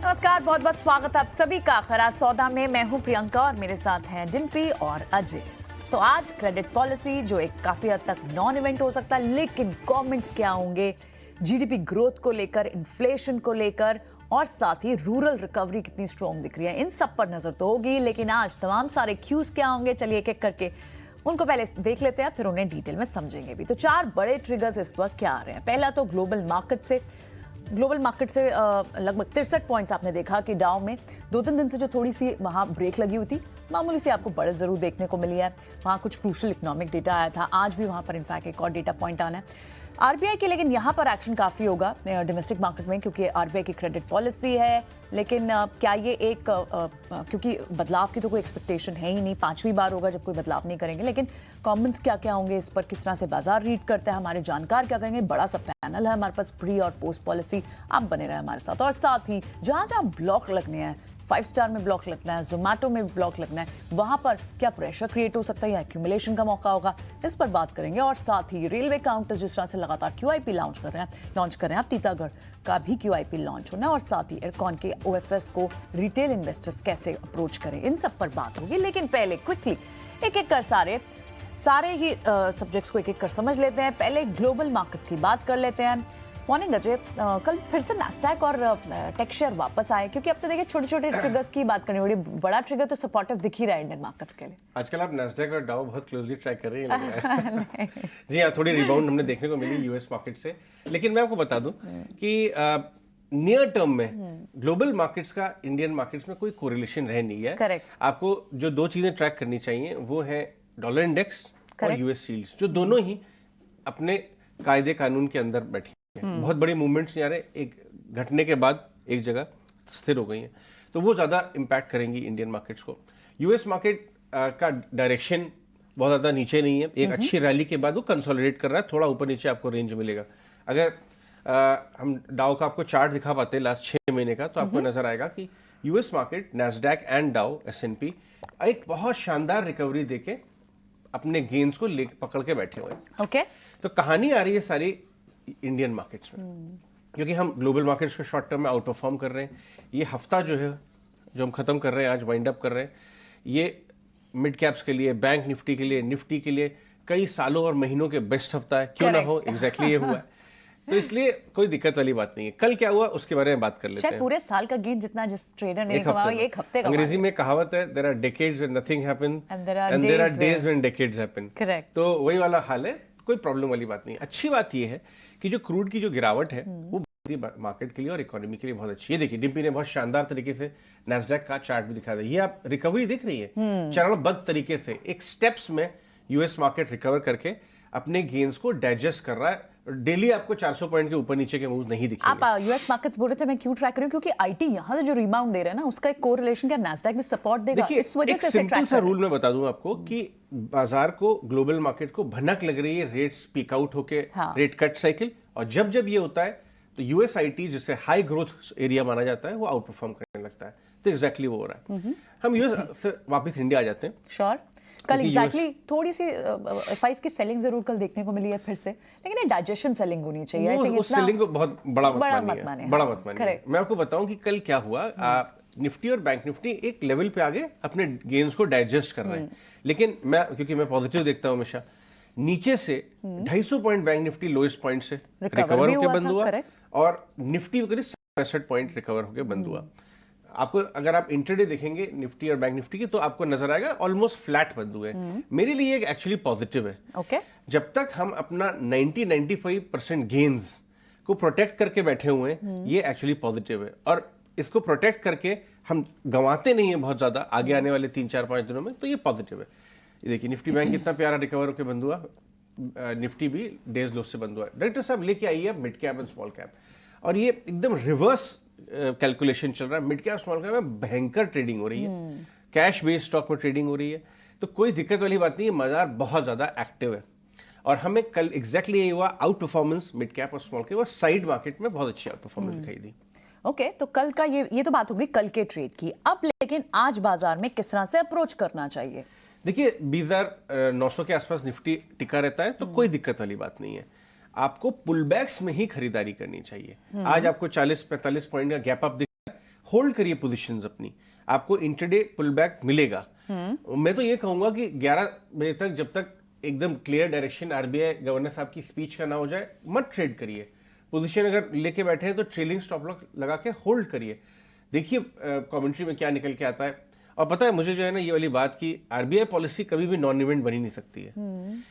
नमस्कार, बहुत बहुत स्वागत है आप सभी का खरा सौदा में। मैं हूं प्रियंका और मेरे साथ हैं डिम्पी और अजय। तो आज क्रेडिट पॉलिसी जो एक काफी हद तक नॉन इवेंट हो सकता है, लेकिन कमेंट्स क्या होंगे जीडीपी ग्रोथ को लेकर, इन्फ्लेशन को लेकर और साथ ही रूरल रिकवरी कितनी स्ट्रॉन्ग दिख रही है, इन सब पर नजर तो होगी। लेकिन आज तमाम सारे क्यूज क्या होंगे, चलिए एक एक करके उनको पहले देख लेते हैं, फिर उन्हें डिटेल में समझेंगे भी। तो 4 बड़े ट्रिगर्स इस वक्त क्या आ रहे हैं। पहला तो ग्लोबल मार्केट से लगभग 63 पॉइंट्स आपने देखा कि डाउ में 2-3 दिन से जो थोड़ी सी वहां ब्रेक लगी हुई थी, मामूली सी आपको बढ़त जरूर देखने को मिली है। वहां कुछ क्रूशियल इकोनॉमिक डेटा आया था, आज भी वहां पर इनफैक्ट एक और डेटा पॉइंट आना है आरबीआई के। लेकिन यहां पर एक्शन काफी होगा डोमेस्टिक मार्केट में, क्योंकि आरबीआई की क्रेडिट पॉलिसी है। लेकिन क्या ये एक क्योंकि बदलाव की तो कोई एक्सपेक्टेशन है ही नहीं, 5वीं बार होगा जब कोई बदलाव नहीं करेंगे। लेकिन कमेंट्स क्या क्या होंगे इस पर, किस तरह से बाजार रीड करता है, हमारे जानकार क्या कहेंगे, बड़ा सा पैनल है हमारे पास प्री और पोस्ट पॉलिसी। आप बने रहे हमारे साथ। और साथ ही जहां जहां ब्लॉक लगने हैं, 5 स्टार में ब्लॉक लगना है, जोमैटो में ब्लॉक लगना है, वहां पर क्या प्रेशर क्रिएट हो सकता है या एक्यूमुलेशन का मौका होगा, इस पर बात करेंगे। और साथ ही रेलवे काउंटर्स जिस तरह से लगातार क्यूआईपी लॉन्च कर रहे हैं, अब तीतागढ़ का भी क्यूआईपी लॉन्च होना है। और साथ ही एयरकॉन के ओएफएस को रिटेल इन्वेस्टर्स कैसे अप्रोच करें, इन सब पर बात होगी। लेकिन पहले क्विकली एक एक कर सारे ही सब्जेक्ट्स को एक एक कर समझ लेते हैं। पहले ग्लोबल मार्केट्स की बात कर लेते हैं। मॉर्निंग अजय, कल फिर से नैस्डैक और टेक शेयर वापस आए, क्योंकि अब तो देखिए छोटे छोटे ट्रिगर्स की बात करनी पड़ी, बड़ा ट्रिगर तो सपोर्टिव दिख ही रहा है इंडियन मार्केट्स के लिए। आजकल आप नैस्डैक और डाउ बहुत क्लोजली ट्रैक कर रही हैं। जी हाँ, थोड़ी रिबाउंड हमने देखने को मिली यूएस मार्केट से। लेकिन मैं आपको बता दूं कि नियर टर्म में ग्लोबल मार्केट्स का इंडियन मार्केट्स में कोई कोरिलेशन रह नहीं है। करेक्ट। आपको जो 2 चीजें ट्रैक करनी चाहिए वो है डॉलर इंडेक्स और यूएस यील्ड्स, जो दोनों ही अपने कायदे कानून के अंदर बैठी हैं। बहुत बड़ी मूवमेंट्स नहीं आ रहे, एक घटने के बाद एक जगह स्थिर हो गई हैं, तो वो ज्यादा इंपैक्ट करेंगी इंडियन मार्केट्स को। यूएस मार्केट का डायरेक्शन बहुत ज्यादा नीचे नहीं है, एक अच्छी रैली के बाद वो कंसोलिडेट कर रहा है, थोड़ा ऊपर नीचे आपको रेंज मिलेगा। अगर हम डाउ का आपको चार्ट दिखा पाते हैं लास्ट 6 महीने का, तो आपको नजर आएगा कि यूएस मार्केट, नैस्डैक एंड डाउ, एसएनपी एक बहुत शानदार रिकवरी देके अपने गेन्स को पकड़ के बैठे हुए हैं। ओके। तो कहानी आ रही है सारी इंडियन मार्केट्स में, क्योंकि हम ग्लोबल मार्केट्स को शॉर्ट टर्म में आउट परफॉर्म कर रहे हैं। ये हफ्ता जो है, जो हम खत्म कर रहे हैं, आज वाइंड अप कर रहे हैं, ये मिड कैप्स के लिए, बैंक निफ्टी के लिए, निफ्टी के लिए कई सालों और महीनों के बेस्ट हफ्ता है। क्यों ना हो, एग्जैक्टली ये हुआ है। तो इसलिए कोई दिक्कत वाली बात नहीं है। कल क्या हुआ उसके बारे में बात कर लेते हैं। पूरे साल का गेन जितना जिस ट्रेडर ने कमाया, एक हफ्ते का। अंग्रेजी में कहावत है, there are decades when nothing happen and there are days when decades happen. Correct. तो वही वाला हाल है, कोई प्रॉब्लम वाली बात नहीं है। अच्छी बात यह है कि जो क्रूड की जो गिरावट है वो मार्केट के लिए और इकोनॉमी के लिए बहुत अच्छी है। देखिए, डिम्पी ने बहुत शानदार तरीके से नैस्डैक का चार्ट भी दिखा दिया। ये आप रिकवरी दिख रही है चरणबद्ध तरीके से, एक स्टेप्स में यूएस मार्केट रिकवर करके अपने गेन्स को डाइजेस्ट कर रहा है। डेली आपको 400 पॉइंट के ऊपर नीचे के मूव नहीं दिखेंगे। आप यूएस मार्केट्स बोल रहे थे, मैं क्यों ट्रैक कर रही हूं, क्योंकि आईटी यहां से जो रिबाउंड दे रहा है ना, उसका एक कोरिलेशन क्या नैस्डैक भी सपोर्ट देगा, इस वजह से सिंपल सा रूल मैं बता दूं आपको कि बाजार को, ग्लोबल मार्केट को भनक लग रही है रेट्स पीक आउट होके, रेट कट साइकिल, और जब जब ये होता है तो यूएस आईटी, जिसे हाई ग्रोथ एरिया माना जाता है, वो आउट परफॉर्म करने लगता है। तो एग्जैक्टली वो हो रहा है। हम यूएस से वापस इंडिया आ जाते हैं। श्योर। कल एग्जैक्टली थोड़ी सी एफआईएस की सेलिंग जरूर कल देखने को मिली है फिर से, लेकिन ये डाइजेशन सेलिंग होनी चाहिए। आई थिंक उस सेलिंग को बहुत बड़ा मत मानिए। हाँ। मैं आपको बताऊं कि कल क्या हुआ। निफ्टी और बैंक निफ्टी एक लेवल पे आगे अपने गेन्स को डाइजेस्ट कर रहे हैं, लेकिन क्योंकि मैं पॉजिटिव देखता हूं हमेशा, नीचे से 250 point bank Nifty lowest point से रिकवर होकर बंद हुआ, और निफ्टी करीब 67 पॉइंट रिकवर होकर बंद हुआ। आपको अगर आप इंट्राडे देखेंगे निफ्टी और बैंक निफ्टी की, तो आपको नजर आएगा ऑलमोस्ट फ्लैट बंद हुए। मेरे लिए एक एक्चुअली पॉजिटिव है। ओके। जब तक हम अपना 90-95% गेन्स को प्रोटेक्ट करके बैठे हुए हैं, ये एक्चुअली पॉजिटिव है। और इसको प्रोटेक्ट करके हम गंवाते नहीं है बहुत ज्यादा आगे आने वाले 3-4-5 दिनों में, तो ये पॉजिटिव है। ये देखिए, निफ्टी बैंक कितना प्यारा रिकवर होकर बंद हुआ, निफ्टी भी डेज लो से बंद हुआ। डायरेक्टर साहब लेके आइए mid cap and small cap, और ये एकदम रिवर्स कैलकुलेशन चल रहा है। मिड कैप स्मॉल कैप में भयंकर ट्रेडिंग हो रही है, कैश बेस्ड स्टॉक में ट्रेडिंग हो रही है, तो कोई दिक्कत वाली बात नहीं है। बाजार बहुत ज्यादा एक्टिव है, और हमें कल एग्जैक्टली यही हुआ, आउट परफॉर्मेंस मिड कैप और स्मॉल कैप और साइड मार्केट में बहुत अच्छी आउट परफॉर्मेंस दिखाई दी। ओके, तो कल का ये तो बात होगी कल के ट्रेड की। अब लेकिन आज बाजार में किस तरह से अप्रोच करना चाहिए? देखिए, 20,900 के आसपास निफ्टी टिका रहता है, तो कोई दिक्कत वाली बात नहीं है। आपको पुलबैक्स में ही खरीदारी करनी चाहिए। आज आपको 40-45 पॉइंट का गैप अप दिख रहा है, होल्ड करिए पोजीशंस अपनी, आपको इंटरडे पुल बैक मिलेगा। मैं तो ये कहूंगा कि 11 बजे तक, जब तक एकदम क्लियर डायरेक्शन आरबीआई गवर्नर साहब की स्पीच का ना हो जाए, मत ट्रेड करिए। पोजीशन अगर लेके बैठे हैं तो ट्रेलिंग स्टॉप लॉस लगा के होल्ड करिए। देखिए कमेंट्री में क्या निकल के आता है। और पता है मुझे जो है ना ये वाली बात की आरबीआई पॉलिसी कभी भी नॉन इवेंट बनी नहीं सकती है।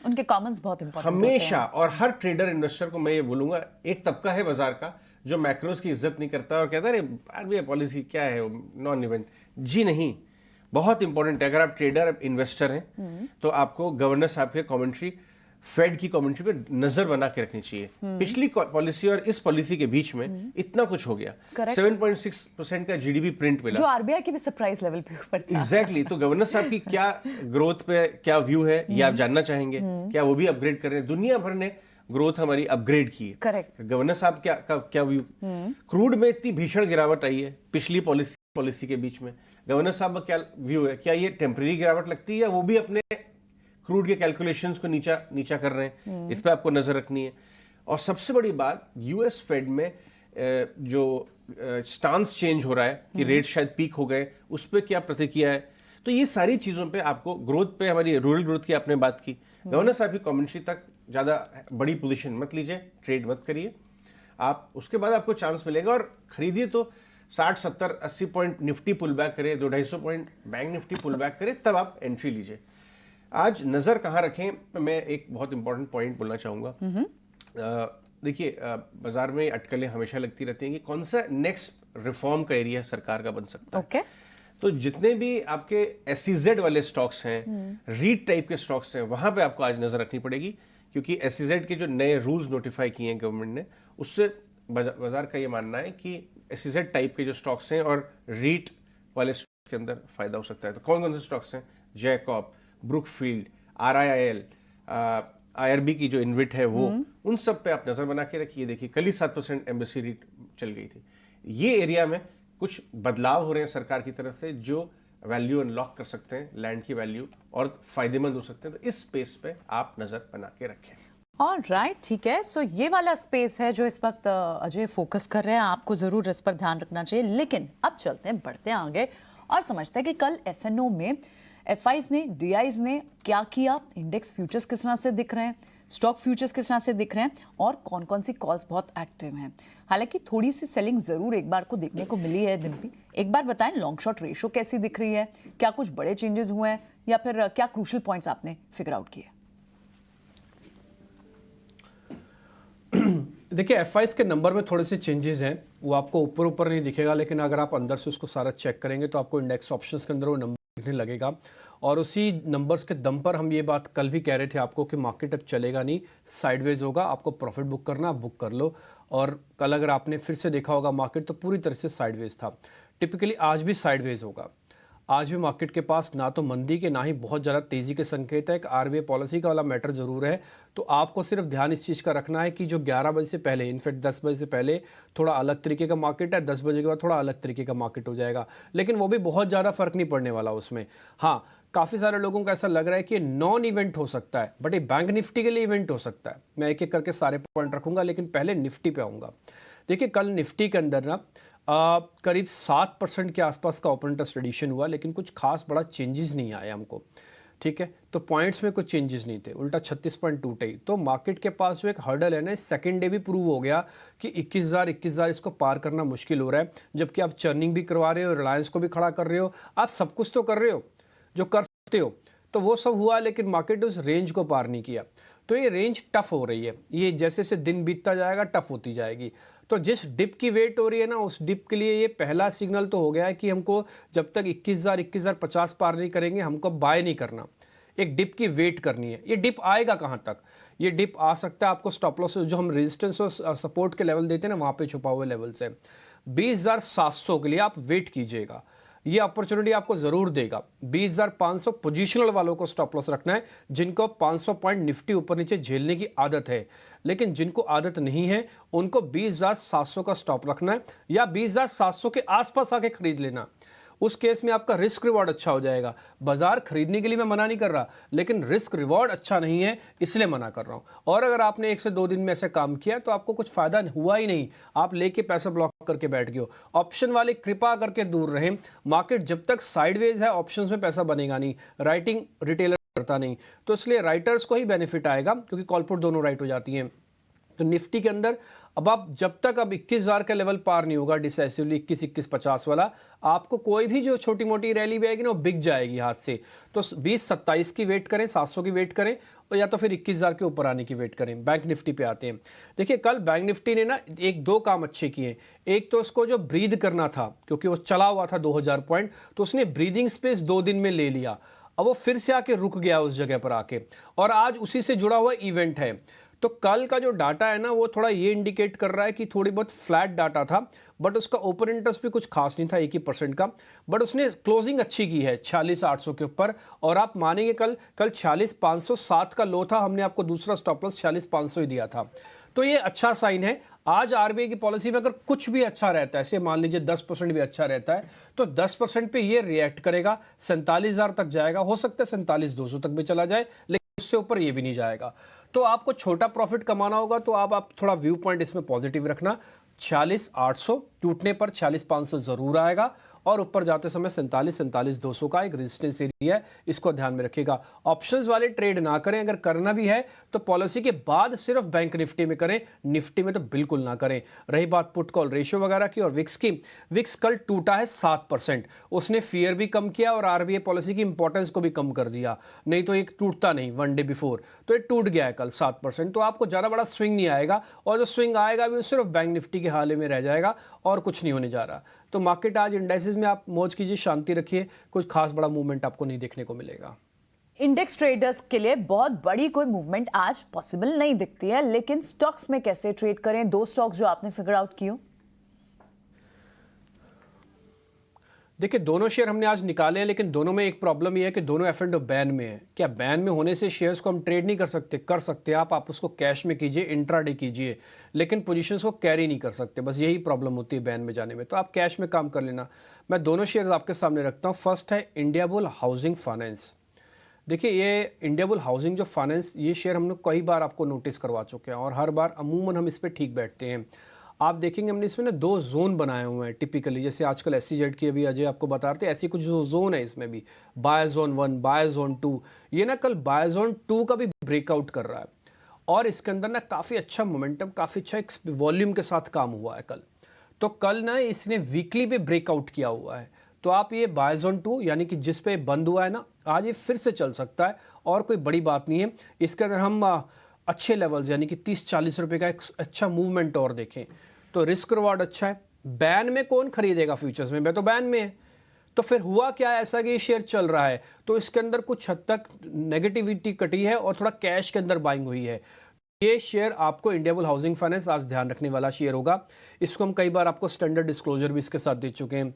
उनके कमेंट्स बहुत इंपॉर्टेंट हमेशा। और हर ट्रेडर इन्वेस्टर को मैं ये बोलूंगा, एक तबका है बाजार का जो मैक्रोस की इज्जत नहीं करता और कहता है अरे आरबीआई पॉलिसी क्या है, नॉन इवेंट। जी नहीं, बहुत इंपॉर्टेंट है। अगर आप ट्रेडर इन्वेस्टर हैं तो आपको गवर्नर साहब के कमेंट्री, फेड की कमेंट्री पे नजर बना के रखनी चाहिए। पिछली पॉलिसी और इस पॉलिसी के बीच में इतना कुछ हो गया। 7.6% का जीडीपी प्रिंट मिला, जो आरबीआई की भी सरप्राइज लेवल पे ऊपर था। एग्जैक्टली। तो गवर्नर साहब की क्या ग्रोथ पे क्या व्यू है ये आप जानना चाहेंगे। क्या वो भी अपग्रेड कर रहे हैं? दुनिया भर ने ग्रोथ हमारी अपग्रेड की है। करेक्ट। गवर्नर साहब क्या व्यू? क्रूड में इतनी भीषण गिरावट आई है पिछली पॉलिसी के बीच में, गवर्नर साहब का क्या व्यू है? क्या ये टेम्परेरी गिरावट लगती है या वो भी अपने क्रूड के कैलकुलेशंस को नीचा कर रहे हैं? इस पे आपको नजर रखनी है। और सबसे बड़ी बात, यूएस फेड में जो स्टांस चेंज हो रहा है कि रेट शायद पीक हो गए, उस पर क्या प्रतिक्रिया है? तो ये सारी चीजों पे आपको, ग्रोथ पे, हमारी रूरल ग्रोथ की आपने बात की, गवर्नर साहब की कमेंट्री तक ज्यादा बड़ी पोजीशन मत लीजिए, ट्रेड मत करिए आप। उसके बाद आपको चांस मिलेगा और खरीदिए तो 60, 70, 80 पॉइंट निफ्टी पुल बैक करे, 200-250 point bank Nifty pull back करे, तब आप एंट्री लीजिए। आज नजर कहां रखें, मैं एक बहुत इंपॉर्टेंट पॉइंट बोलना चाहूंगा। देखिए बाजार में अटकलें हमेशा लगती रहती हैं कि कौन सा नेक्स्ट रिफॉर्म का एरिया सरकार का बन सकता है। Okay. तो जितने भी आपके एसईजेड वाले स्टॉक्स हैं, रीट टाइप के स्टॉक्स हैं, वहां पे आपको आज नजर रखनी पड़ेगी, क्योंकि एसईजेड के जो नए रूल्स नोटिफाई किए हैं गवर्नमेंट ने, उससे बाजार का ये मानना है कि एसईजेड टाइप के जो स्टॉक्स हैं और रीट वाले स्टॉक्स के अंदर फायदा हो सकता है। तो कौन कौन से स्टॉक्स हैं? जैकॉब, ब्रुकफील्ड, आरआईआईएल, आईआरबी की जो इन्विट है वो, उन सब पे आप नजर बना के रखिए। देखिए कल ही 7% एम्बेसी रीट चल गई थी। ये एरिया में कुछ बदलाव हो रहे हैं सरकार की तरफ से जो वैल्यू अनलॉक कर सकते हैं, लैंड की वैल्यू, और फायदेमंद हो सकते हैं। तो इस स्पेस पे आप नजर बना के रखें। ऑलराइट, ठीक है। सो ये वाला स्पेस है जो इस वक्त अजय फोकस कर रहे हैं, आपको जरूर इस पर ध्यान रखना चाहिए। लेकिन अब चलते हैं, बढ़ते हैं आगे और समझते हैं कि कल एफएनओ में एफआईज ने, डीआईज ने क्या किया, इंडेक्स फ्यूचर्स किस तरह से दिख रहे हैं, स्टॉक फ्यूचर्स किस तरह से दिख रहे हैं और कौन कौन सी कॉल्स बहुत एक्टिव हैं। हालांकि थोड़ी सी सेलिंग जरूर एक बार को देखने को मिली है डिम्पी। एक बार बताएं लॉन्ग शॉर्ट रेशो कैसी दिख रही है, क्या कुछ बड़े चेंजेस हुए हैं या फिर क्या क्रूशियल पॉइंट्स आपने फिगर आउट किए? देखिए एफआईज के नंबर में थोड़े से चेंजेस हैं, वो आपको ऊपर ऊपर नहीं दिखेगा, लेकिन अगर आप अंदर से उसको सारा चेक करेंगे तो आपको इंडेक्स ऑप्शंस के अंदर वो नंबर दिखने लगेगा। और उसी नंबर्स के दम पर हम ये बात कल भी कह रहे थे आपको कि मार्केट अब चलेगा नहीं, साइडवेज होगा, आपको प्रॉफिट बुक करना, आप बुक कर लो। और कल अगर आपने फिर से देखा होगा मार्केट तो पूरी तरह से साइडवेज था। टिपिकली आज भी साइडवेज होगा। आज भी मार्केट के पास ना तो मंदी के ना ही बहुत ज़्यादा तेज़ी के संकेत है। एक आरबीआई पॉलिसी का वाला मैटर ज़रूर है। तो आपको सिर्फ ध्यान इस चीज़ का रखना है कि जो 11 बजे से पहले, इनफैक्ट 10 बजे से पहले थोड़ा अलग तरीके का मार्केट है, 10 बजे के बाद थोड़ा अलग तरीके का मार्केट हो जाएगा, लेकिन वो भी बहुत ज़्यादा फर्क नहीं पड़ने वाला उसमें। हाँ, काफ़ी सारे लोगों को ऐसा लग रहा है कि नॉन इवेंट हो सकता है, बट ये बैंक निफ्टी के लिए इवेंट हो सकता है। मैं एक एक करके सारे पॉइंट रखूंगा, लेकिन पहले निफ्टी पे आऊँगा। देखिए कल निफ्टी के अंदर ना करीब 7% के आसपास का ओपन इंटरेस्ट एडिशन हुआ, लेकिन कुछ खास बड़ा चेंजेस नहीं आया हमको, ठीक है। तो पॉइंट्स में कुछ चेंजेस नहीं थे, उल्टा 36 पॉइंट टूटे ही। तो मार्केट के पास जो एक हर्डल है ना, सेकंड डे भी प्रूव हो गया कि 21,000 इसको पार करना मुश्किल हो रहा है। जबकि आप चर्निंग भी करवा रहे हो, रिलायंस को भी खड़ा कर रहे हो, आप सब कुछ तो कर रहे हो जो कर सकते हो, तो वो सब हुआ, लेकिन मार्केट उस रेंज को पार नहीं किया। तो ये रेंज टफ हो रही है, ये जैसे जैसे दिन बीतता जाएगा टफ होती जाएगी। तो जिस डिप की वेट हो रही है ना, उस डिप के लिए ये पहला सिग्नल तो हो गया है कि हमको जब तक 21,050 पार नहीं करेंगे हमको बाय नहीं करना, एक डिप की वेट करनी है। ये डिप आएगा कहाँ तक? ये डिप आ सकता है आपको स्टॉप लॉस जो हम रेजिस्टेंस और सपोर्ट के लेवल देते हैं ना, वहाँ पे छुपा हुए लेवल से 20,700 के लिए आप वेट कीजिएगा। ये अपॉर्चुनिटी आपको जरूर देगा। 20,500 पोजिशनल वालों को स्टॉप लॉस रखना है, जिनको 500 पॉइंट निफ्टी ऊपर नीचे झेलने की आदत है। लेकिन जिनको आदत नहीं है उनको 20,700 का स्टॉप रखना है, या 20,700 के आसपास आके खरीद लेना। उस केस में आपका रिस्क रिवॉर्ड अच्छा हो जाएगा। बाजार खरीदने के लिए मैं मना नहीं कर रहा, लेकिन रिस्क रिवॉर्ड अच्छा नहीं है इसलिए मना कर रहा हूं। और अगर आपने 1 से 2 दिन में ऐसा काम किया तो आपको कुछ फायदा हुआ ही नहीं, आप लेके पैसा ब्लॉक करके बैठ गए हो। ऑप्शन वाले कृपा करके दूर रहें। मार्केट जब तक साइडवेज है ऑप्शंस में पैसा बनेगा नहीं, राइटिंग रिटेलर करता नहीं, तो इसलिए राइटर्स को ही बेनिफिट आएगा क्योंकि कॉल पुट दोनों राइट हो जाती हैं। तो निफ्टी के अंदर अब 21,000 का लेवल पार नहीं होगा डिसाइसिवली 21,50 वाला, आपको कोई भी जो छोटी मोटी रैली भी आएगी ना वो बिक जाएगी हाथ से। तो 20,27 की वेट करें, 700 की वेट करें, और या तो फिर 21,000 के ऊपर आने की वेट करें। बैंक निफ्टी पे आते हैं। देखिए कल बैंक निफ्टी ने ना 1-2 काम अच्छे किए। एक तो उसको जो ब्रीद करना था क्योंकि वो चला हुआ था 2000 पॉइंट, तो उसने ब्रीदिंग स्पेस 2 दिन में ले लिया। अब वो फिर से आके रुक गया उस जगह पर आके, और आज उसी से जुड़ा हुआ इवेंट है। तो कल का जो डाटा है ना वो थोड़ा ये इंडिकेट कर रहा है कि थोड़ी बहुत फ्लैट डाटा था, बट उसका ओपन इंटरेस्ट भी कुछ खास नहीं था 1% का, बट उसने क्लोजिंग अच्छी की है 46,800 के ऊपर। और आप मानेंगे कल 46,507 का लो था, हमने आपको दूसरा स्टॉप लॉस 46,500 ही दिया था। तो ये अच्छा साइन है। आज आरबीआई की पॉलिसी में अगर कुछ भी अच्छा रहता है, ऐसे मान लीजिए 10% भी अच्छा रहता है, तो 10% पे ये रिएक्ट करेगा, 47,000 तक जाएगा, हो सकता है 47,200 तक भी चला जाए, लेकिन उससे ऊपर ये भी नहीं जाएगा। तो आपको छोटा प्रॉफिट कमाना होगा तो आप थोड़ा व्यू पॉइंट इसमें पॉजिटिव रखना। 46,800 टूटने पर 46,500 जरूर आएगा, और ऊपर जाते समय 47,200 का एक रेजिस्टेंस एरिया है, इसको ध्यान में रखिएगा। ऑप्शंस वाले ट्रेड ना करें, अगर करना भी है तो पॉलिसी के बाद सिर्फ बैंक निफ्टी में करें, निफ्टी में तो बिल्कुल ना करें। रही बात पुट कॉल रेशियो वगैरह की और विक्स की, विक्स कल टूटा है 7%, उसने फियर भी कम किया और आरबीआई पॉलिसी की इंपॉर्टेंस को भी कम कर दिया, नहीं तो एक टूटता नहीं 1 डे बिफोर, तो ये टूट गया है कल 7%। तो आपको ज़्यादा बड़ा स्विंग नहीं आएगा, और जो स्विंग आएगा भी सिर्फ बैंक निफ्टी के हाल में रह जाएगा और कुछ नहीं होने जा रहा। तो मार्केट आज इंडाइसेस में आप मौज कीजिए, शांति रखिए, कुछ खास बड़ा मूवमेंट आपको नहीं देखने को मिलेगा। इंडेक्स ट्रेडर्स के लिए बहुत बड़ी कोई मूवमेंट आज पॉसिबल नहीं दिखती है, लेकिन स्टॉक्स में कैसे ट्रेड करें? 2 स्टॉक्स जो आपने फिगर आउट किए। देखिए दोनों शेयर हमने आज निकाले हैं, लेकिन दोनों में एक प्रॉब्लम ये है कि दोनों एफ एंड बैन में है। क्या बैन में होने से शेयर्स को हम ट्रेड नहीं कर सकते आप उसको कैश में कीजिए, इंट्राडे कीजिए, लेकिन पोजीशंस को कैरी नहीं कर सकते, बस यही प्रॉब्लम होती है बैन में जाने में। तो आप कैश में काम कर लेना। मैं दोनों शेयर्स आपके सामने रखता हूँ। फर्स्ट है इंडियाबुल हाउसिंग फाइनेंस। देखिए ये इंडियाबुल हाउसिंग जो फाइनेंस, ये शेयर हम लोग कई बार आपको नोटिस करवा चुके हैं और हर बार अमूमन हम इस पर ठीक बैठते हैं। आप देखेंगे हमने इसमें ना 2 जोन बनाए हुए हैं टिपिकली, जैसे आजकल SEZ की अभी अजय आपको बता रहे थे, ऐसी कुछ जो जोन है इसमें भी, बाय जोन 1, बाय जोन 2। ये ना कल बाय जोन 2 का भी ब्रेकआउट कर रहा है, और इसके अंदर ना काफ़ी अच्छा मोमेंटम, काफ़ी अच्छा एक वॉल्यूम के साथ काम हुआ है कल। तो कल ना इसने वीकली पे ब्रेकआउट किया हुआ है, तो आप ये बाय जोन 2 यानी कि जिस पे बंद हुआ है ना, आज ये फिर से चल सकता है, और कोई बड़ी बात नहीं है। इसके अंदर हम अच्छे लेवल्स यानी कि 30-40 रुपए का एक अच्छा मूवमेंट और देखें तो रिस्क रिवॉर्ड अच्छा है। बैन में कौन खरीदेगा फ्यूचर्स में? मैं तो बैन में है। तो फिर हुआ क्या ऐसा कि ये शेयर चल रहा है, तो इसके अंदर कुछ हद तक नेगेटिविटी कटी है और थोड़ा कैश के अंदर बाइंग हुई है। ये शेयर आपको इंडियाबुल हाउसिंग फाइनेंस आज ध्यान रखने वाला शेयर होगा। इसको हम कई बार आपको स्टैंडर्ड डिस्क्लोजर भी इसके साथ दे चुके हैं।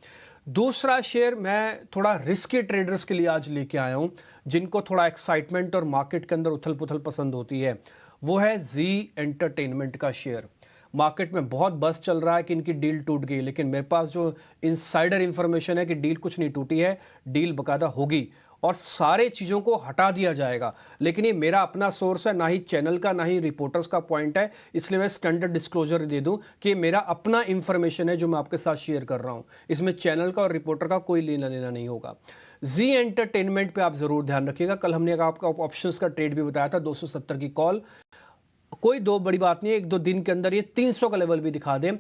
दूसरा शेयर मैं थोड़ा रिस्की ट्रेडर्स के लिए आज लेके आया हूं, जिनको थोड़ा एक्साइटमेंट और मार्केट के अंदर उथल पुथल पसंद होती है, वो है जी एंटरटेनमेंट का शेयर। मार्केट में बहुत बस चल रहा है कि इनकी डील टूट गई, लेकिन मेरे पास जो इनसाइडर इंफॉर्मेशन है कि डील कुछ नहीं टूटी है, डील बकायदा होगी और सारे चीज़ों को हटा दिया जाएगा। लेकिन ये मेरा अपना सोर्स है, ना ही चैनल का ना ही रिपोर्टर्स का पॉइंट है, इसलिए मैं स्टैंडर्ड डिस्क्लोजर दे दूं कि ये मेरा अपना इंफॉर्मेशन है जो मैं आपके साथ शेयर कर रहा हूं। इसमें चैनल का और रिपोर्टर का कोई लेना देना नहीं होगा। जी एंटरटेनमेंट पे आप जरूर ध्यान रखिएगा। कल हमने आपका ऑप्शंस का ट्रेड भी बताया था, 270 की कॉल, कोई दो बड़ी बात नहीं है, 1-2 दिन के अंदर ये 300 का लेवल भी दिखा दें।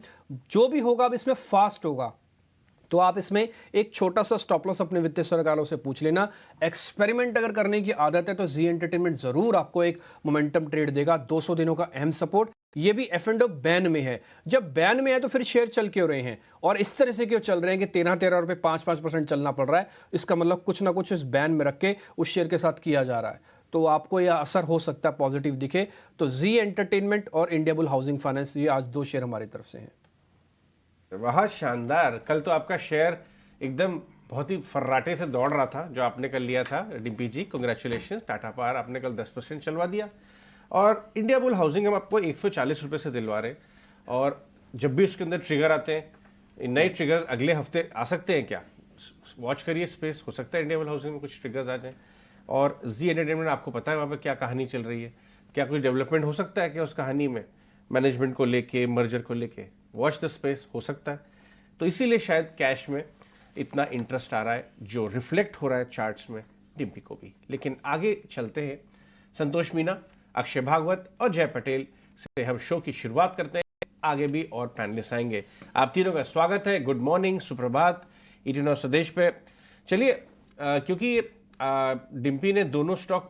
जो भी होगा अब इसमें फास्ट होगा, तो आप इसमें एक छोटा सा स्टॉप लॉस अपने वित्तीय सलाहकारों से पूछ लेना। एक्सपेरिमेंट अगर करने की आदत है तो जी एंटरटेनमेंट जरूर आपको एक मोमेंटम ट्रेड देगा। 200 दिनों का अहम सपोर्ट, ये भी एफ एंड बैन में है। जब बैन में है तो फिर शेयर चल क्यों रहे हैं, और इस तरह से क्यों चल रहे हैं कि 13 रुपए 5% चलना पड़ रहा है? इसका मतलब कुछ ना कुछ इस बैन में रख के उस शेयर के साथ किया जा रहा है, तो आपको यह असर हो सकता है पॉजिटिव दिखे। तो जी एंटरटेनमेंट और इंडियाबुल हाउसिंग फाइनेंस, ये आज 2 शेयर हमारी तरफ से हैं। बहुत शानदार। कल तो आपका शेयर एकदम बहुत ही फर्राटे से दौड़ रहा था जो आपने कल लिया था डिम्पी जी, कांग्रेचुलेशन। टाटा पावर आपने कल 10% चलवा दिया, और इंडियाबुल हाउसिंग हम आपको 140 रुपये से दिलवा रहे हैं। और जब भी उसके अंदर ट्रिगर आते हैं, नए ट्रिगर अगले हफ्ते आ सकते हैं क्या? वॉच करिए स्पेस, हो सकता है इंडिया हाउसिंग में कुछ ट्रिगर्स आ जाएं। और जी एंटरटेनमेंट, आपको पता है वहाँ पे क्या कहानी चल रही है, क्या कुछ डेवलपमेंट हो सकता है क्या उस कहानी में, मैनेजमेंट को लेके, मर्जर को लेके, वॉच द स्पेस, हो सकता है। तो इसीलिए शायद कैश में इतना इंटरेस्ट आ रहा है, जो रिफ्लेक्ट हो रहा है चार्ट्स में डिम्पी को भी। लेकिन आगे चलते हैं, संतोष मीना, अक्षय भागवत और जय पटेल से हम शो की शुरुआत करते हैं। आगे भी और पैनलिस्ट आएंगे। आप तीनों का स्वागत है, गुड मॉर्निंग, सुप्रभात, ईटीवी न्यूज़ स्वदेश पे। चलिए, क्योंकि डिम्पी ने दोनों स्टॉक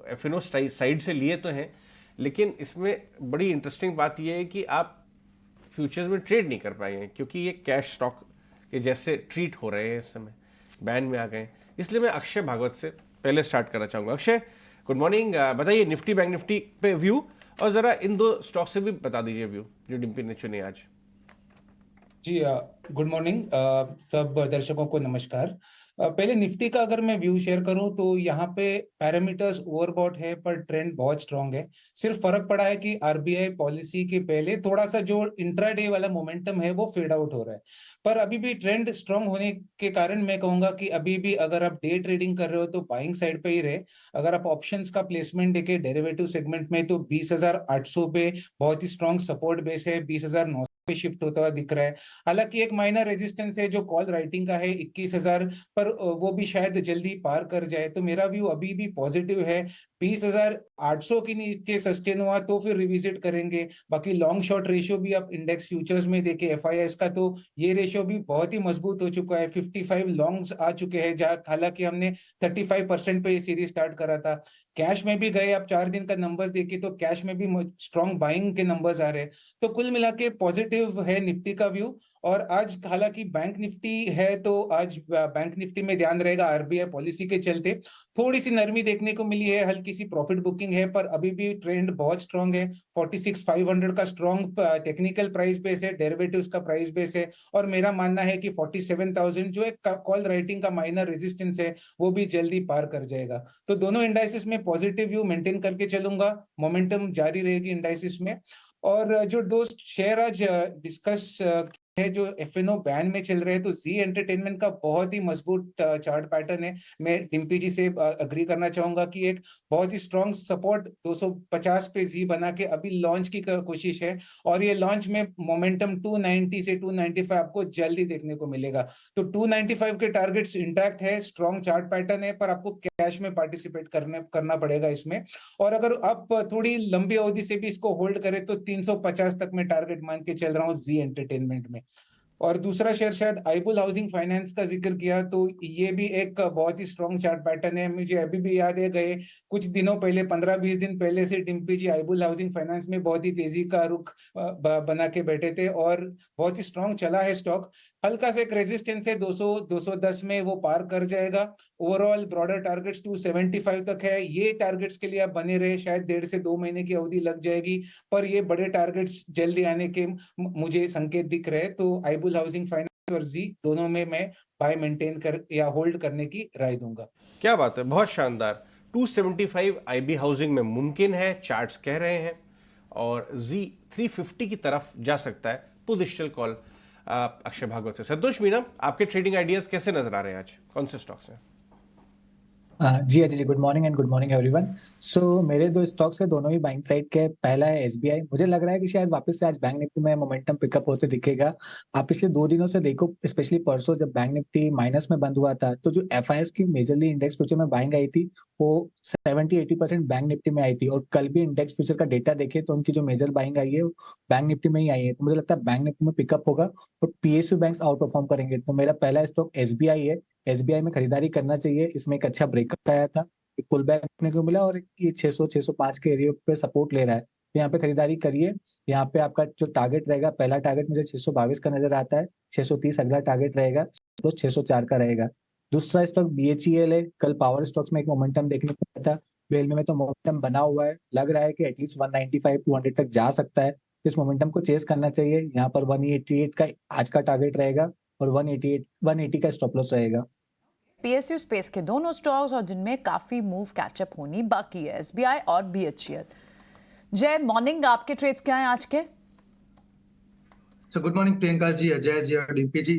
एफएनओ साइड से लिए तो हैं, लेकिन इसमें बड़ी इंटरेस्टिंग बात यह है कि आप फ्यूचर्स में ट्रेड नहीं कर पाए हैं, क्योंकि ये कैश स्टॉक के जैसे ट्रीट हो रहे हैं, इस समय बैन में आ गए। इसलिए मैं अक्षय भागवत से पहले स्टार्ट करना चाहूँगा। अक्षय, गुड मॉर्निंग, बताइए निफ्टी बैंक निफ्टी पे व्यू, और ज़रा इन दो स्टॉक से भी बता दीजिए व्यू जो डिम्पी ने चुने आज। जी, गुड मॉर्निंग सब दर्शकों को नमस्कार। पहले निफ्टी का अगर मैं व्यू शेयर करूं तो यहाँ पे पैरामीटर्स ओवरबॉट है, पर ट्रेंड बहुत स्ट्रांग है। सिर्फ फर्क पड़ा है कि आरबीआई पॉलिसी के पहले थोड़ा सा जो इंट्राडे वाला मोमेंटम है वो फेड आउट हो रहा है, पर अभी भी ट्रेंड स्ट्रांग होने के कारण मैं कहूंगा कि अभी भी अगर आप डे ट्रेडिंग कर रहे हो तो बाइंग साइड पे ही रहे। अगर आप ऑप्शंस का प्लेसमेंट देखे डेरिवेटिव सेगमेंट में तो 20,800 पे बहुत ही स्ट्रांग सपोर्ट बेस है, 20,900 पे शिफ्ट होता हुआ दिख रहा है। हालांकि एक माइनर रेजिस्टेंस है जो कॉल राइटिंग का है 21,000 पर, वो भी शायद जल्दी पार कर जाए। तो मेरा व्यू अभी भी पॉजिटिव है। 20,800 के नीचे सस्टेन हुआ तो फिर रिविजिट करेंगे। बाकी लॉन्ग शॉर्ट रेशियो भी आप इंडेक्स फ्यूचर्स में देखे एफआईआईएस का, तो ये रेशियो भी बहुत ही मजबूत हो चुका है। 55 लॉन्ग्स आ चुके हैं, जहां हालांकि हमने 35% पे ये सीरीज स्टार्ट करा था। कैश में भी गए, आप 4 दिन का नंबर्स देखिए तो कैश में भी स्ट्रॉन्ग बाइंग के नंबर्स आ रहे हैं। तो कुल मिला के पॉजिटिव है निफ्टी का व्यू। और आज हालांकि बैंक निफ्टी है तो आज बैंक निफ्टी में ध्यान रहेगा आरबीआई पॉलिसी के चलते थोड़ी सी नरमी देखने को मिली है, हल्की सी प्रॉफिट बुकिंग है, पर अभी भी ट्रेंड बहुत स्ट्रांग है। 46,500 का स्ट्रांग टेक्निकल प्राइस बेस है, डेरिवेटिव्स का प्राइस बेस है, और मेरा मानना है कि 47,000 जो एक कॉल राइटिंग का माइनर रेजिस्टेंस है वो भी जल्दी पार कर जाएगा। तो दोनों इंडाइसिस में पॉजिटिव व्यू मेंटेन करके चलूंगा, मोमेंटम जारी रहेगी इंडाइसिस में। और जो दो शेयर आज डिस्कस है जो एफएनओ बैन में चल रहे हैं, तो जी एंटरटेनमेंट का बहुत ही मजबूत चार्ट पैटर्न है। मैं डिम्पी जी से अग्री करना चाहूंगा कि एक बहुत ही स्ट्रॉन्ग सपोर्ट 250 पे जी बना के अभी लॉन्च की कोशिश है, और ये लॉन्च में मोमेंटम 290 से 295 आपको जल्दी देखने को मिलेगा। तो 295 के टारगेट्स इंटैक्ट है, स्ट्रॉन्ग चार्ट पैटर्न है, पर आपको कैश में पार्टिसिपेट करना पड़ेगा इसमें। और अगर आप थोड़ी लंबी अवधि से भी इसको होल्ड करें तो 350 तक में टारगेट मान के चल रहा हूँ जी एंटरटेनमेंट में। और दूसरा शेयर शायद आइबुल हाउसिंग फाइनेंस का जिक्र किया, तो ये भी एक बहुत ही स्ट्रॉन्ग चार्ट पैटर्न है। मुझे अभी भी याद है, गए कुछ दिनों पहले 15-20 दिन पहले से डिम्पी जी आइबुल हाउसिंग फाइनेंस में बहुत ही तेजी का रुख बना के बैठे थे, और बहुत ही स्ट्रॉन्ग चला है स्टॉक। हल्का से एक रेजिस्टेंस है 200-210 में, वो पार कर जाएगा। ओवरऑल ब्रॉडर टारगेट्स 275 तक है, ये टारगेट्स के लिए आप बने रहे। शायद 1.5 से 2 महीने की अवधि लग जाएगी, पर ये बड़े टारगेट्स जल्दी आने के मुझे संकेत दिख रहे हैं। तो आइबुल हाउसिंग फाइनेंस और जी दोनों में मैं बाय मेंटेन कर या होल्ड करने की राय दूंगा। क्या बात है, बहुत शानदार। 275 आईबी हाउसिंग में मुमकिन है, चार्ट्स कह रहे हैं, और जी 350 की तरफ जा सकता है। पोजिशनल कॉल अक्षय भागवत से। संतोष मीना, आपके ट्रेडिंग आइडियाज कैसे नजर आ रहे हैं आज, कौन से स्टॉक्स हैं? जी Ajay ji, good morning and good morning everyone. So मेरे दो स्टॉक्स है, दोनों ही बाइंग साइड के। पहला है एसबीआई। मुझे लग रहा है कि शायद वापस से आज बैंक निफ्टी में मोमेंटम पिकअप होते दिखेगा। आप पिछले 2 दिनों से देखो, स्पेशली परसों जब बैंक निफ्टी माइनस में बंद हुआ था, तो जो एफआईएस की मेजरली इंडेक्स फ्यूचर में बाइंग आई थी वो 70-80% बैंक निफ्टी में आई थी। और कल भी इंडेक्स फ्यूचर का डेटा देखे तो उनकी जो मेजर बाइंग आई है वो बैंक निफ्टी में ही आई है। तो मुझे लगता है बैंक निफ्टी में पिकअप होगा और पीएसयू बैंक्स आउट परफॉर्म करेंगे। तो मेरा पहला स्टॉक एसबीआई है। एसबीआई में खरीदारी करना चाहिए। इसमें एक अच्छा ब्रेकअप आया था, एक पुल बैक देखने को मिला, और ये 600-605 के एरिया पे सपोर्ट ले रहा है। तो यहाँ पे खरीदारी करिए। यहाँ पे आपका जो टारगेट रहेगा, पहला टारगेट मुझे 622 का नजर आता है, 630 अगला टारगेट रहेगा, तो 604 का रहेगा। दूसरा स्टॉक बीएचईएल है। कल पावर स्टॉक्स में एक मोमेंटम देखने को मिला था, बेल में तो मोमेंटम बना हुआ है, लग रहा है कि एटलीस्ट 195-200 तक जा सकता है। इस मोमेंटम को चेस करना चाहिए। यहाँ पर 188 का आज का टारगेट रहेगा और 180 का स्टॉप लॉस रहेगा। पीएसयू स्पेस के दोनों स्टॉक्स और जिनमें काफी मूव कैचअप होनी बाकी है, एसबीआई और बीएचईएल। जय, मॉर्निंग, आपके ट्रेड्स क्या हैं आज के? So good morning Priyanka ji, Ajay जी और डिम्पी जी।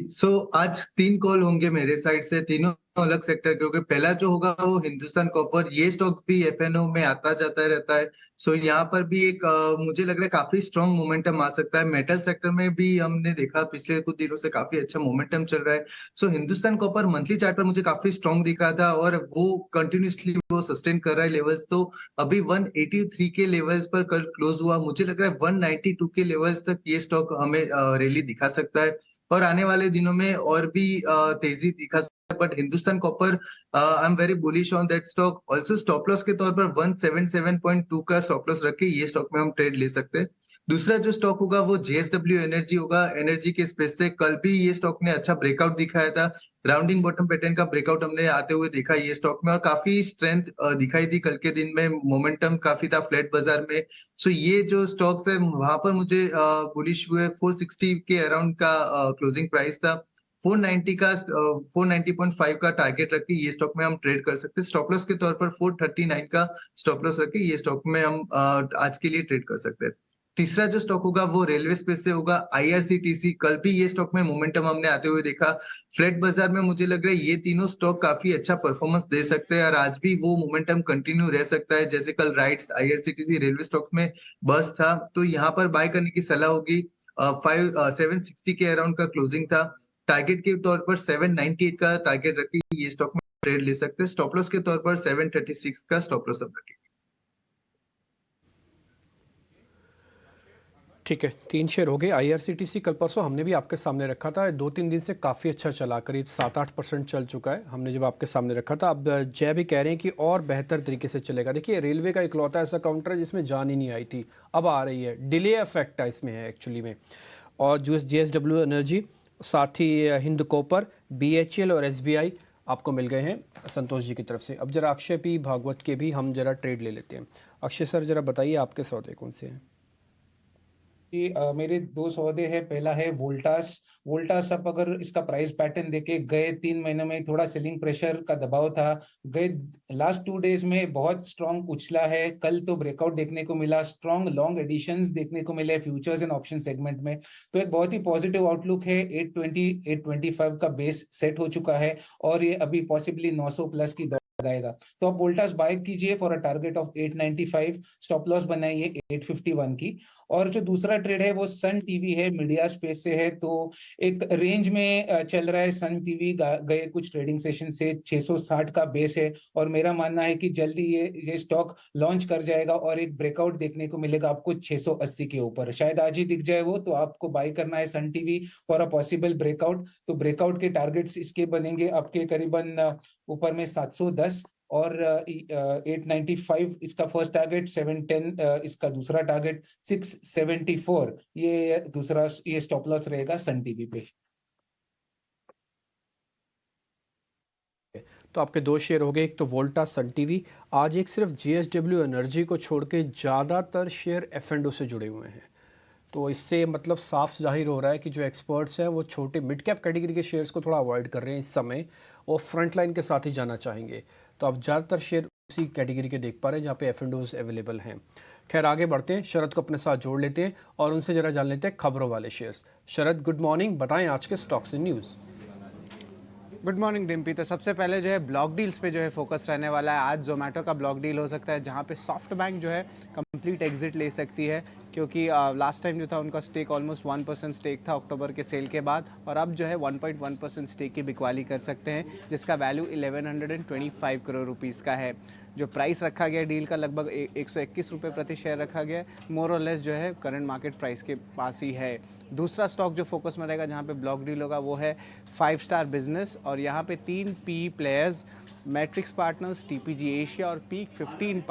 आज 3 कॉल होंगे मेरे साइड से, तीनों अलग सेक्टर के होंगे। पहला जो होगा वो हिंदुस्तान कॉपर, ये स्टॉक्स भी एफएनओ में आता जाता रहता है। यहाँ पर भी एक मुझे लग रहा है काफी स्ट्रॉन्ग मोमेंटम आ सकता है। मेटल सेक्टर में भी हमने देखा पिछले कुछ दिनों से काफी अच्छा मोमेंटम चल रहा है। हिंदुस्तान कॉपर मंथली चार्ट पर मुझे काफी स्ट्रॉन्ग दिख रहा था और वो कंटिन्यूसली वो सस्टेन कर रहा है लेवल्स। तो अभी 183 के लेवल्स पर कल क्लोज हुआ, मुझे लग रहा है 192 के लेवल्स तक ये स्टॉक हमें रैली दिखा सकता है और आने वाले दिनों में और भी तेजी दिखा सकता है। But Hindustan copper I am very bullish on that stock. Also stop loss के तौर पर 177.2 का स्टॉप लॉस रख के ये स्टॉक में हम ट्रेड ले सकते हैं। दूसरा जो स्टॉक होगा वो जेएसडब्ल्यू एनर्जी होगा। एनर्जी के स्पेस से कल भी ये स्टॉक ने अच्छा ब्रेकआउट दिखाया था। राउंडिंग बॉटम पैटर्न का ब्रेकआउट हमने आते हुए देखा ये स्टॉक में और काफी स्ट्रेंथ दिखाई दी कल के दिन में। मोमेंटम काफी था फ्लैट बाजार में। ये जो स्टॉक्स है वहां पर मुझे बुलिश हुए। 460 के अराउंड का क्लोजिंग प्राइस था। 490 का 490.5 का टारगेट रख के ये स्टॉक में हम ट्रेड कर सकते हैं। स्टॉप लॉस के तौर पर 439 का स्टॉप लॉस रख के ये स्टॉक में हम आज के लिए ट्रेड कर सकते हैं। तीसरा जो स्टॉक होगा वो रेलवे स्पेस से होगा, आईआरसीटीसी। कल भी ये स्टॉक में मोमेंटम हमने आते हुए देखा। फ्लैट बाजार में मुझे लग रहा है ये तीनों स्टॉक काफी अच्छा परफॉर्मेंस दे सकते हैं और आज भी वो मोमेंटम कंटिन्यू रह सकता है। जैसे कल राइट्स, आईआरसीटीसी, रेलवे स्टॉक्स में बस था, तो यहाँ पर बाय करने की सलाह होगी। 760 के अराउंड का क्लोजिंग था। टारगेट के तौर पर 798 का टारगेट रख के ये स्टॉक में ट्रेड ले सकते हैं। स्टॉप लॉस के तौर पर 736 का स्टॉप लॉस रखें। ठीक है, 3 शेयर हो गए। आईआरसीटीसी कल परसों हमने भी आपके सामने रखा था, 2-3 दिन से काफ़ी अच्छा चला, करीब 7-8% चल चुका है। हमने जब आपके सामने रखा था, अब जय भी कह रहे हैं कि और बेहतर तरीके से चलेगा। देखिए, रेलवे का इकलौता ऐसा काउंटर है जिसमें जान ही नहीं आई थी, अब आ रही है। डिले इफेक्ट है इसमें है एक्चुअली में। और जो जेएसडब्ल्यू एनर्जी, साथ ही हिंद कॉपर, बीएचईएल और एसबीआई आपको मिल गए हैं संतोष जी की तरफ से। अब जरा अक्षय पी भागवत के भी हम जरा ट्रेड ले लेते हैं। अक्षय सर, जरा बताइए आपके सौदे कौन से हैं? कि मेरे 2 सौदे हैं। पहला है वोल्टास। वोल्टास अब अगर इसका प्राइस पैटर्न देखे, गए 3 महीने में थोड़ा सेलिंग प्रेशर का दबाव था। गए लास्ट 2 डेज में बहुत स्ट्रॉन्ग उछला है। कल तो ब्रेकआउट देखने को मिला, स्ट्रॉन्ग लॉन्ग एडिशंस देखने को मिले फ्यूचर्स एंड ऑप्शन सेगमेंट में। तो एक बहुत ही पॉजिटिव आउटलुक है। 820 825 का बेस सेट हो चुका है और ये अभी पॉसिबली 900 प्लस की लगाएगा। तो आप वोल्टास बाय कीजिए for a target of 895। Stop loss बनाइए 851 की। और जो दूसरा ट्रेड है वो सन टीवी है, मीडिया स्पेस से है। तो एक रेंज में चल रहा है सन टीवी। गए कुछ ट्रेडिंग सेशन से 660 का बेस है और मेरा मानना है कि जल्दी ये स्टॉक लॉन्च कर जाएगा और एक ब्रेकआउट देखने को मिलेगा आपको 680 के ऊपर। शायद आज ही दिख जाए वो, तो आपको बाय करना है Sun TV for a possible breakout. तो ब्रेकआउट के टारगेट्स इसके बनेंगे आपके करीबन ऊपर में 710 और 895 इसका फर्स्ट टारगेट, 710 इसका दूसरा टारगेट, 674 ये दूसरा ये स्टॉप लॉस रहेगा सन टीवी पे। तो आपके 2 शेयर हो गए, एक तो वोल्टा, सन टीवी। आज एक सिर्फ जेएसडब्ल्यू एनर्जी को छोड़ के ज़्यादातर शेयर एफ&ओ से जुड़े हुए हैं। तो इससे मतलब साफ जाहिर हो रहा है कि जो एक्सपर्ट्स हैं वो छोटे मिड कैप कैटेगरी के शेयर्स को थोड़ा अवॉइड कर रहे हैं इस समय, और फ्रंट लाइन के साथ ही जाना चाहेंगे। तो आप ज़्यादातर शेयर उसी कैटेगरी के देख पा रहे हैं जहाँ पे एफ&ओज अवेलेबल हैं। खैर, आगे बढ़ते हैं, शरद को अपने साथ जोड़ लेते हैं और उनसे ज़रा जान लेते हैं खबरों वाले शेयर्स। शरद, गुड मॉर्निंग, बताएं आज के stocks and news. Good morning Dimpy. तो सबसे पहले जो है ब्लॉक डील्स पे जो है फोकस रहने वाला है। आज जोमेटो का ब्लॉक डील हो सकता है जहाँ पे सॉफ्ट बैंक जो है कंप्लीट एग्जिट ले सकती है, क्योंकि लास्ट टाइम जो था उनका स्टेक ऑलमोस्ट 1% स्टेक था अक्टूबर के सेल के बाद, और अब जो है 1.1% स्टेक की बिकवाली कर सकते हैं, जिसका वैल्यू 1125 करोड़ रुपीज़ का है। जो प्राइस रखा गया डील का लगभग 121 रुपये प्रति शेयर रखा गया है, मोर और लेस जो है करंट मार्केट प्राइस के पास ही है। दूसरा स्टॉक जो फोकस में रहेगा जहाँ पे ब्लॉक डील होगा वो है 5 स्टार बिजनेस, और यहाँ पे 3 P players, matrix partners, TPG Asia और पीक 15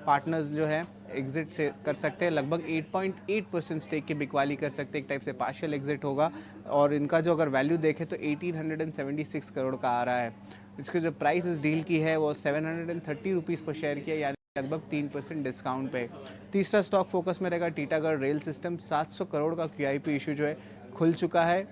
पार्टनर्स जो है एग्जिट से कर सकते हैं। लगभग 8.8% स्टेक की बिकवाली कर सकते हैं, एक टाइप से पार्शियल एग्जिट होगा। और इनका जो अगर वैल्यू देखें तो 1876 करोड़ का आ रहा है। इसके जो प्राइस इस डील की है वो 730 रुपीज़ पर शेयर की है, यानी लगभग 3% डिस्काउंट पे। तीसरा स्टॉक फोकस में रहेगा टीटागढ़ रेल सिस्टम। 700 करोड़ का QIP इशू जो है खुल चुका है,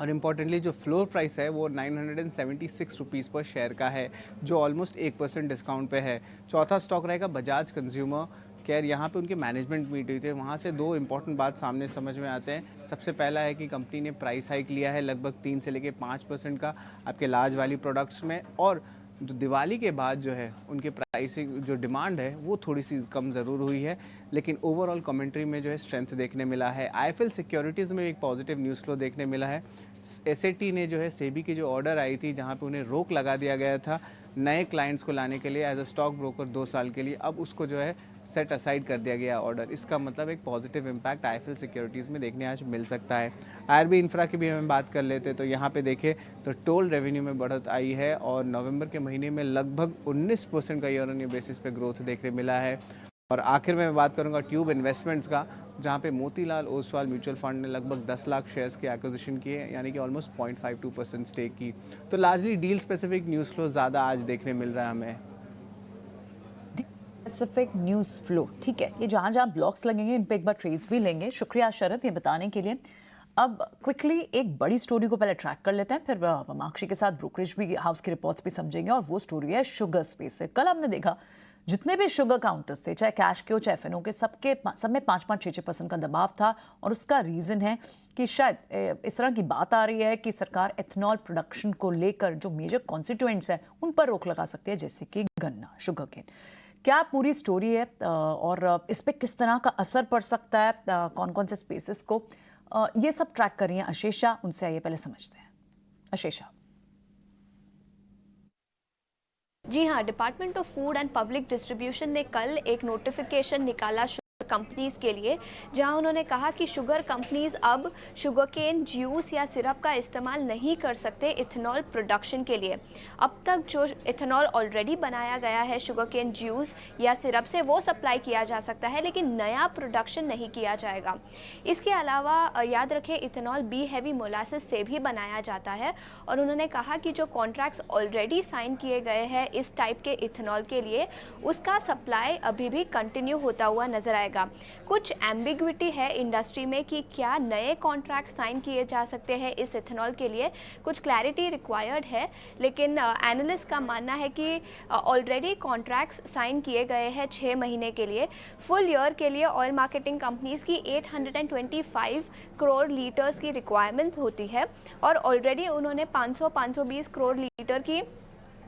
और इम्पॉर्टेंटली जो फ्लोर प्राइस है वो 976 रुपीज़ पर शेयर का है, जो ऑलमोस्ट 1% डिस्काउंट पे है। चौथा स्टॉक रहेगा बजाज कंज्यूमर। खैर यहाँ पे उनके मैनेजमेंट मीट हुई थी, वहाँ से दो इंपॉर्टेंट बात सामने समझ में आते हैं। सबसे पहला है कि कंपनी ने प्राइस हाइक लिया है लगभग 3 से लेके 5% का आपके लार्ज वाली प्रोडक्ट्स में, और जो दिवाली के बाद जो है उनके प्राइसिंग जो डिमांड है वो थोड़ी सी कम ज़रूर हुई है, लेकिन ओवरऑल कमेंट्री में जो है स्ट्रेंथ देखने मिला है। आईएफएल सिक्योरिटीज़ में एक पॉजिटिव न्यूज़ फ्लो देखने मिला है। एसएटी ने जो है सेबी की जो ऑर्डर आई थी जहाँ पे उन्हें रोक लगा दिया गया था नए क्लाइंट्स को लाने के लिए एज अ स्टॉक ब्रोकर 2 साल के लिए, अब उसको जो है सेट असाइड कर दिया गया ऑर्डर। इसका मतलब एक पॉजिटिव इम्पैक्ट आईएफएल सिक्योरिटीज़ में देखने आज मिल सकता है। आरबी इंफ्रा की भी हम बात कर लेते तो यहाँ पे देखें तो टोल रेवेन्यू में बढ़त आई है और नवंबर के महीने में लगभग 19% का ईयर ऑन ईयर बेसिस पे ग्रोथ देखने मिला है। और आखिर में मैं बात करूंगा ट्यूब इन्वेस्टमेंट्स का, जहां पे मोतीलाल ओसवाल म्यूचुअल फंड ने लगभग 10 लाख शेयर्स की एक्विजिशन की है, यानी कि ऑलमोस्ट 0.52% स्टेक की। तो largely deal specific news flow ज़्यादा आज देखने मिल रहा है हमें। स्पेसिफिक न्यूज़ फ्लो, ठीक है, ये जहाँ जहाँ ब्लॉक्स लगेंगे इन पे एक बार ट्रेड्स भी लेंगे। शुक्रिया शरद ये बताने के लिए। अब क्विकली एक बड़ी स्टोरी को पहले ट्रैक कर लेते हैं, फिर माक्षी के साथ ब्रोकरेज भी हाउस की रिपोर्ट्स भी समझेंगे, और वो स्टोरी है शुगर स्पेस से। कल हमने देखा जितने भी शुगर काउंटर्स थे, चाहे कैश के हो चाहे एफएनओ के, सब में 5-6% का दबाव था। और उसका रीज़न है कि शायद इस तरह की बात आ रही है कि सरकार एथनॉल प्रोडक्शन को लेकर जो मेजर कॉन्स्टिट्यूएंट्स हैं उन पर रोक लगा सकती है, जैसे कि गन्ना, शुगर केन। क्या पूरी स्टोरी है और इस पर किस तरह का असर पड़ सकता है, कौन कौन से स्पेसिस को, ये सब ट्रैक कर रही हैं अशेषा। उनसे आइए पहले समझते हैं। अशेषा। जी हाँ, department of food and public distribution ने कल एक नोटिफिकेशन निकाला कंपनीज के लिए, जहां उन्होंने कहा कि शुगर कंपनीज अब शुगर केन जूस या सिरप का इस्तेमाल नहीं कर सकते इथेनॉल प्रोडक्शन के लिए। अब तक जो इथेनॉल ऑलरेडी बनाया गया है शुगर केन जूस या सिरप से, वो सप्लाई किया जा सकता है, लेकिन नया प्रोडक्शन नहीं किया जाएगा। इसके अलावा याद रखें इथेनॉल बी हैवी मोलासिस से भी बनाया जाता है, और उन्होंने कहा कि जो कॉन्ट्रैक्ट्स ऑलरेडी साइन किए गए हैं इस टाइप के इथेनॉल के लिए, उसका सप्लाई अभी भी कंटिन्यू होता हुआ नजर आएगा। कुछ एम्बिग्विटी है इंडस्ट्री में कि क्या नए कॉन्ट्रैक्ट साइन किए जा सकते हैं इस इथेनॉल के लिए, कुछ क्लैरिटी रिक्वायर्ड है, लेकिन एनालिस्ट का मानना है कि ऑलरेडी कॉन्ट्रैक्ट्स साइन किए गए हैं 6 महीने के लिए। फुल ईयर के लिए ऑयल मार्केटिंग कंपनीज की 825 करोड़ लीटर्स की रिक्वायरमेंट होती है, और ऑलरेडी उन्होंने 500-520 करोड़ लीटर की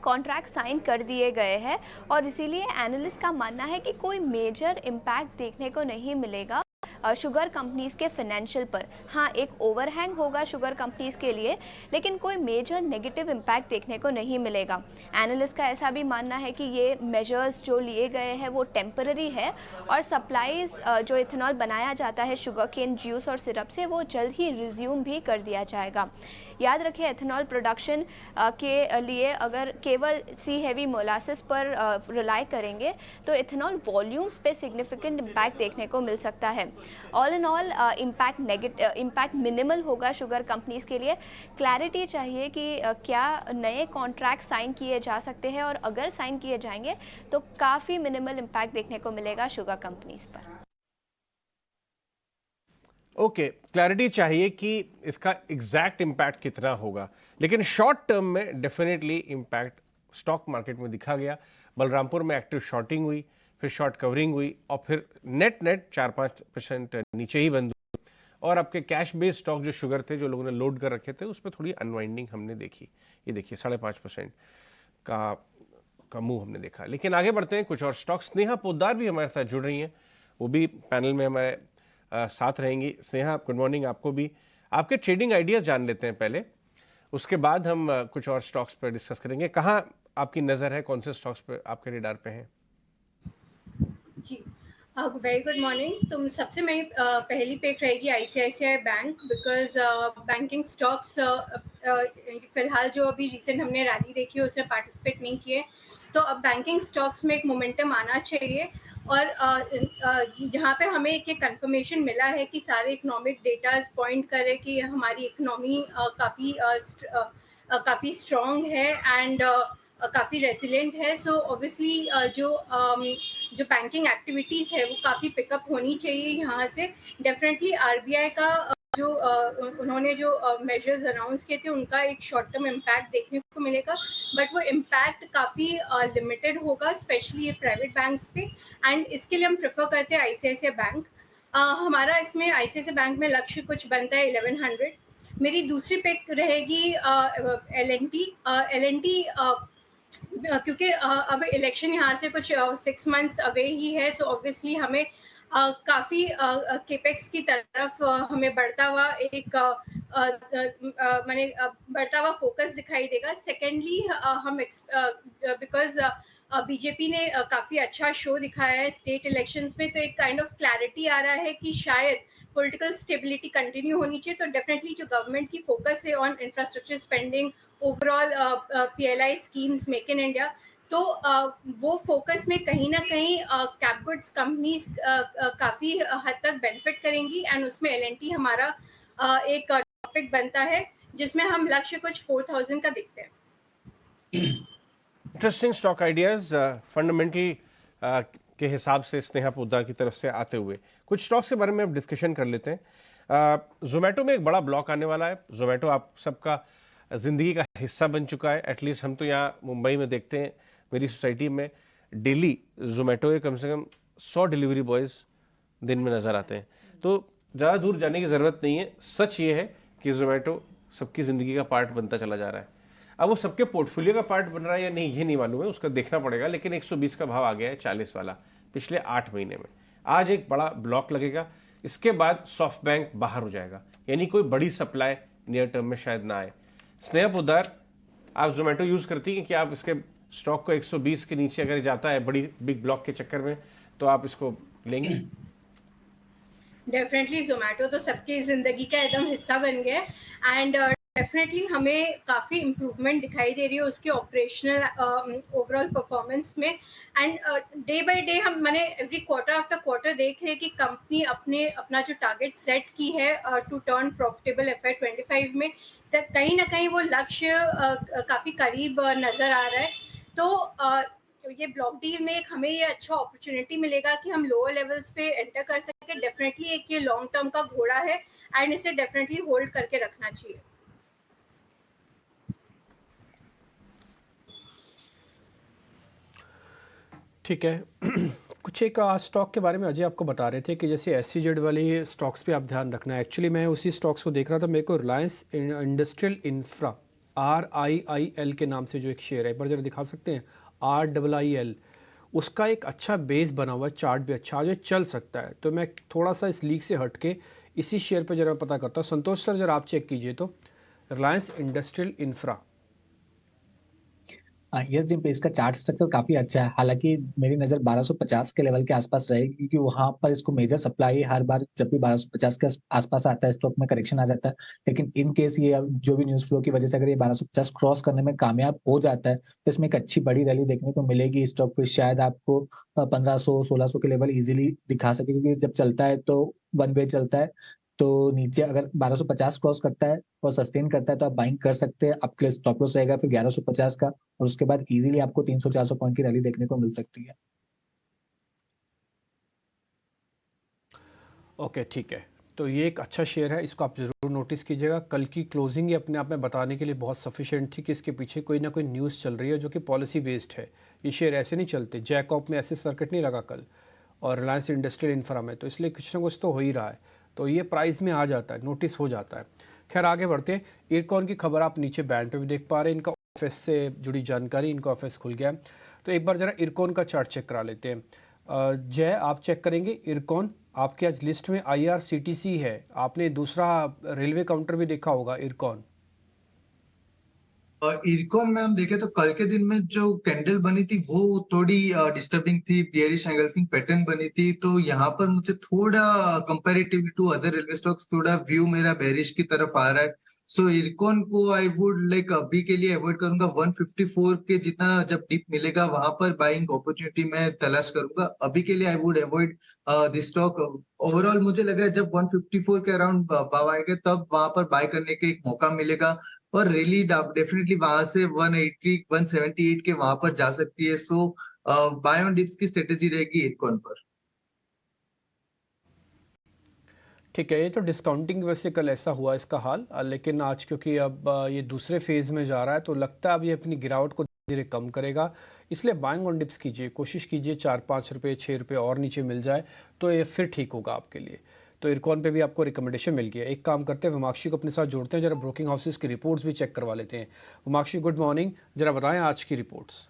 कॉन्ट्रैक्ट साइन कर दिए गए हैं, और इसीलिए एनालिस्ट का मानना है कि कोई मेजर इम्पैक्ट देखने को नहीं मिलेगा शुगर कंपनीज के फाइनेंशियल पर। हाँ, एक ओवरहैंग होगा शुगर कंपनीज के लिए, लेकिन कोई मेजर नेगेटिव इम्पैक्ट देखने को नहीं मिलेगा। एनालिस्ट का ऐसा भी मानना है कि ये मेजर्स जो लिए गए हैं वो टेम्पररी है, और सप्लाईज जो इथेनॉल बनाया जाता है शुगर केन जूस और सिरप से, वो जल्द ही रिज्यूम भी कर दिया जाएगा। याद रखें, एथेनॉल प्रोडक्शन के लिए अगर केवल सी हैवी मोलासिस पर रिलाई करेंगे तो इथेनॉल वॉल्यूम्स पे सिग्निफिकेंट इम्पैक्ट देखने को मिल सकता है। All in all impact minimal होगा शुगर कंपनीज के लिए। क्लैरिटी चाहिए कि क्या नए कॉन्ट्रैक्ट साइन किए जा सकते हैं, और अगर साइन किए जाएंगे तो काफ़ी मिनिमल इम्पैक्ट देखने को मिलेगा शुगर कंपनीज पर। ओके, क्लैरिटी चाहिए कि इसका एग्जैक्ट इम्पैक्ट कितना होगा, लेकिन शॉर्ट टर्म में डेफिनेटली इम्पैक्ट स्टॉक मार्केट में दिखा गया। बलरामपुर में एक्टिव शॉर्टिंग हुई, फिर शॉर्ट कवरिंग हुई, और फिर नेट 4-5% नीचे ही बंद हुई। और आपके कैश बेस्ड स्टॉक जो शुगर थे, जो लोगों ने लोड कर रखे थे, उस पर थोड़ी अनवाइंडिंग हमने देखी। ये देखिए 5.5% का मूव हमने देखा। लेकिन आगे बढ़ते हैं, कुछ और स्टॉक। स्नेहा पोद्दार भी हमारे साथ जुड़ रही हैं, वो भी पैनल में हमारे साथ रहेंगी। स्नेहा, गुड मॉर्निंग आपको भी। आपके ट्रेडिंग आइडियाज जान लेते हैं पहले, उसके बाद हम कुछ और स्टॉक्स पर डिस्कस करेंगे। कहाँ आपकी नज़र है, कौन से स्टॉक्स पे आपके रेडार पे हैं? जी, वेरी गुड मॉर्निंग। तो सबसे मेरी पहली पिक रहेगी ICICI bank, because banking stocks फिलहाल जो अभी रिसेंट हमने रैली देखी है उसमें पार्टिसिपेट नहीं किए, तो अब बैंकिंग स्टॉक्स में एक मोमेंटम आना चाहिए। और जहाँ पे हमें एक कंफर्मेशन मिला है कि सारे इकोनॉमिक डेटाज पॉइंट करे कि हमारी इकोनॉमी काफ़ी स्ट्रॉन्ग है एंड काफ़ी रेसिलेंट है। सो ऑब्वियसली जो बैंकिंग एक्टिविटीज़ है वो काफ़ी पिकअप होनी चाहिए यहाँ से। डेफिनेटली आरबीआई का जो उन्होंने जो मेजर्स अनाउंस किए थे उनका एक शॉर्ट टर्म इम्पैक्ट देखने को मिलेगा, बट वो इम्पैक्ट काफ़ी लिमिटेड होगा, स्पेशली ये प्राइवेट बैंक्स पे। एंड इसके लिए हम प्रेफर करते हैं आईसीआईसीआई बैंक। हमारा इसमें आईसीआईसीआई बैंक में लक्ष्य कुछ बनता है 1100। मेरी दूसरी पिक रहेगी एल&टी, क्योंकि अब इलेक्शन यहाँ से कुछ 6 मंथ्स अवे ही है, सो ऑब्वियसली हमें काफ़ी केपेक्स की तरफ हमें बढ़ता हुआ एक बढ़ता हुआ फोकस दिखाई देगा। सेकेंडली हम बिकॉज बीजेपी ने काफ़ी अच्छा शो दिखाया है स्टेट इलेक्शंस में, तो एक काइंड ऑफ क्लैरिटी आ रहा है कि शायद पॉलिटिकल स्टेबिलिटी कंटिन्यू होनी चाहिए। तो डेफिनेटली जो गवर्नमेंट की फोकस है on infrastructure spending, overall PLI schemes, make in India, तो वो फोकस में कहीं ना कहीं कैप गुड्स कंपनीज काफ़ी हद तक बेनिफिट करेंगी। एंड उसमें एल&टी हमारा एक टॉपिक बनता है जिसमें हम लक्ष्य कुछ 4000 का देखते हैं। इंटरेस्टिंग स्टॉक आइडियाज फंडामेंटल के हिसाब से स्नेहा पोद्दार की तरफ से आते हुए कुछ स्टॉक्स के बारे में अब डिस्कशन कर लेते हैं। जोमेटो में एक बड़ा ब्लॉक आने वाला है। जोमेटो आप सबका ज़िंदगी का हिस्सा बन चुका है। एटलीस्ट हम तो यहाँ मुंबई में देखते हैं, मेरी सोसाइटी में डेली जोमेटो के कम से कम 100 डिलीवरी बॉयज़ दिन में नज़र आते हैं। तो ज़्यादा दूर जाने की ज़रूरत नहीं है। सच ये है कि जोमेटो सबकी ज़िंदगी का पार्ट बनता चला जा रहा है। अब वो सबके पोर्टफोलियो का पार्ट बन रहा है या नहीं ये नहीं मालूम है, उसका देखना पड़ेगा। लेकिन 120 का भाव आ गया है 40 वाला पिछले 8 महीने में। आज एक बड़ा ब्लॉक लगेगा, इसके बाद सॉफ्ट बैंक बाहर हो जाएगा, यानी कोई बड़ी सप्लाई नियर टर्म में शायद ना आए। स्नेहा पोद्दार, आप जोमेटो यूज़ करती हैं कि आप इसके स्टॉक को 120 के नीचे अगर जाता है बड़ी बिग ब्लॉक के चक्कर में तो आप इसको लेंगे? डेफिनेटली जोमेटो तो सबकी ज़िंदगी का एकदम हिस्सा बन गया है। एंड डेफिनेटली हमें काफ़ी इम्प्रूवमेंट दिखाई दे रही है उसके ऑपरेशनल ओवरऑल परफॉर्मेंस में। एंड डे बाय डे हम मैंने एवरी क्वार्टर आफ्टर क्वार्टर देख रहे हैं कि कंपनी अपना जो टारगेट सेट की है टू टर्न प्रॉफिटेबल FY25 में, कहीं ना कहीं वो लक्ष्य काफ़ी करीब नज़र आ रहा है। तो ये ब्लॉक डील में हमें ये अच्छा अपॉर्चुनिटी मिलेगा कि हम लोअर लेवल्स पे एंटर कर सके। डेफिनेटली एक ये लॉन्ग टर्म का घोड़ा है एंड इसे डेफिनेटली होल्ड करके रखना चाहिए। ठीक है। कुछ एक स्टॉक के बारे में अजय आपको बता रहे थे कि जैसे SEZ वाले स्टॉक्स पे आप ध्यान रखना है। एक्चुअली मैं उसी स्टॉक्स को देख रहा था, मेरे को रिलायंस इंडस्ट्रियल इंफ्रा RIIL के नाम से जो एक शेयर है, एक बार जरा दिखा सकते हैं, RIIL, उसका एक अच्छा बेस बना हुआ है, चार्ट भी अच्छा जो चल सकता है। तो मैं थोड़ा सा इस लीग से हट के इसी शेयर पर जरा पता करता हूँ। संतोष सर जरा आप चेक कीजिए तो Reliance industrial infra. Yes gympie, इसका चार्ट स्ट्रक्चर काफी अच्छा है। हालांकि मेरी नजर 1250 के लेवल के आसपास रहेगी, क्योंकि वहां पर इसको मेजर सप्लाई हर बार जब भी 1250 के आसपास आता है स्टॉक में करेक्शन आ जाता है। लेकिन इन केस ये जो भी न्यूज फ्लो की वजह से अगर ये 1250 क्रॉस करने में कामयाब हो जाता है तो इसमें एक अच्छी बड़ी रैली देखने को मिलेगी। स्टॉक फिर शायद आपको 1500-1600 के लेवल इजीली दिखा सके, क्योंकि जब चलता है तो वन वे चलता है। तो नीचे अगर 1250 क्रॉस करता है और सस्टेन करता है तो आप बाइंग कर सकते हैं। आपके लिए स्टॉप लॉस रहेगा फिर 1150 का, और उसके बाद इजीली आपको 300-400 पॉइंट की रैली देखने को मिल सकती है। ओके ठीक है, तो ये एक अच्छा शेयर है, इसको आप ज़रूर नोटिस कीजिएगा। कल की क्लोजिंग ये अपने आप में बताने के लिए बहुत सफिशिएंट थी कि इसके पीछे कोई ना कोई न्यूज़ चल रही है जो कि पॉलिसी बेस्ड है। ये शेयर ऐसे नहीं चलते, जैकॉप में ऐसे सर्किट नहीं लगा कल, और रिलायंस इंडस्ट्रियल इंफ्रा में, तो इसलिए कुछ ना कुछ तो हो ही रहा है। तो ये प्राइस में आ जाता है, नोटिस हो जाता है। खैर आगे बढ़ते हैं। इरकॉन की खबर आप नीचे बैंड पे भी देख पा रहे हैं, इनका ऑफिस से जुड़ी जानकारी, इनका ऑफिस खुल गया है। तो एक बार ज़रा इरकॉन का चार्ट चेक करा लेते हैं। जय आप चेक करेंगे इरकॉन, आपके आज लिस्ट में IRCTC है, आपने दूसरा रेलवे काउंटर भी देखा होगा इरकॉन। इरकॉन में हम देखें तो कल के दिन में जो कैंडल बनी थी वो थोड़ी डिस्टर्बिंग थी, बियरिश एंगल्फिंग पैटर्न बनी थी। तो यहाँ पर मुझे थोड़ा comparatively to other railway stocks थोड़ा व्यू मेरा बेरिश की तरफ आ रहा है। सो इरकॉन को आई वुड लाइक अभी के लिए अवॉइड करूंगा। 154 के जितना जब डिप मिलेगा वहां पर बाइंग अपॉर्चुनिटी मैं तलाश करूंगा। अभी के लिए I would avoid this stock. Overall मुझे लग रहा है जब 154 के अराउंड भाव आएंगे तब वहां पर बाय करने के एक मौका मिलेगा, और रैली डेफिनेटली वहां से 180 178 के वहां पर जा सकती है। सो बाय ऑन डिप्स की स्ट्रेटेजी रहेगी इरकॉन पर। ठीक है, ये तो डिस्काउंटिंग वैसे कल ऐसा हुआ इसका हाल, लेकिन आज क्योंकि अब ये दूसरे फेज़ में जा रहा है तो लगता है अब ये अपनी गिरावट को धीरे कम करेगा, इसलिए बाइंग ऑन डिप्स कीजिए, कोशिश कीजिए 4-5 रुपये 6 रुपये और नीचे मिल जाए तो ये फिर ठीक होगा आपके लिए। तो इरकॉन पे भी आपको रिकमेंडेशन मिल गया। एक काम करते हैं, वमाक्षी को अपने साथ जोड़ते हैं, जरा ब्रोकिंग हाउसेस की रिपोर्ट्स भी चेक करवा लेते हैं। वमाक्षी गुड मॉर्निंग, जरा बताएं आज की रिपोर्ट्स।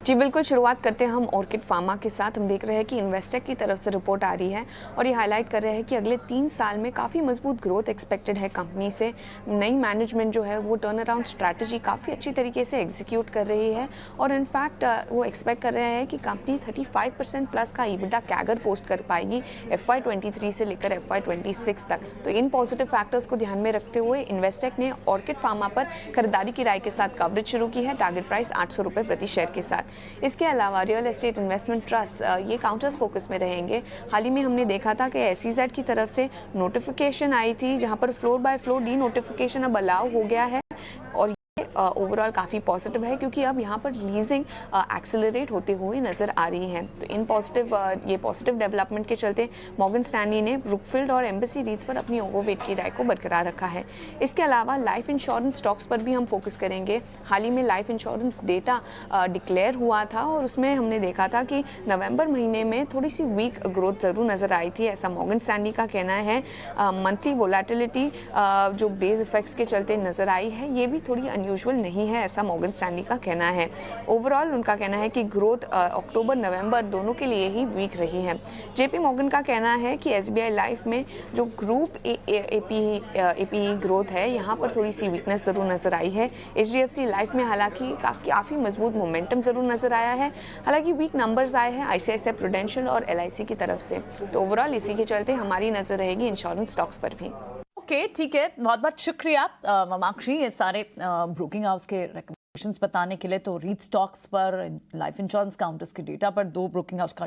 जी बिल्कुल, शुरुआत करते हैं हम ऑर्किड फार्मा के साथ। हम देख रहे हैं कि इन्वेस्टर की तरफ से रिपोर्ट आ रही है और ये हाईलाइट कर रहे हैं कि अगले 3 साल में काफ़ी मजबूत ग्रोथ एक्सपेक्टेड है कंपनी से। नई मैनेजमेंट जो है वो टर्न अराउंड स्ट्रैटेजी काफ़ी अच्छी तरीके से एग्जीक्यूट कर रही है और इनफैक्ट वो एक्सपेक्ट कर रहे हैं कि कंपनी 35% प्लस का EBITDA कैगर पोस्ट कर पाएगी FY23 से लेकर FY26 तक। तो इन पॉजिटिव फैक्टर्स को ध्यान में रखते हुए इन्वेस्टेक ने ऑर्किड फार्मा पर खरीदारी की राय के साथ कवरेज शुरू की है, टारगेट प्राइस 800 रुपये प्रति शेयर के साथ। इसके अलावा रियल एस्टेट इन्वेस्टमेंट ट्रस्ट ये काउंटर्स फोकस में रहेंगे। हाल ही में हमने देखा था कि SEZ की तरफ से नोटिफिकेशन आई थी जहां पर floor by floor D notification अब अलाउ हो गया है और ओवरऑल काफ़ी पॉजिटिव है क्योंकि अब यहाँ पर लीजिंग एक्सेलरेट होते हुए नज़र आ रही है। तो इन ये पॉजिटिव डेवलपमेंट के चलते मॉर्गन स्टैनली ने ब्रुकफील्ड और एम्बेसी रीट्स पर अपनी ओवरवेट की राय को बरकरार रखा है। इसके अलावा लाइफ इंश्योरेंस स्टॉक्स पर भी हम फोकस करेंगे। हाल ही में लाइफ इंश्योरेंस डेटा डिक्लेयर हुआ था और उसमें हमने देखा था कि नवंबर महीने में थोड़ी सी वीक ग्रोथ ज़रूर नज़र आई थी, ऐसा मॉर्गन स्टैनली का कहना है। मंथली वोलेटिलिटी जो बेस इफेक्ट्स के चलते नज़र आई है ये भी थोड़ी अनयूजुअल नहीं है, ऐसा मॉर्गन स्टैनली का कहना है। ओवरऑल उनका कहना है कि ग्रोथ अक्टूबर नवंबर दोनों के लिए ही वीक रही है। JP मॉर्गन का कहना है कि SBI लाइफ में जो ग्रुप APE ग्रोथ है यहाँ पर थोड़ी सी वीकनेस ज़रूर नज़र आई है। HDFC लाइफ में हालांकि काफ़ी मजबूत मोमेंटम ज़रूर नज़र आया है, हालांकि वीक नंबर्स आए हैं ICICI प्रूडेंशियल और LIC की तरफ से। तो ओवरऑल इसी के चलते हमारी नज़र रहेगी इंश्योरेंस स्टॉक्स पर भी। ओके, ठीक है, बहुत बहुत शुक्रिया ममाक्षी ये सारे ब्रोकिंग हाउस के रिकमेंडेशंस बताने के लिए। तो रीट स्टॉक्स पर, लाइफ इंश्योरेंस काउंटर्स के डेटा पर दो ब्रोकिंग हाउस का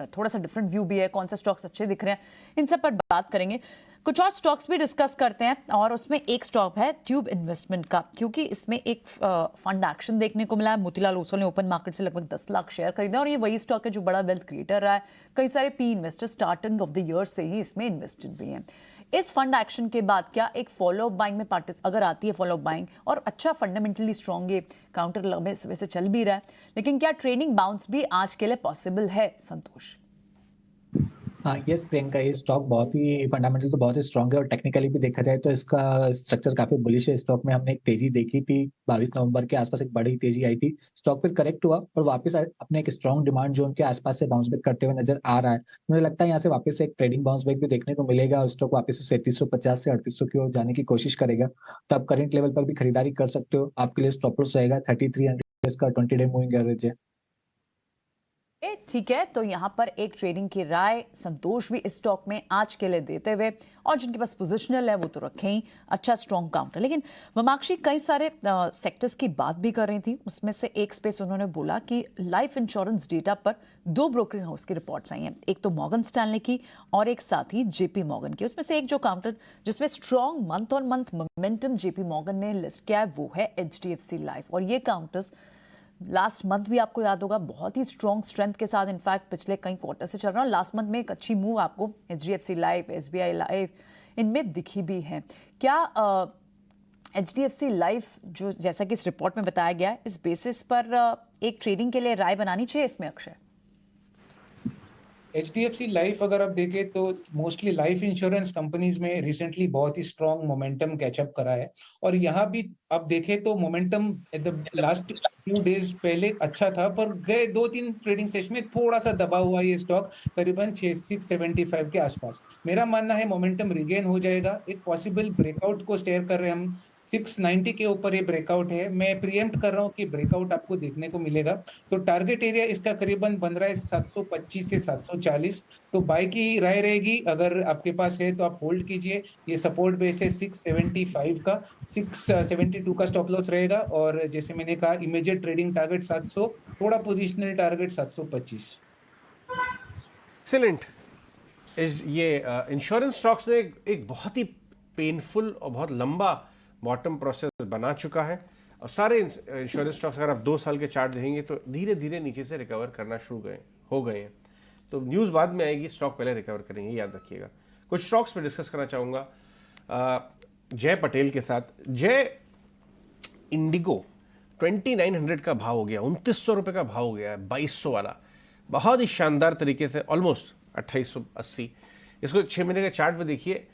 थोड़ा सा डिफरेंट व्यू भी है, कौन से स्टॉक्स अच्छे दिख रहे हैं, इन सब पर बात करेंगे। कुछ और स्टॉक्स भी डिस्कस करते हैं और उसमें एक स्टॉक है ट्यूब इन्वेस्टमेंट का, क्योंकि इसमें एक फंड एक्शन देखने को मिला है। मोतीलाल ओसवाल ने ओपन मार्केट से लगभग 10 लाख शेयर खरीदे और ये वही स्टॉक है जो बड़ा वेल्थ क्रिएटर रहा है। कई सारे P investor starting of the year से ही इसमें इन्वेस्टेड भी हैं। इस फंड एक्शन के बाद क्या एक फॉलो अप बाइंग में अगर आती है फॉलो अप बाइंग और अच्छा फंडामेंटली स्ट्रॉन्ग ये काउंटर लंबे समय से चल भी रहा है, लेकिन क्या ट्रेडिंग बाउंस भी आज के लिए पॉसिबल है? संतोष। हाँ यस प्रियंका, ये स्टॉक बहुत ही फंडामेंटल तो बहुत ही स्ट्रांग है और टेक्निकली भी देखा जाए तो इसका स्ट्रक्चर काफी बुलिश है। स्टॉक में हमने एक तेजी देखी थी 22 नवंबर के आसपास, एक बड़ी तेजी आई थी, स्टॉक फिर करेक्ट हुआ और वापस अपने एक स्ट्रॉन्ग डिमांड जोन के आसपास से बाउंस बैक करते हुए नजर आ रहा है। मुझे लगता है यहाँ से वापस से एक ट्रेडिंग बाउंस बैक भी देखने को मिलेगा और स्टॉक वापस से 3750 से 3800 की ओर जाने की कोशिश करेगा। तो आप करंट लेवल पर भी खरीदारी कर सकते हो। आपके लिए स्टॉप लॉस रहेगा 3300 का 20 डे मूविंग एवरेज है। ठीक है, तो यहाँ पर एक ट्रेडिंग की राय संतोष भी इस स्टॉक में आज के लिए देते हुए, और जिनके पास पोजिशनल है वो तो रखें ही, अच्छा स्ट्रॉन्ग काउंटर। लेकिन ममाक्षी कई सारे सेक्टर्स की बात भी कर रही थी, उसमें से एक स्पेस उन्होंने बोला कि लाइफ इंश्योरेंस डेटा पर दो ब्रोकरेज हाउस की रिपोर्ट्स आई हैं, एक तो मॉर्गन स्टैनले की और एक साथ ही JP मॉर्गन की। उसमें से एक जो काउंटर जिसमें strong month on month momentum JP Morgan ने लिस्ट किया है वो है HDFC लाइफ। और ये काउंटर्स लास्ट मंथ भी आपको याद होगा बहुत ही स्ट्रेंथ के साथ इनफैक्ट पिछले कई क्वार्टर से चल रहा है। लास्ट मंथ में एक अच्छी मूव आपको HDFC लाइफ, SBI लाइफ इनमें दिखी भी है। क्या HDFC लाइफ जो जैसा कि इस रिपोर्ट में बताया गया है, इस बेसिस पर एक ट्रेडिंग के लिए राय बनानी चाहिए इसमें? अक्षय, HDFC लाइफ अगर आप देखें तो मोस्टली लाइफ इंश्योरेंस कंपनीज में रिसेंटली बहुत ही स्ट्रॉन्ग मोमेंटम कैचअप करा है और यहाँ भी आप देखें तो मोमेंटम लास्ट फ्यू डेज पहले अच्छा था, पर गए 2-3 ट्रेडिंग सेशन में थोड़ा सा दबा हुआ ये स्टॉक करीबन 675 के आसपास। मेरा मानना है मोमेंटम रिगेन हो जाएगा। एक पॉसिबल ब्रेकआउट को स्टेयर कर रहे हैं हम, 690 के ऊपर ये ब्रेकआउट है। मैं प्रीएम्प्ट कर रहा हूँ कि ब्रेकआउट आपको देखने को मिलेगा। तो टारगेट एरिया इसका करीबन बन रहा है 725 से 740। तो बाय की राय रहेगी, अगर आपके पास है तो आप होल्ड कीजिए। ये सपोर्ट बेस है 675 का, 672 का स्टॉप लॉस रहेगा और जैसे मैंने कहा इमीडिएट ट्रेडिंग टारगेट 700, थोड़ा पोजिशनल टारगेट 725। एक्सीलेंट। ये इंश्योरेंस स्टॉक्स ने एक बहुत ही पेनफुल और बहुत लंबा बॉटम प्रोसेस बना चुका है और सारे इंश्योरेंस स्टॉक्स अगर आप 2 साल के चार्ट देखेंगे तो धीरे धीरे नीचे से रिकवर करना शुरू हो गए हैं। तो न्यूज़ बाद में आएगी, स्टॉक पहले रिकवर करेंगे, याद रखिएगा। कुछ स्टॉक्स पे डिस्कस करना चाहूँगा जय पटेल के साथ। जय, इंडिगो 2900 का भाव हो गया, 2900 रुपये का भाव हो गया है, 2200 वाला बहुत ही शानदार तरीके से, ऑलमोस्ट 2880। इसको 6 महीने के चार्ट पे देखिए।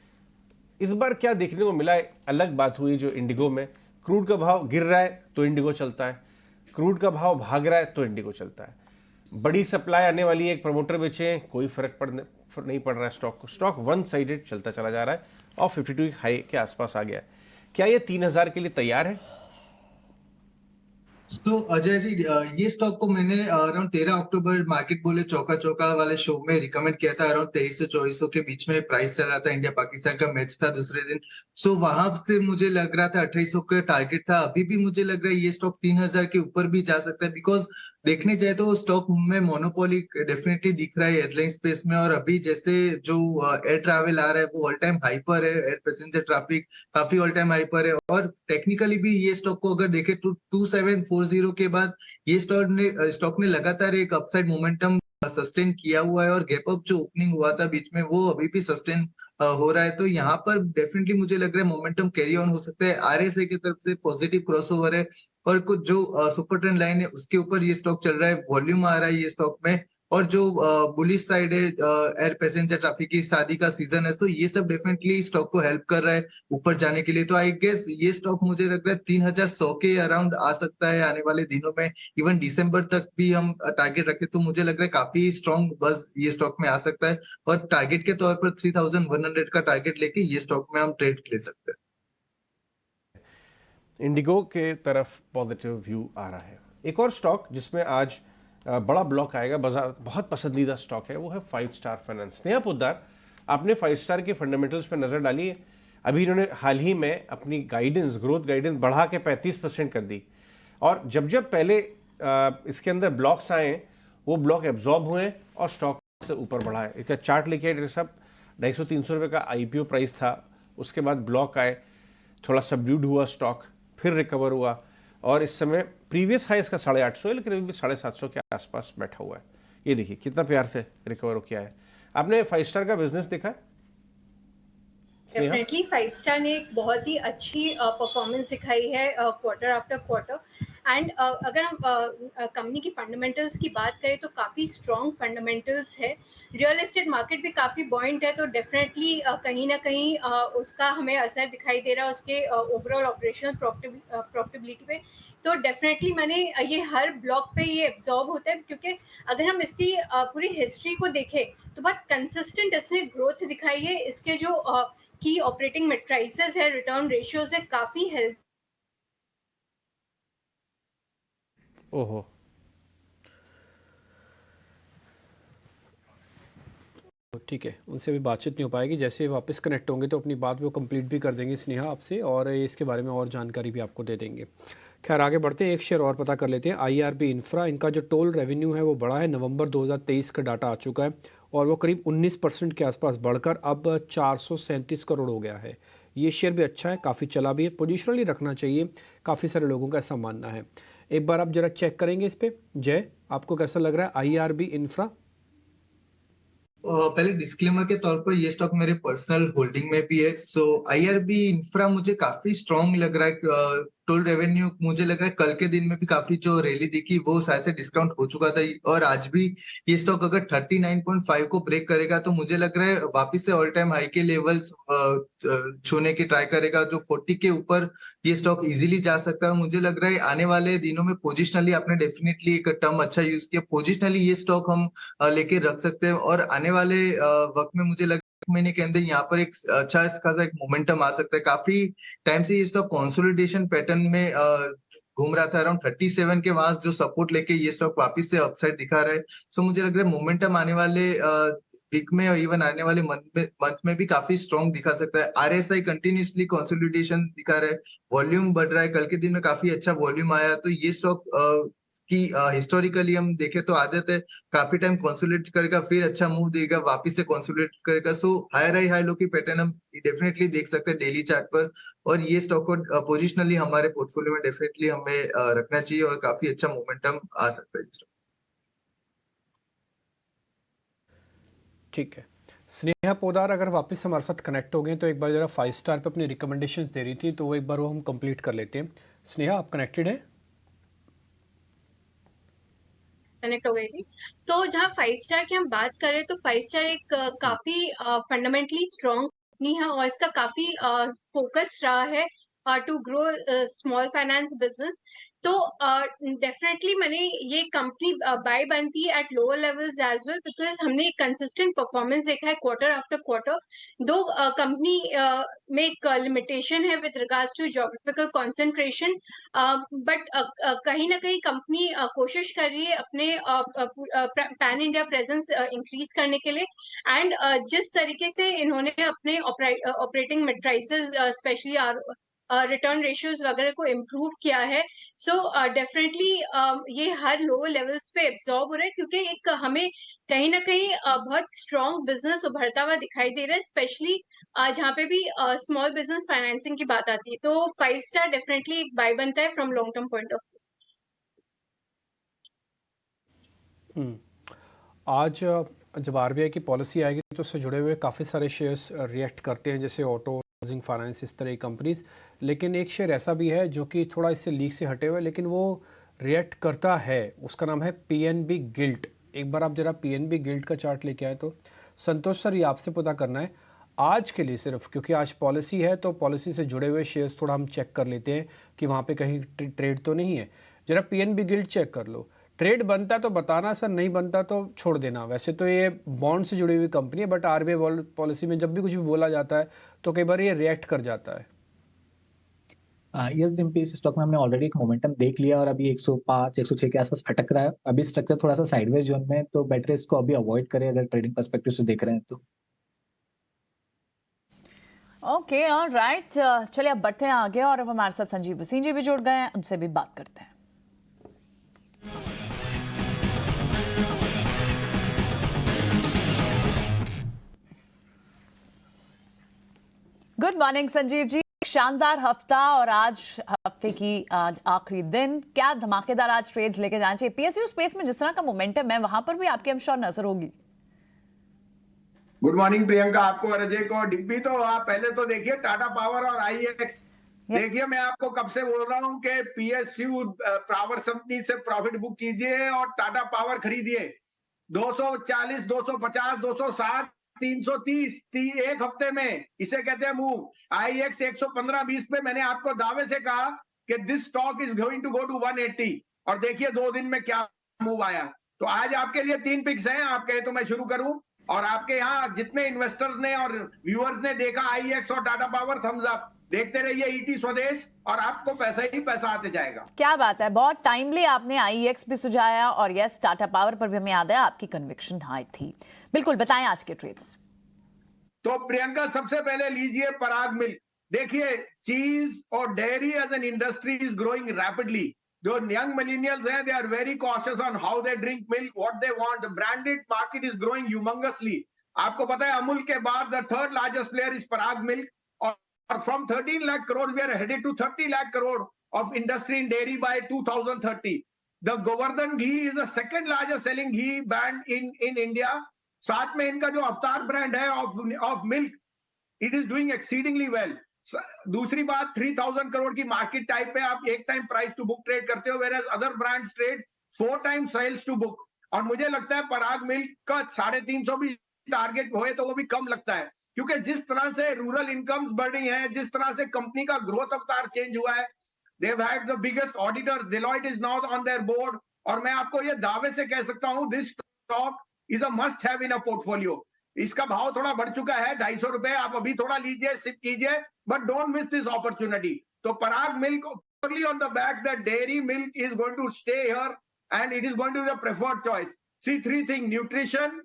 इस बार क्या देखने को मिला है, अलग बात हुई जो इंडिगो में, क्रूड का भाव गिर रहा है तो इंडिगो चलता है, क्रूड का भाव भाग रहा है तो इंडिगो चलता है। बड़ी सप्लाई आने वाली है, एक प्रमोटर बेचे, कोई फर्क नहीं पड़ रहा है स्टॉक को। स्टॉक वन साइडेड चलता चला जा रहा है और 52 हाई के आसपास आ गया है। क्या ये 3000 के लिए तैयार है? तो अजय जी, ये स्टॉक को मैंने अराउंड 13 अक्टूबर मार्केट बोले चौका चौका वाले शो में रिकमेंड किया था। अराउंड 2300-2400 के बीच में प्राइस चल रहा था, इंडिया पाकिस्तान का मैच था दूसरे दिन। सो वहां से मुझे लग रहा था 2800 का टारगेट था। अभी भी मुझे लग रहा है ये स्टॉक 3000 के ऊपर भी जा सकता है, बिकॉज देखने जाए तो स्टॉक में मोनोपोली डेफिनेटली दिख रहा है एयरलाइन स्पेस में। और अभी जैसे जो एयर ट्रैवल आ रहा है वो ऑल टाइम हाई पर है, एयर पैसेंजर ट्रैफिक काफी ऑल टाइम हाई पर है। और टेक्निकली भी ये स्टॉक को अगर देखें तो 2740 के बाद ये स्टॉक ने लगातार एक अपसाइड मोमेंटम सस्टेन किया हुआ है, और गैप अप जो ओपनिंग हुआ था बीच में वो अभी भी सस्टेन हो रहा है। तो यहाँ पर डेफिनेटली मुझे लग रहा है मोमेंटम कैरी ऑन हो सकता है। आरएसआई की तरफ से पॉजिटिव क्रॉसओवर है, और कुछ जो सुपर ट्रेंड लाइन है उसके ऊपर ये स्टॉक चल रहा है, वॉल्यूम आ रहा है ये स्टॉक में। और जो बुलिश साइड है, एयर पैसेंजर ट्रैफिक की शादी का सीजन है, तो ये सब डेफिनेटली स्टॉक को हेल्प कर रहा है ऊपर जाने के लिए। तो आई गेस ये स्टॉक मुझे लग रहा है 3100 के अराउंड आ सकता है आने वाले दिनों में। इवन दिसंबर तक भी हम टारगेट रखें तो मुझे लग रहा है काफी स्ट्रॉन्ग बज ये स्टॉक में आ सकता है। और टारगेट के तौर पर 3100 का टारगेट लेके ये स्टॉक में हम ट्रेड ले सकते हैं। इंडिगो के तरफ पॉजिटिव व्यू आ रहा है। एक और स्टॉक जिसमें आज बड़ा ब्लॉक आएगा, बाजार बहुत पसंदीदा स्टॉक है, वो है 5 स्टार फाइनेंस। स्नेहा पोद्दार, आपने 5 स्टार के फंडामेंटल्स पर नजर डाली है। अभी इन्होंने हाल ही में अपनी गाइडेंस, ग्रोथ गाइडेंस बढ़ा के 35% कर दी, और जब जब पहले इसके अंदर ब्लॉक्स आए वो ब्लॉक एब्जॉर्ब हुए और स्टॉक से ऊपर बढ़ा है। इसका चार्ट लेके आए सब, 250-300 रुपये का IPO प्राइस था, उसके बाद ब्लॉक आए, थोड़ा सबड्यूड हुआ स्टॉक, फिर रिकवर हुआ, और इस समय प्रीवियस हाई इसका 850 है, लेकिन अभी भी 750 के आसपास बैठा हुआ है। ये देखिए कितना प्यार से रिकवर किया है। आपने 5 स्टार का बिजनेस देखा? डेफिनेटली 5 स्टार ने एक बहुत ही अच्छी परफॉर्मेंस दिखाई है क्वार्टर आफ्टर क्वार्टर। एंड अगर हम कंपनी की फंडामेंटल्स की बात करें तो काफ़ी स्ट्रॉन्ग फंडामेंटल्स है। रियल एस्टेट मार्केट भी काफ़ी बॉइंट है, तो डेफिनेटली कहीं ना कहीं उसका हमें असर दिखाई दे रहा है उसके ओवरऑल ऑपरेशनल प्रॉफिटेबिलिटी पे। तो डेफिनेटली मैंने ये हर ब्लॉक पे ये एब्जॉर्ब होता है, क्योंकि अगर हम इसकी पूरी हिस्ट्री को देखें तो बहुत कंसिस्टेंट इसने ग्रोथ दिखाई है। इसके जो की ऑपरेटिंग मैट्रिसेस है, रिटर्न रेशियोज है, काफ़ी हेल्प। ओहो, ठीक है, उनसे भी बातचीत नहीं हो पाएगी। जैसे वापस कनेक्ट होंगे तो अपनी बात वो कंप्लीट भी कर देंगे स्नेहा आपसे, और इसके बारे में और जानकारी भी आपको दे देंगे। खैर आगे बढ़ते हैं, एक शेयर और पता कर लेते हैं। IRB इंफ्रा, इनका जो टोल रेवेन्यू है वो बढ़ा है। नवंबर 2023 का डाटा आ चुका है और वो करीब 19% के आसपास बढ़कर अब 437 करोड़ हो गया है। ये शेयर भी अच्छा है, काफ़ी चला भी है, पोजिशनली रखना चाहिए, काफ़ी सारे लोगों का ऐसा मानना है। एक बार आप जरा चेक करेंगे इस पर। जय, आपको कैसा लग रहा है IRB इंफ्रा? पहले डिस्क्लेमर के तौर पर ये स्टॉक मेरे पर्सनल होल्डिंग में भी है। सो IRB इंफ्रा मुझे काफी स्ट्रॉन्ग लग रहा है। टोल रेवेन्यू मुझे लग रहा है कल के दिन में भी काफी जो रैली दिखी वो शायद से डिस्काउंट हो चुका था, और आज भी ये स्टॉक अगर 39.5 को ब्रेक करेगा तो मुझे लग रहा है वापस से ऑल टाइम हाई के लेवल्स छूने की ट्राई करेगा। जो 40 के ऊपर ये स्टॉक इजीली जा सकता है। मुझे लग रहा है आने वाले दिनों में पोजिशनली, आपने डेफिनेटली एक टर्म अच्छा यूज किया, पोजिशनली ये स्टॉक हम लेके रख सकते हैं। और आने वाले वक्त में मुझे लग महीने के अंदर यहाँ पर एक अच्छा खासा एक मोमेंटम आ सकता है। काफी टाइम से ये स्टॉक कंसोलिडेशन पैटर्न में घूम रहा था, अराउंड 37 के वहां जो सपोर्ट लेके ये स्टॉक वापस से अपसाइड दिखा रहा है। सो मुझे लग रहा है मोमेंटम आने वाले वीक में और इवन आने वाले मंथ में भी काफी स्ट्रॉन्ग दिखा सकता है। RSI कंटिन्यूसली कंसोलिडेशन दिखा रहा है, वॉल्यूम बढ़ रहा है, कल के दिन में काफी अच्छा वॉल्यूम आया। तो ये स्टॉक कि हिस्टोरिकली हम देखें तो आदत है काफी टाइम कंसोलिडेट करेगा, फिर अच्छा मूव देगा, वापस से कंसोलिडेट करेगा। सो हाई लो की पैटर्न हम डेफिनेटली देख सकते हैं डेली चार्ट पर, और ये स्टॉक को पोजिशनली हमारे पोर्टफोलियो में डेफिनेटली हमें रखना चाहिए, और काफी अच्छा मोमेंटम आ सकता है। ठीक है। स्नेहा पोदार अगर वापस हमारे साथ कनेक्ट हो गए तो एक बार जरा 5 स्टार पे अपनी रिकमेंडेशन दे रही थी, तो वो एक बार वो हम कंप्लीट कर लेते हैं। स्नेहा, आप कनेक्टेड हैं? कनेक्ट हो गई थी। तो जहाँ 5 स्टार की हम बात करें तो 5 स्टार एक काफी फंडामेंटली स्ट्रॉन्ग कंपनी है और इसका काफी फोकस रहा है to grow small finance business. तो डेफिनेटली मैंने ये कंपनी बाय बनती है at lower levels as well because हमने एक कंसिस्टेंट परफॉर्मेंस देखा है क्वार्टर आफ्टर क्वार्टर। दो कंपनी में एक लिमिटेशन है with regards to geographical concentration, but कहीं ना कहीं कंपनी कोशिश कर रही है अपने पैन इंडिया प्रेजेंस इंक्रीज करने के लिए। एंड जिस तरीके से इन्होंने अपने operating matrices specially return ratios वगैरह को इम्प्रूव किया है, सो डेफिनेटली ये हर लोअर लेवल्स पे एब्जॉर्ब हो रहा है क्योंकि एक हमें कहीं ना कहीं बहुत स्ट्रॉन्ग बिजनेस उभरता हुआ दिखाई दे रहा है, स्पेशली जहाँ पे भी स्मॉल बिजनेस फाइनेंसिंग की बात आती है। तो 5 स्टार डेफिनेटली एक बाय बनता है from long term point of view. आज जब आरबीआई की पॉलिसी आएगी तो उससे जुड़े हुए काफ़ी सारे शेयर्स रिएक्ट करते हैं, जैसे ऑटो, हाउसिंग फाइनेंस, इस तरह की कंपनीज। लेकिन एक शेयर ऐसा भी है जो कि थोड़ा इससे लीक से हटे हुए लेकिन वो रिएक्ट करता है, उसका नाम है पीएनबी गिल्ट। एक बार आप जरा पीएनबी गिल्ट का चार्ट लेके आए तो संतोष सर, ये आपसे पता करना है आज के लिए सिर्फ, क्योंकि आज पॉलिसी है तो पॉलिसी से जुड़े हुए शेयर्स थोड़ा हम चेक कर लेते हैं कि वहाँ पे कहीं ट्रेड तो नहीं है। जरा पीएनबी गिल्ट चेक कर लो, ट्रेड बनता तो बताना सर, नहीं बनता तो छोड़ देना। वैसे तो ये बॉन्ड से जुड़ी हुई कंपनी है, बट आरबीआई पॉलिसी में जब भी कुछ भी बोला जाता है तो कई बार ये रिएक्ट कर जाता है। यस डिम्पी, इस स्टॉक में हमने ऑलरेडी एक मोमेंटम देख लिया और अभी 105 106 के आसपास अटक रहा है। अभी स्ट्रक्चर थोड़ा सा साइडवेज जोन में, तो बेटर इसको अभी अवॉइड करें अगर ट्रेडिंग पर्सपेक्टिव से देख रहे हैं तो। ओके, ऑलराइट, चलिए अब बढ़ते हैं आगे और अब हमारे साथ संजीव भसीन जी भी जुड़ गए हैं, उनसे भी बात करते हैं। गुड मॉर्निंग संजीव जी, शानदार हफ्ता और आज हफ्ते की आज आखिरी दिन, क्या धमाकेदार आज ट्रेड्स लेके जाना चाहिए? पीएसयू स्पेस में जिस तरह का मोमेंटम है वहां पर भी आपके श्योर नजर होगी। गुड मॉर्निंग प्रियंका, आपको और अजय को। डिम्पी, तो आप पहले तो देखिए टाटा पावर और आईएक्स। देखिए, मैं आपको कब से बोल रहा हूं कि पीएसयू पावर कंपनी से प्रॉफिट बुक कीजिए और टाटा पावर खरीदिए। 240, 250, 260, 330 एक हफ्ते में, इसे कहते हैं मूव। आईएक्स 115-20 पे मैंने आपको दावे से कहा कि this stock is going to go to 180, और देखिए 2 दिन में क्या मूव आया। तो आज आपके लिए 3 पिक्स हैं, आप कहे तो मैं शुरू करूं। और आपके यहाँ जितने इन्वेस्टर्स ने और व्यूअर्स ने देखा आईएक्स और टाटा पावर, थम्स अप। देखते रहिए ईटी स्वदेश, और आपको पैसा ही पैसा आते जाएगा। क्या बात है, बहुत टाइमली आपने आईएक्स भी सुझाया और यस टाटा पावर पर भी हमें याद है आपकी कन्विक्शन हाई थी। बिल्कुल, बताएं आज के ट्रेड्स। तो प्रियंका, सबसे पहले लीजिए पराग मिल्क। देखिए, चीज और dairy as an industry is growing rapidly. जो यंग मिलेनियल्स हैं, they are very cautious on how they drink milk, what they want. The branded market is growing humongously. आपको पता है अमूल के बाद the third largest player is Parag milk, और from 13 lakh crore we are headed to 30 lakh crore of industry in dairy by 2030। The Govardhan ghee is the second largest selling ghee brand in India. साथ में इनका जो अवतार ब्रांड है of milk, it is doing exceedingly well. दूसरी बात, 3000 करोड़ की मार्केट टाइप पे आप एक time price to book trade करते हो, where other brands trade 4 times sales to book. और मुझे लगता है पराग मिल्क का 350 भी टारगेट होए तो वो भी कम लगता है, क्योंकि जिस तरह से रूरल इनकम्स बढ़ रही हैं, जिस तरह से कंपनी का ग्रोथ अवतार चेंज हुआ है, they've had the biggest auditors, Deloitte is now on their board, और मैं आपको ये दावे से कह सकता हूं this stock is a must have in a portfolio. इसका भाव थोड़ा बढ़ चुका है, 250 रुपए, आप अभी थोड़ा लीजिए, सिप कीजिए, but don't miss this opportunity. तो पराग milk only on the back that dairy milk is going to stay here and it is going to be the preferred choice. See, 3 things: nutrition,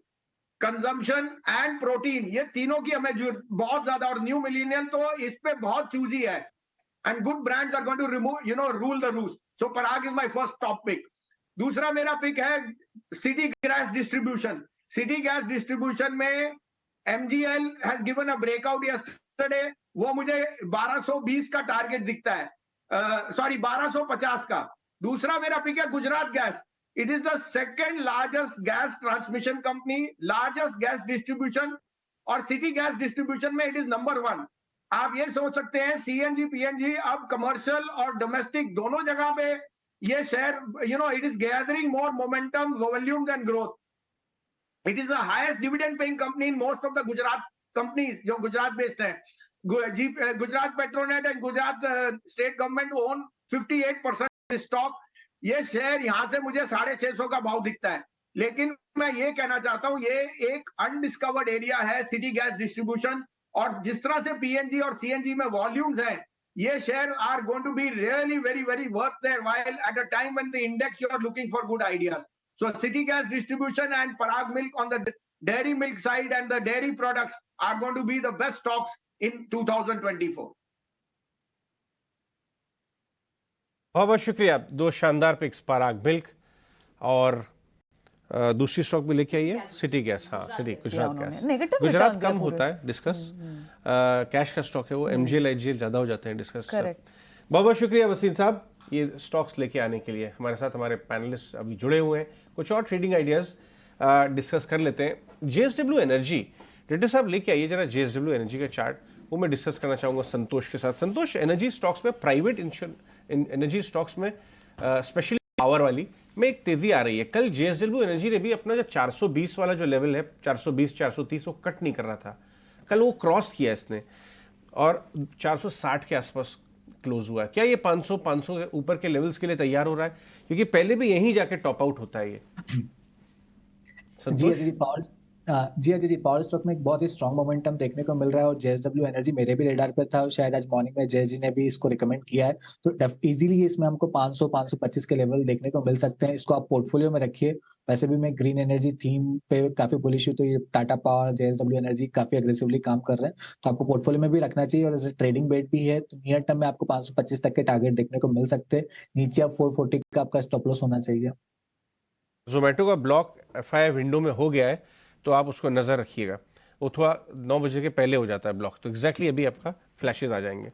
consumption and protein, ये तीनों की हमें बहुत ज्यादा, और new millennial तो इस पे बहुत चूजी है, and good brands are going to remove, rule the roost. So Parag is my first top pick. दूसरा मेरा पिक है city gas distribution. City gas distribution में MGL has given a breakout yesterday, वो मुझे 1220 का target दिखता है, sorry 1250 का। दूसरा मेरा पिक है Gujarat gas. It is the second largest gas transmission company, largest gas distribution, और सिटी गैस डिस्ट्रीब्यूशन में इट इज नंबर 1. आप ये सोच सकते हैं सीएनजी पीएनजी अब कमर्शियल और डोमेस्टिक दोनों जगह पे ये share, it is gathering more momentum, volumes and growth. It is the highest dividend paying company in most of the Gujarat companies जो गुजरात बेस्ड है. Gujarat Petronet and Gujarat state government own 58% stock. ये share यहां से मुझे 650 का भाव दिखता है, लेकिन मैं ये कहना चाहता हूं ये एक अनडिस्कवर्ड एरिया है सिटी गैस डिस्ट्रीब्यूशन. और जिस तरह से पीएनजी और सीएनजी में वॉल्यूम्स हैं, ये share are going to be really very very worth there while at a time when the index you are looking for good ideas. So city gas distribution and Parag milk on the dairy milk side and the dairy products are going to be the best stocks in 2024. बहुत बहुत शुक्रिया. दो शानदार pics, पराग milk और दूसरी stock भी लेके आई है सिटी गैस. हाँ, सिटी गुजरात गैस. गुजरात कम होता है डिस्कस, कैश का स्टॉक है वो. एमजीएल आईजीएल ज्यादा हो जाते हैं डिस्कस. बहुत बहुत शुक्रिया वसीम साहब ये स्टॉक्स लेके आने के लिए. हमारे साथ हमारे पैनलिस्ट अभी जुड़े हुए हैं. कुछ और ट्रेडिंग आइडियाज डिस्कस कर लेते हैं. जेएसडब्ल्यू एनर्जी, रेड्डी साहब लेके आइए जरा जेएसडब्ल्यू एनर्जी का चार्ट. वो मैं डिस्कस करना चाहूंगा संतोष के साथ. संतोष, एनर्जी स्टॉक्स में, प्राइवेट एनर्जी स्टॉक्स में स्पेशली पावर वाली में एक तेजी आ रही है. कल जेएसडब्ल्यू एनर्जी ने भी अपना जो 420 वाला जो लेवल है 420 430 वो कट नहीं कर रहा था. कल वो क्रॉस किया इसने और 460 के आसपास क्लोज हुआ है. क्या ये 500 के ऊपर के लेवल्स के लिए तैयार हो रहा है? क्योंकि पहले भी यहीं जाके टॉप आउट होता है ये. जी, पावर स्टॉक में एक बहुत ही स्ट्रॉन्ग मोमेंटम देखने को मिल रहा है और जेएसडब्ल्यू एनर्जी मेरे भी रेडार पे था और शायद आज मॉर्निंग में जय जी ने भी इसको रिकमेंड किया है. तो इजीली इसमें हमको 500-525 के लेवल देखने को मिल सकते हैं. इसको आप पोर्टफोलियो में रखिए. वैसे भी मैं ग्रीन एनर्जी थीम पे काफी बुलिश हूँ, तो ये टाटा पावर, जेएसडब्ल्यू एनर्जी काफी अग्रेसिवली काम कर रहे हैं, तो आपको पोर्टफोलियो में भी रखना चाहिए. और जैसे ट्रेडिंग बेट भी है तो नियर टर्म में आपको 525 तक के टारगेट देखने को मिल सकते हैं. नीचे आप 440 का आपका स्टॉप लॉस होना चाहिए. जोमेटो का ब्लॉक एफआई विंडो में हो गया है तो आप उसको नजर रखिएगा. वो थोड़ा 9 बजे के पहले हो जाता है ब्लॉक, तो एग्जैक्टली अभी आपका फ्लैशेज आ जाएंगे.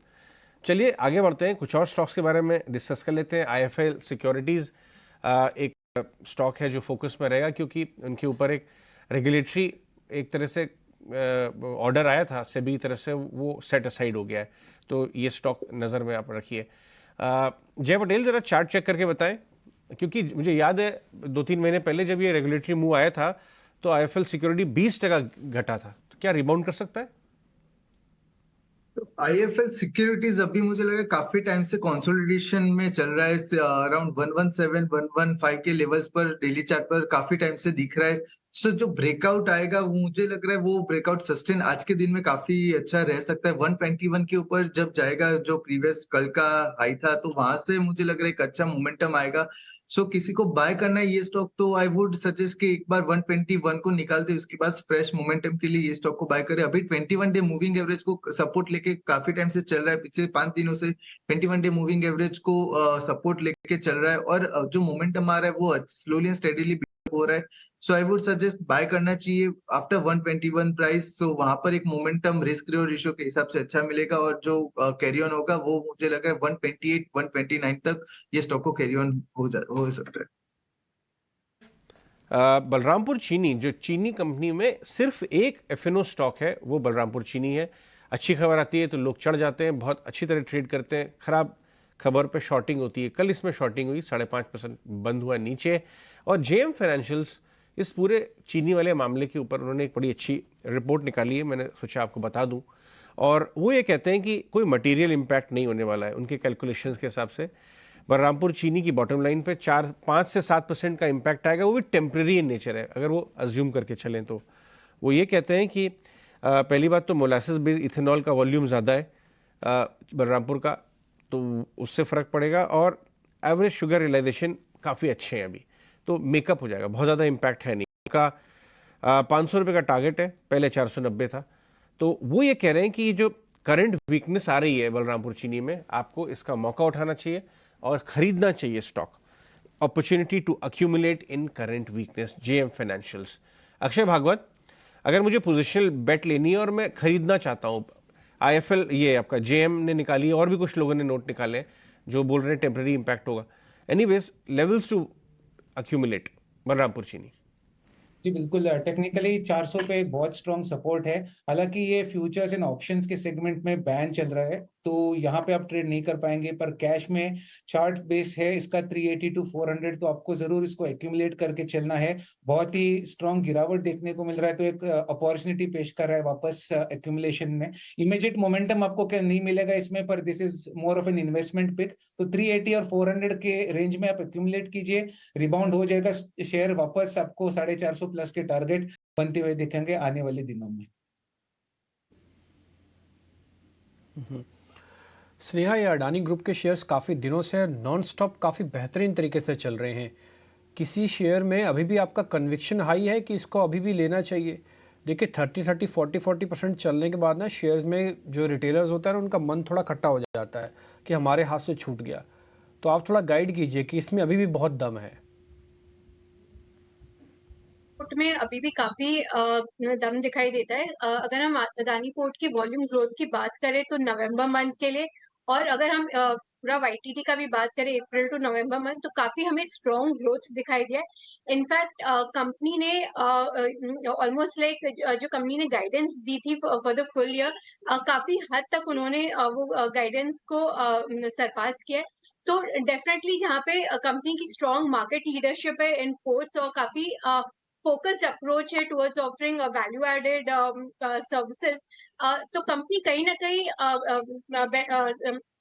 चलिए आगे बढ़ते हैं. कुछ और स्टॉक्स के बारे में डिस्कस कर लेते हैं. आईएफएल सिक्योरिटीज एक स्टॉक है जो फोकस में रहेगा क्योंकि उनके ऊपर एक रेगुलेटरी एक तरह से ऑर्डर आया था सेबी की तरफ से, वो सेट असाइड हो गया है. तो ये स्टॉक नज़र में आप रखिए. जय पटेल जरा चार्ट चेक करके बताएं, क्योंकि मुझे याद है 2-3 महीने पहले जब ये रेगुलेटरी मूव आया था तो आईएफएल सिक्योरिटी 20% घटा था. तो क्या रिबाउंड कर सकता है? आईएफएल सिक्योरिटीज अभी मुझे लगा काफी टाइम से कंसोलिडेशन में चल रहा है. अराउंड 117 115 के लेवल्स पर डेली चार्ट पर काफी टाइम से दिख रहा है. सो जो ब्रेकआउट आएगा वो मुझे लग रहा है वो ब्रेकआउट सस्टेन आज के दिन में काफी अच्छा रह सकता है. 121 के ऊपर जब जाएगा, जो प्रीवियस कल का हाई था, तो वहां से मुझे लग रहा है एक अच्छा मोमेंटम आएगा. सो किसी को बाय करना है ये स्टॉक तो आई वुड सजेस्ट कि एक बार 121 को निकाल दे, उसके बाद फ्रेश मोमेंटम के लिए ये स्टॉक को बाय करे. अभी 21 डे मूविंग एवरेज को सपोर्ट लेके काफी टाइम से चल रहा है. पिछले 5 दिनों से 21 डे मूविंग एवरेज को सपोर्ट लेके चल रहा है और जो मोमेंटम आ रहा है वो स्लोली एंड स्टेडीली हो रहा है. सो आई वुड सजेस्ट बाय करना चाहिए आफ्टर 121 प्राइस. सो वहां पर एक मोमेंटम रिस्क रिवॉर्ड रेशियो के हिसाब से अच्छा मिलेगा और जो कैरी ऑन होगा वो मुझे लग रहा है 128 129 तक ये स्टॉक को कैरी ऑन हो सकता है. बलरामपुर चीनी, जो चीनी कंपनी में सिर्फ एक एफएनओ स्टॉक है वो बलरामपुर चीनी है. अच्छी खबर आती है तो लोग चढ़ जाते हैं, बहुत अच्छी तरह ट्रेड करते हैं. खराब खबर पे शॉर्टिंग होती है. कल इसमें शॉर्टिंग हुई, 5.5% बंद हुआ नीचे. और जेएम फाइनेंशियल्स इस पूरे चीनी वाले मामले के ऊपर उन्होंने एक बड़ी अच्छी रिपोर्ट निकाली है, मैंने सोचा आपको बता दूं. और वो ये कहते हैं कि कोई मटेरियल इम्पैक्ट नहीं होने वाला है उनके कैलकुलेशंस के हिसाब से. बलरामपुर चीनी की बॉटम लाइन पे 5 से 7% का इम्पैक्ट आएगा, वो भी टेम्प्रेरी इन नेचर है अगर वो अज्यूम करके चलें तो. वो ये कहते हैं कि पहली बात तो मोलासिस बेस्ड इथेनॉल का वॉल्यूम ज़्यादा है बलरामपुर का, तो उससे फ़र्क पड़ेगा. और एवरेज शुगर रियलाइजेशन काफ़ी अच्छे हैं अभी, तो मेकअप हो जाएगा, बहुत ज़्यादा इम्पैक्ट है नहीं का. 500 रुपये का टारगेट है, पहले 490 था. तो वो ये कह रहे हैं कि जो करंट वीकनेस आ रही है बलरामपुर चीनी में, आपको इसका मौका उठाना चाहिए और खरीदना चाहिए stock. Opportunity to accumulate in current weakness, JM financials. Akshay Bhagwat, अगर मुझे पोजिशनल बेट लेनी है और मैं खरीदना चाहता हूँ, आईएफएल ये आपका जेएम ने निकाली है और भी कुछ लोगों ने नोट निकाले हैं जो बोल रहे हैं टेम्प्रेरी इंपैक्ट होगा. Anyways levels to accumulate. Balrampur Chini. जी बिल्कुल, टेक्निकली 400 पे एक बहुत स्ट्रॉन्ग सपोर्ट है। हालांकि ये फ्यूचर्स एंड ऑप्शंस के सेगमेंट में बैन चल रहा है, तो यहाँ पे आप ट्रेड नहीं कर पाएंगे, पर कैश में चार्ट बेस है इसका 380 टू 400, तो आपको जरूर इसको एक्यूमुलेट करके चलना है। बहुत ही स्ट्रॉन्ग गिरावट देखने को मिल रहा है, तो एक अपॉर्चुनिटी पेश कर रहा है वापस एक्यूमुलेशन में। इमीडिएट मोमेंटम आपको क्या नहीं मिलेगा इसमें, पर this is more of an investment pick. तो 380 और 400 के रेंज में आप एक्यूमुलेट कीजिए, रिबाउंड हो जाएगा शेयर, वापस आपको 450 प्लस के टारगेट बनते हुए दिखेंगे आने वाले दिनों में। स्नेहा, ये अडानी ग्रुप के शेयर्स काफ़ी दिनों से नॉन स्टॉप काफ़ी बेहतरीन तरीके से चल रहे हैं। किसी शेयर में अभी भी आपका कन्विक्शन हाई है कि इसको अभी भी लेना चाहिए? देखिए 40% चलने के बाद ना शेयर्स में जो रिटेलर्स होता है उनका मन थोड़ा खट्टा हो जाता है कि हमारे हाथ से छूट गया। तो आप थोड़ा गाइड कीजिए कि इसमें अभी भी बहुत दम है। में अभी भी काफी दम दिखाई देता है। अगर हम अदानी पोर्ट की वॉल्यूम ग्रोथ की बात करें तो नवंबर मंथ के लिए, और अगर हम पूरा वाईटीडी का भी बात करें अप्रैल टू नवंबर मंथ, तो काफी हमें स्ट्रॉन्ग ग्रोथ दिखाई दिया है। इनफैक्ट कंपनी ने ऑलमोस्ट लाइक जो कंपनी ने गाइडेंस दी थी फॉर द फुल ईयर, काफी हद तक उन्होंने वो गाइडेंस को सरपास किया है। तो डेफिनेटली यहाँ पे कंपनी की स्ट्रॉन्ग मार्केट लीडरशिप है इन पोर्ट्स, और काफी focused approach है towards offering a value added services, तो कंपनी कहीं ना कहीं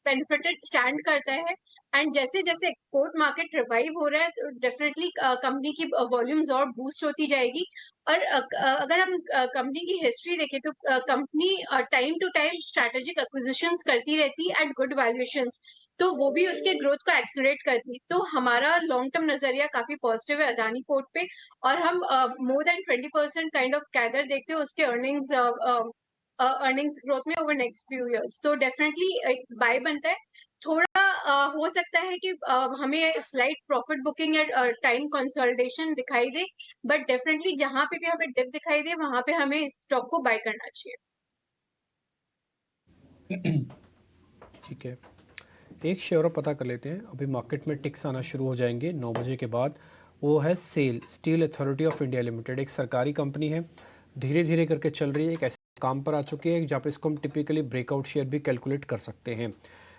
बेनिफिटेड स्टैंड करता है। एंड जैसे जैसे एक्सपोर्ट मार्केट रिवाइव हो रहा है, तो डेफिनेटली कंपनी की वॉल्यूम्स और बूस्ट होती जाएगी। और अगर हम कंपनी की हिस्ट्री देखें तो company time to time strategic acquisitions करती रहती एट गुड वैल्यूएशंस, तो वो भी उसके ग्रोथ को एक्सेलरेट करती। तो हमारा लॉन्ग टर्म नजरिया काफी पॉजिटिव है अदानी पोर्ट पे, और हम more than 20% kind of CAGR देखते हैं उसके अर्निंग्स ग्रोथ में ओवर नेक्स्ट फ्यू इयर्स। तो डेफिनेटली एक बाय बनता है। थोड़ा हो सकता है कि हमें स्लाइट प्रॉफिट बुकिंग या टाइम कंसोलिडेशन दिखाई दे, बट डेफिनेटली जहां पे भी हमें डिप दिखाई दे वहां पे हमें इस स्टॉक को बाय करना चाहिए। ठीक है, एक शेयर और पता कर लेते हैं। अभी मार्केट में टिक्स आना शुरू हो जाएंगे 9 बजे के बाद। वो है SAIL, steel authority of India limited. एक सरकारी कंपनी है, धीरे धीरे करके चल रही है, एक ऐसे काम पर आ चुकी है जहाँ पे इसको हम टिपिकली ब्रेकआउट शेयर भी कैलकुलेट कर सकते हैं।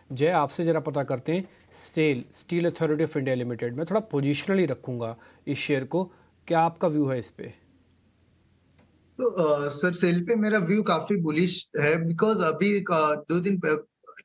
जय, आपसे ज़रा पता करते हैं, SAIL steel authority of India limited में थोड़ा पोजिशनली रखूँगा इस शेयर को, क्या आपका व्यू है इस पर? तो सर सेल पे मेरा व्यू काफी बुलिश है, बिकॉज अभी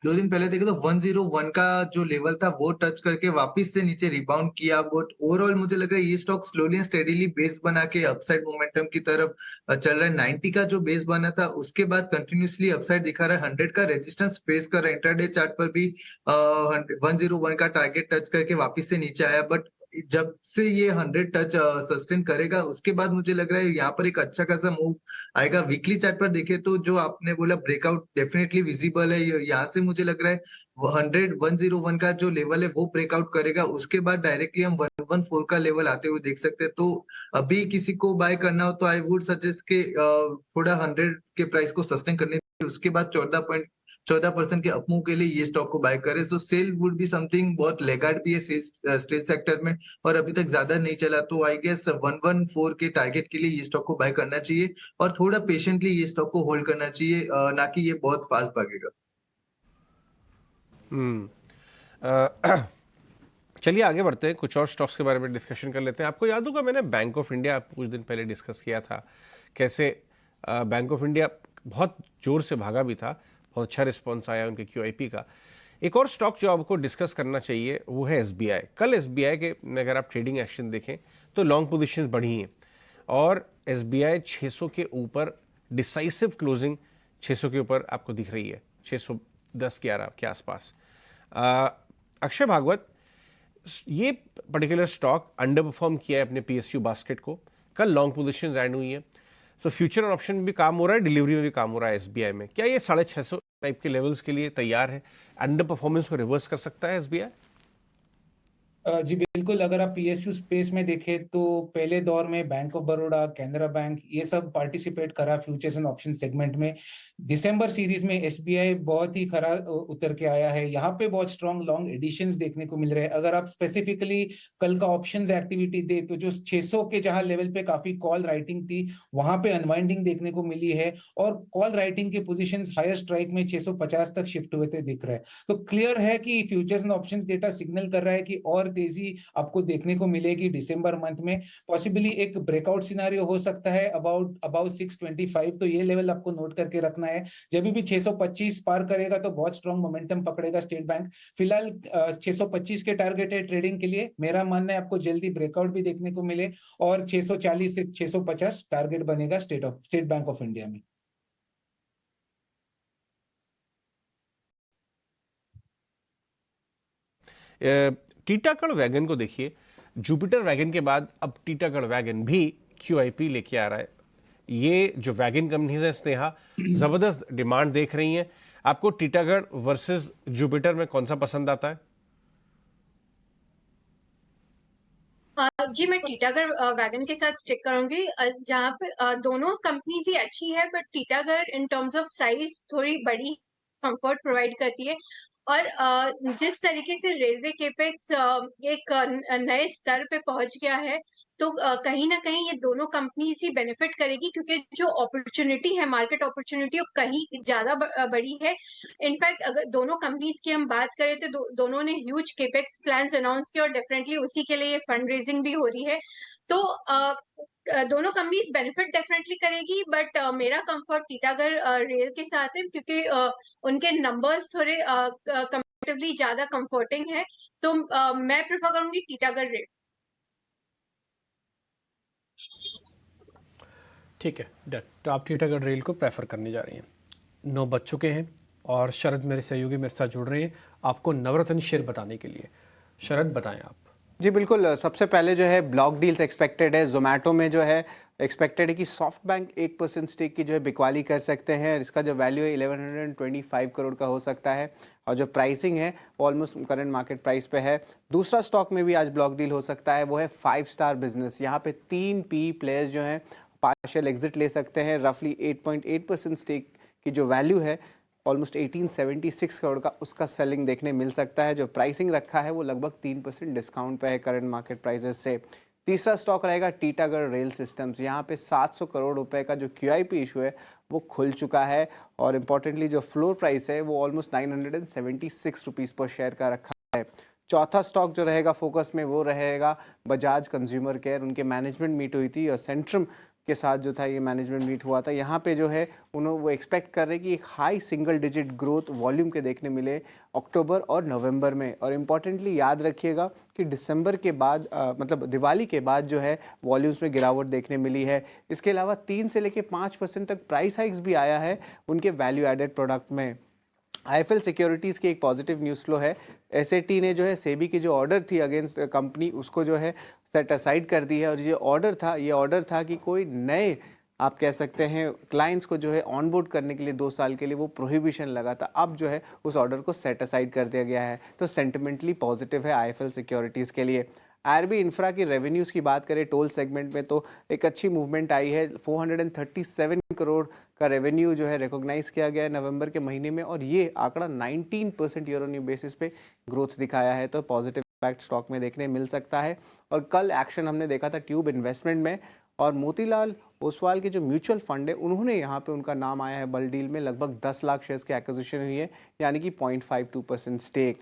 दो दिन पहले देखे तो 101 का जो लेवल था वो टच करके वापस से नीचे रिबाउंड किया। बट ओवरऑल मुझे लग रहा है ये stock slowly and steadily base बना के अपसाइड मोमेंटम की तरफ चल रहा है। 90 का जो बेस बना था उसके बाद कंटिन्यूसली अपसाइड दिखा रहा है। 100 का रेजिस्टेंस फेस कर रहा है। इंट्राडे चार्ट पर भी 101 का टारगेट टच करके वापस से नीचे आया। बट जब से ये 100 टच सस्टेन करेगा उसके बाद मुझे लग रहा है यहाँ पर एक अच्छा खासा मूव आएगा। वीकली चार्ट पर देखे तो जो आपने बोला ब्रेकआउट डेफिनेटली विजिबल है। यहाँ से मुझे लग रहा है 101 का जो लेवल है वो ब्रेकआउट करेगा, उसके बाद डायरेक्टली हम 114 का लेवल आते हुए देख सकते हैं। तो अभी किसी को बाय करना हो तो आई वुड सजेस्ट के थोड़ा 100 के प्राइस को सस्टेन करने, उसके बाद 14% के अपमूव के लिए ये स्टॉक को बाय करे। सो सेल वुड बी समथिंग, बहुत लेगार्ड भी है स्टेट सेक्टर में और अभी तक ज्यादा नहीं चला, तो आई गेस 114 के टारगेट के लिए ये स्टॉक को बाय करना चाहिए और थोड़ा पेशेंटली ये स्टॉक को होल्ड करना चाहिए, ना कि ये बहुत फास्ट भागेगा। चलिए आगे बढ़ते हैं, कुछ और स्टॉक्स के बारे में डिस्कशन कर लेते हैं। आपको याद होगा मैंने बैंक ऑफ इंडिया कुछ दिन पहले डिस्कस किया था, कैसे बैंक ऑफ इंडिया बहुत जोर से भागा भी था, बहुत अच्छा रिस्पॉन्स आया उनके QIP का। एक और स्टॉक जो आपको डिस्कस करना चाहिए वो है SBI। कल SBI के अगर आप ट्रेडिंग एक्शन देखें तो लॉन्ग पोजीशंस बढ़ी हैं और SBI 600 के ऊपर डिसाइसिव क्लोजिंग 600 के ऊपर आपको दिख रही है, 610-11 के आसपास। अक्षय भागवत, ये पर्टिकुलर स्टॉक अंडर परफॉर्म किया है अपने PSU बास्केट को। कल लॉन्ग पोजीशंस ऐड हुई हैं, तो फ्यूचर और ऑप्शन भी काम हो रहा है, डिलीवरी में भी काम हो रहा है SBI में। क्या ये 650 टाइप के लेवल्स के लिए तैयार है? अंडर परफॉर्मेंस को रिवर्स कर सकता है SBI? जी बिल्कुल, अगर आप पीएसयू स्पेस में देखें तो पहले दौर में bank of Baroda, Canara bank ये सब पार्टिसिपेट करा फ्यूचर्स एंड ऑप्शन सेगमेंट में। दिसंबर सीरीज में एसबीआई बहुत ही खरा उतर के आया है। यहाँ पे बहुत स्ट्रॉन्ग लॉन्ग एडिशंस देखने को मिल रहे हैं। अगर आप स्पेसिफिकली कल का ऑप्शंस एक्टिविटी दे तो जो 600 के जहां लेवल पे काफी कॉल राइटिंग थी, वहां पे अनवाइंडिंग देखने को मिली है और कॉल राइटिंग के पोजीशंस हायर स्ट्राइक में 650 तक शिफ्ट हुए थे दिख रहे हैं। तो क्लियर है कि futures and options data signal कर रहा है कि और तेजी आपको देखने को मिलेगी दिसंबर मंथ में। पॉसिबली एक ब्रेकआउट सिनारियो हो सकता है अबाउट 625, तो ये लेवल आपको नोट करके रखना है। जब भी 625 पार करेगा तो बहुत स्ट्रॉन्ग मोमेंटम पकड़ेगा स्टेट बैंक। फिलहाल 625 के टारगेट है ट्रेडिंग के लिए। मेरा मानना है आपको जल्दी ब्रेकआउट भी देखने को मिले और 640 से 650 टारगेट बनेगा स्टेट बैंक ऑफ इंडिया में। टीटागढ़ वैगन को देखिए, जुपिटर वैगन के बाद अब टीटागढ़ वैगन भी QIP लेके आ रहा है। ये जो वैगन कंपनीज है स्नेहा, जबरदस्त डिमांड देख रही हैं। आपको टीटागढ़ वर्सेस जुपिटर में कौन सा पसंद आता है? जी मैं टीटागढ़ वैगन के साथ स्टिक करूंगी, जहाँ पे दोनों कंपनीज ही अच्छी है, but Titagarh in terms of size थोड़ी बड़ी कंफर्ट प्रोवाइड करती है। और जिस तरीके से रेलवे केपेक्स एक नए स्तर पे पहुंच गया है, तो कहीं ना कहीं ये दोनों कंपनीज ही बेनिफिट करेगी, क्योंकि जो अपॉर्चुनिटी है, मार्केट अपॉर्चुनिटी, वो कहीं ज्यादा बड़ी है। इनफैक्ट अगर दोनों कंपनीज की हम बात करें तो दोनों ने ह्यूज केपेक्स प्लान्स अनाउंस किए और डेफिनेटली उसी के लिए फंड रेजिंग भी हो रही है। तो दोनों कंपनीज बेनिफिट डेफिनेटली करेगी, बट मेरा कंफर्ट टीटागढ़ रेल के साथ है, क्योंकि उनके नंबर्स थोड़े कंपैरेटिवली ज्यादा कंफर्टिंग है। तो मैं प्रेफर करूंगी टीटागढ़ रेल। ठीक है, डन। तो आप टीटागढ़ रेल को प्रेफर करने जा रही हैं। 9 बज चुके हैं और शरद मेरे सहयोगी मेरे साथ जुड़ रहे हैं आपको नवरत्न शेयर बताने के लिए। शरद, बताएं आप। जी बिल्कुल, सबसे पहले जो है ब्लॉक डील्स एक्सपेक्टेड है। जोमेटो में जो है एक्सपेक्टेड है कि सॉफ्ट बैंक 1% स्टेक की जो है बिकवाली कर सकते हैं। इसका जो वैल्यू है 1125 करोड़ का हो सकता है और जो प्राइसिंग है ऑलमोस्ट करंट मार्केट प्राइस पे है। दूसरा स्टॉक में भी आज ब्लॉक डील हो सकता है, वो है 5 स्टार बिजनेस। यहाँ पे 3 PE प्लेयर्स जो हैं पार्शियल एग्जिट ले सकते हैं। रफली 8.8% स्टेक की जो वैल्यू है ऑलमोस्ट 1876 करोड़ का, उसका सेलिंग देखने मिल सकता है। जो प्राइसिंग रखा है वो लगभग 3% डिस्काउंट पे है करंट मार्केट प्राइसेस से। तीसरा स्टॉक रहेगा टीटागढ़ रेल सिस्टम्स। यहाँ पे 700 करोड़ रुपए का जो QIP इशू है वो खुल चुका है और इम्पॉर्टेंटली जो फ्लोर प्राइस है वो ऑलमोस्ट 976 रुपीज़ पर शेयर का रखा है। चौथा स्टॉक जो रहेगा फोकस में वो रहेगा बजाज कंज्यूमर केयर। उनके मैनेजमेंट मीट हुई थी और सेंट्रम के साथ जो था ये मैनेजमेंट मीट हुआ था। यहाँ पे जो है वो एक्सपेक्ट कर रहे हैं कि एक high single digit growth volume के देखने मिले अक्टूबर और नवंबर में। और इम्पॉर्टेंटली याद रखिएगा कि दिसंबर के बाद मतलब दिवाली के बाद जो है वॉल्यूम्स में गिरावट देखने मिली है। इसके अलावा 3 से लेकर 5% तक प्राइस हाइक्स भी आया है उनके वैल्यू एडेड प्रोडक्ट में। IIFL सिक्योरिटीज़ की एक पॉजिटिव न्यूज़ फ्लो है। SAT ने जो है सेबी की जो ऑर्डर थी अगेंस्ट कंपनी उसको जो है सेट असाइड कर दी है और ये ऑर्डर था कि कोई नए आप कह सकते हैं क्लाइंट्स को जो है ऑनबोर्ड करने के लिए 2 साल के लिए वो प्रोहिबिशन लगा था। अब जो है उस ऑर्डर को सेट असाइड कर दिया गया है, तो सेंटिमेंटली पॉजिटिव है IIFL सिक्योरिटीज़ के लिए। IRB इंफ्रा की रेवेन्यूज़ की बात करें टोल सेगमेंट में तो एक अच्छी मूवमेंट आई है। 437 करोड़ का रेवेन्यू जो है रिकॉग्नाइज किया गया है नवंबर के महीने में और ये आंकड़ा 19% ईयर ऑन ईयर बेसिस पे ग्रोथ दिखाया है, तो पॉजिटिव इम्पैक्ट स्टॉक में देखने मिल सकता है। और कल एक्शन हमने देखा था ट्यूब इन्वेस्टमेंट में और मोतीलाल ओसवाल के जो म्यूचुअल फंड है उन्होंने यहाँ पे उनका नाम आया है बल डील में। लगभग 10 लाख शेयर्स की एक्विजिशन हुई है, यानी कि 0.52% स्टेक।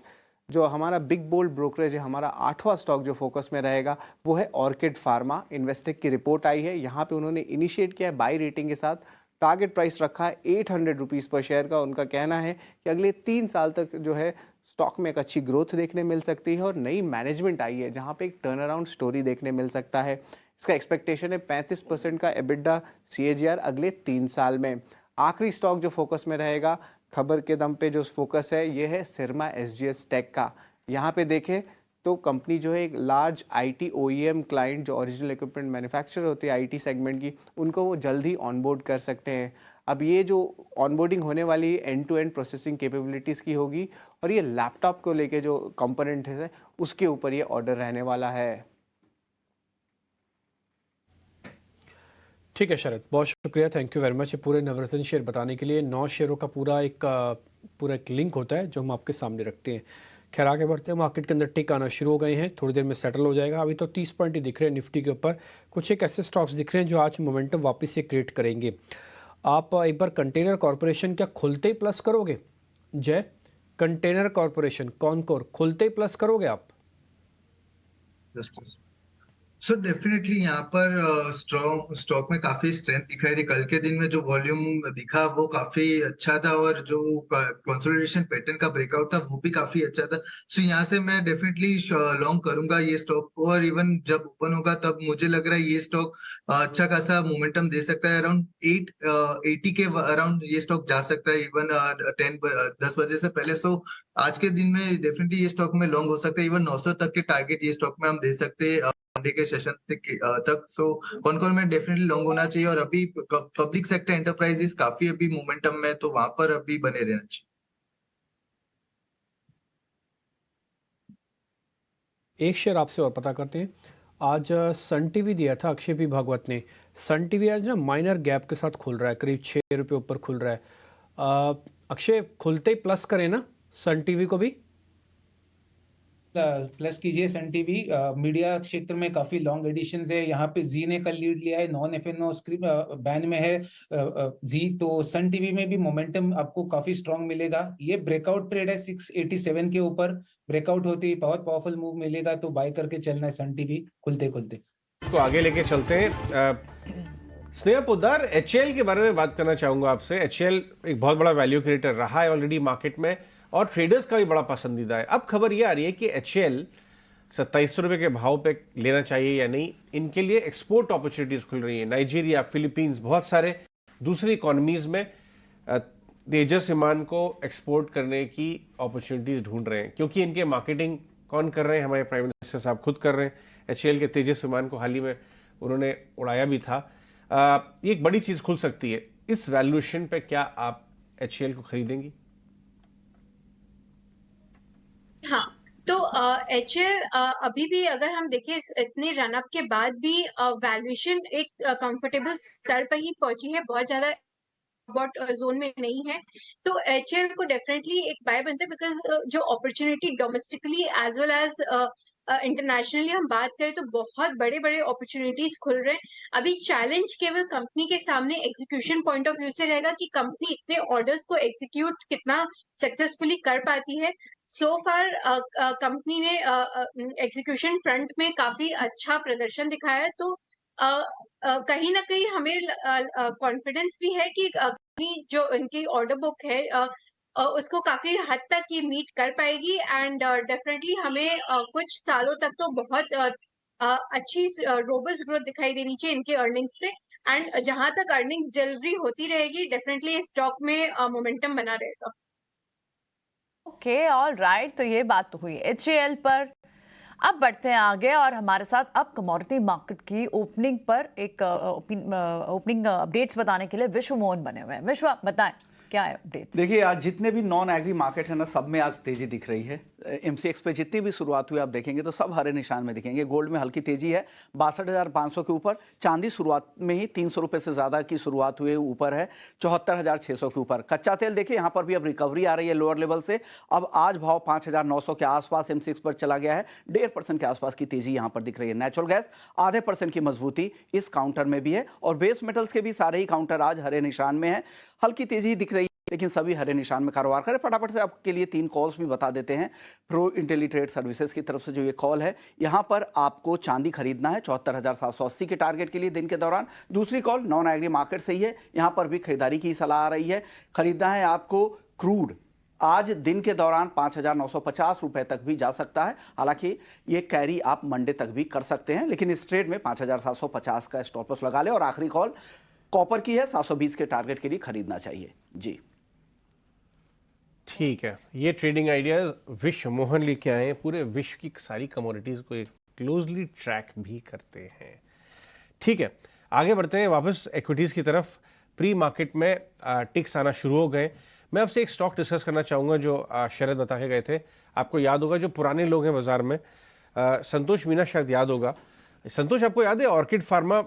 जो हमारा बिग बोल्ड ब्रोकरेज है, हमारा 8वां स्टॉक जो फोकस में रहेगा वो है ऑर्किड फार्मा। इन्वेस्टेक की रिपोर्ट आई है, यहाँ पे उन्होंने इनिशिएट किया है बाई रेटिंग के साथ। टारगेट प्राइस रखा है 800 रुपीज़ पर शेयर का। उनका कहना है कि अगले 3 साल तक जो है स्टॉक में एक अच्छी ग्रोथ देखने मिल सकती है और नई मैनेजमेंट आई है जहाँ पे एक टर्न अराउंड स्टोरी देखने मिल सकता है। इसका एक्सपेक्टेशन है 35% का EBITDA CAGR अगले 3 साल में। आखिरी स्टॉक जो फोकस में रहेगा खबर के दम पे जो फोकस है ये है सिरमा SGS टेक का। यहाँ पे देखें तो कंपनी जो है एक लार्ज IT OEM क्लाइंट जो ओरिजिनल इक्विपमेंट मैन्युफैक्चरर होती है IT सेगमेंट की, उनको वो जल्द ही ऑनबोर्ड कर सकते हैं। अब ये जो ऑनबोर्डिंग होने वाली end to end processing capabilities की होगी और ये लैपटॉप को लेके जो कंपोनेंट है उसके ऊपर ये ऑर्डर रहने वाला है। ठीक है शरद, बहुत शुक्रिया, थैंक यू वेरी मच। ये पूरे नवरत्न शेयर बताने के लिए 9 शेयरों का पूरा एक लिंक होता है जो हम आपके सामने रखते हैं। खैर आगे बढ़ते हैं, मार्केट के अंदर टिक आना शुरू हो गए हैं, थोड़ी देर में सेटल हो जाएगा। अभी तो 30 पॉइंट ही दिख रहे हैं निफ्टी के ऊपर। कुछ एक ऐसे स्टॉक्स दिख रहे हैं जो आज मोमेंटम वापस से क्रिएट करेंगे। आप एक बार कंटेनर कॉरपोरेशन क्या खुलते ही प्लस करोगे? जय, कंटेनर कॉरपोरेशन कॉनकोर खुलते ही प्लस करोगे आप? सो डेफिनेटली यहाँ पर स्टॉक में काफी स्ट्रेंथ दिखाई दी। कल के दिन में जो वॉल्यूम दिखा वो काफी अच्छा था और जो कंसोलिडेशन पैटर्न का ब्रेकआउट था वो भी काफी अच्छा था। सो यहाँ से मैं डेफिनेटली लॉन्ग करूंगा ये स्टॉक को, और इवन जब ओपन होगा तब मुझे लग रहा है ये स्टॉक अच्छा खासा मोमेंटम दे सकता है। अराउंड 880 के अराउंड ये स्टॉक जा सकता है इवन 10 बजे से पहले। सो आज के दिन में डेफिनेटली ये स्टॉक में लॉन्ग हो सकता है। इवन 900 तक के टारगेट ये स्टॉक में हम दे सकते हैं के सेशन तक। सो कौन में डेफिनेटली लॉन्ग होना चाहिए, और अभी पब्लिक सेक्टर एंटरप्राइजेस काफी अभी मोमेंटम में, तो वहां पर अभी बने रहना चाहिए। एक शेयर आपसे और पता करते हैं। आज सन टीवी दिया था अक्षय पी भागवत ने। सन टीवी आज ना माइनर गैप के साथ खुल रहा है, करीब 6 रुपये ऊपर खुल रहा है। अक्षय खुलते ही प्लस करें ना सन टीवी को भी? प्लस कीजिए सन टीवी। मीडिया क्षेत्र में काफी लॉन्ग एडिशंस है। यहाँ पे जी ने कल लीड लिया है, नॉन एफएनओ स्क्रिप्ट बैन में है जी, तो सन टीवी में भी मोमेंटम आपको काफी स्ट्रांग मिलेगा। ये ब्रेकआउट ट्रेड है 687 के ऊपर, ब्रेकआउट होती है बहुत पावरफुल मूव मिलेगा, तो बाय करके चलना है सन टीवी खुलते खुलते। तो आगे लेके चलते हैं। स्नेहा पोद्दार, एचएएल के बारे में बात करना चाहूंगा आपसे। एचएएल एक बहुत बड़ा वैल्यू क्रिएटर रहा है ऑलरेडी मार्केट में, और ट्रेडर्स का भी बड़ा पसंदीदा है। अब खबर यह आ रही है कि एचएएल 2700 रुपए के भाव पे लेना चाहिए या नहीं। इनके लिए एक्सपोर्ट अपॉर्चुनिटीज खुल रही है, नाइजीरिया, फिलीपींस, बहुत सारे दूसरी इकोनॉमीज में तेजस विमान को एक्सपोर्ट करने की अपॉर्चुनिटीज ढूंढ रहे हैं, क्योंकि इनके मार्केटिंग कौन कर रहे हैं? हमारे प्राइम मिनिस्टर साहब खुद कर रहे हैं। एचएएल के तेजस विमान को हाल ही में उन्होंने उड़ाया भी था। ये एक बड़ी चीज खुल सकती है। इस वैल्यूएशन पे क्या आप एचएएल को खरीदेंगी? हाँ, तो एचएएल अभी भी अगर हम देखें इतने रनअप के बाद भी वैल्यूएशन एक कंफर्टेबल स्तर पर ही पहुंची है, बहुत ज्यादा बॉट जोन में नहीं है। तो एचएएल को डेफिनेटली एक बाय बनता है, बिकॉज जो opportunity domestically as well as internationally हम बात करें तो बहुत बड़े बड़े अपॉर्चुनिटीज खुल रहे हैं। अभी चैलेंज केवल कंपनी के सामने एग्जीक्यूशन पॉइंट ऑफ व्यू से रहेगा कि कंपनी इतने ऑर्डर्स को एग्जीक्यूट कितना सक्सेसफुली कर पाती है। सो फार कंपनी ने एग्जीक्यूशन फ्रंट में काफी अच्छा प्रदर्शन दिखाया है, तो कहीं ना कहीं हमें कॉन्फिडेंस भी है कि कंपनी जो इनकी ऑर्डर बुक है उसको काफी हद तक ये मीट कर पाएगी, एंड डेफिनेटली हमें कुछ सालों तक तो बहुत अच्छी रोबस्ट ग्रोथ दिखाई देनी चाहिए इनके अर्निंग्स पे। एंड जहां तक अर्निंग्स डिलीवरी होती रहेगी डेफिनेटली स्टॉक में मोमेंटम बना रहेगा। ओके, ऑल राइट, तो ये बात तो हुई एचएएल पर। अब बढ़ते हैं आगे, और हमारे साथ अब कमोडिटी मार्केट की ओपनिंग पर एक ओपनिंग अपडेट्स बताने के लिए विश्व मोहन बने हुए हैं। विश्व, बताएं क्या है अपडेट्स? देखिए, आज जितने भी नॉन एग्री मार्केट है ना, सब में आज तेजी दिख रही है। एमसीएक्स पे जितनी भी शुरुआत हुई आप देखेंगे तो सब हरे निशान में दिखेंगे। गोल्ड में हल्की तेजी है 62,500 के ऊपर। चांदी शुरुआत में ही 300 रुपये से ज़्यादा की शुरुआत हुए ऊपर है 74,600 के ऊपर। कच्चा तेल देखिए यहाँ पर भी अब रिकवरी आ रही है लोअर लेवल से। अब आज भाव 5,900 के आसपास एमसीएक्स पर चला गया है। 1.5% के आसपास की तेजी यहाँ पर दिख रही है। नेचुरल गैस 0.5% की मजबूती इस काउंटर में भी है, और बेस मेटल्स के भी सारे ही काउंटर आज हरे निशान में है। हल्की तेजी दिख रही है लेकिन सभी हरे निशान में कारोबार करें। फटाफट से आपके लिए 3 कॉल्स भी बता देते हैं। प्रो इंटेलीट्रेड सर्विसेज की तरफ से जो ये कॉल है, यहाँ पर आपको चांदी खरीदना है 74,780 के टारगेट के लिए दिन के दौरान। दूसरी कॉल नॉन एग्री मार्केट से ही है, यहाँ पर भी खरीदारी की सलाह आ रही है। खरीदना है आपको क्रूड, आज दिन के दौरान 5,950 रुपए तक भी जा सकता है। हालांकि ये कैरी आप मंडे तक भी कर सकते हैं, लेकिन इस ट्रेड में 5,750 का स्टॉप लॉस लगा ले। और आखिरी कॉल कॉपर की है, 720 के टारगेट के लिए खरीदना चाहिए जी। ठीक है, ये ट्रेडिंग आइडियाज विश्व मोहन लेके आए हैं। पूरे विश्व की सारी कमोडिटीज को एक क्लोजली ट्रैक भी करते हैं। ठीक है, आगे बढ़ते हैं वापस इक्विटीज की तरफ। प्री मार्केट में टिक्स आना शुरू हो गए। मैं आपसे एक स्टॉक डिस्कस करना चाहूँगा जो शरद बता के गए थे। आपको याद होगा, जो पुराने लोग हैं बाजार में, संतोष मीना शायद याद होगा। संतोष, आपको याद है ऑर्किड फार्मा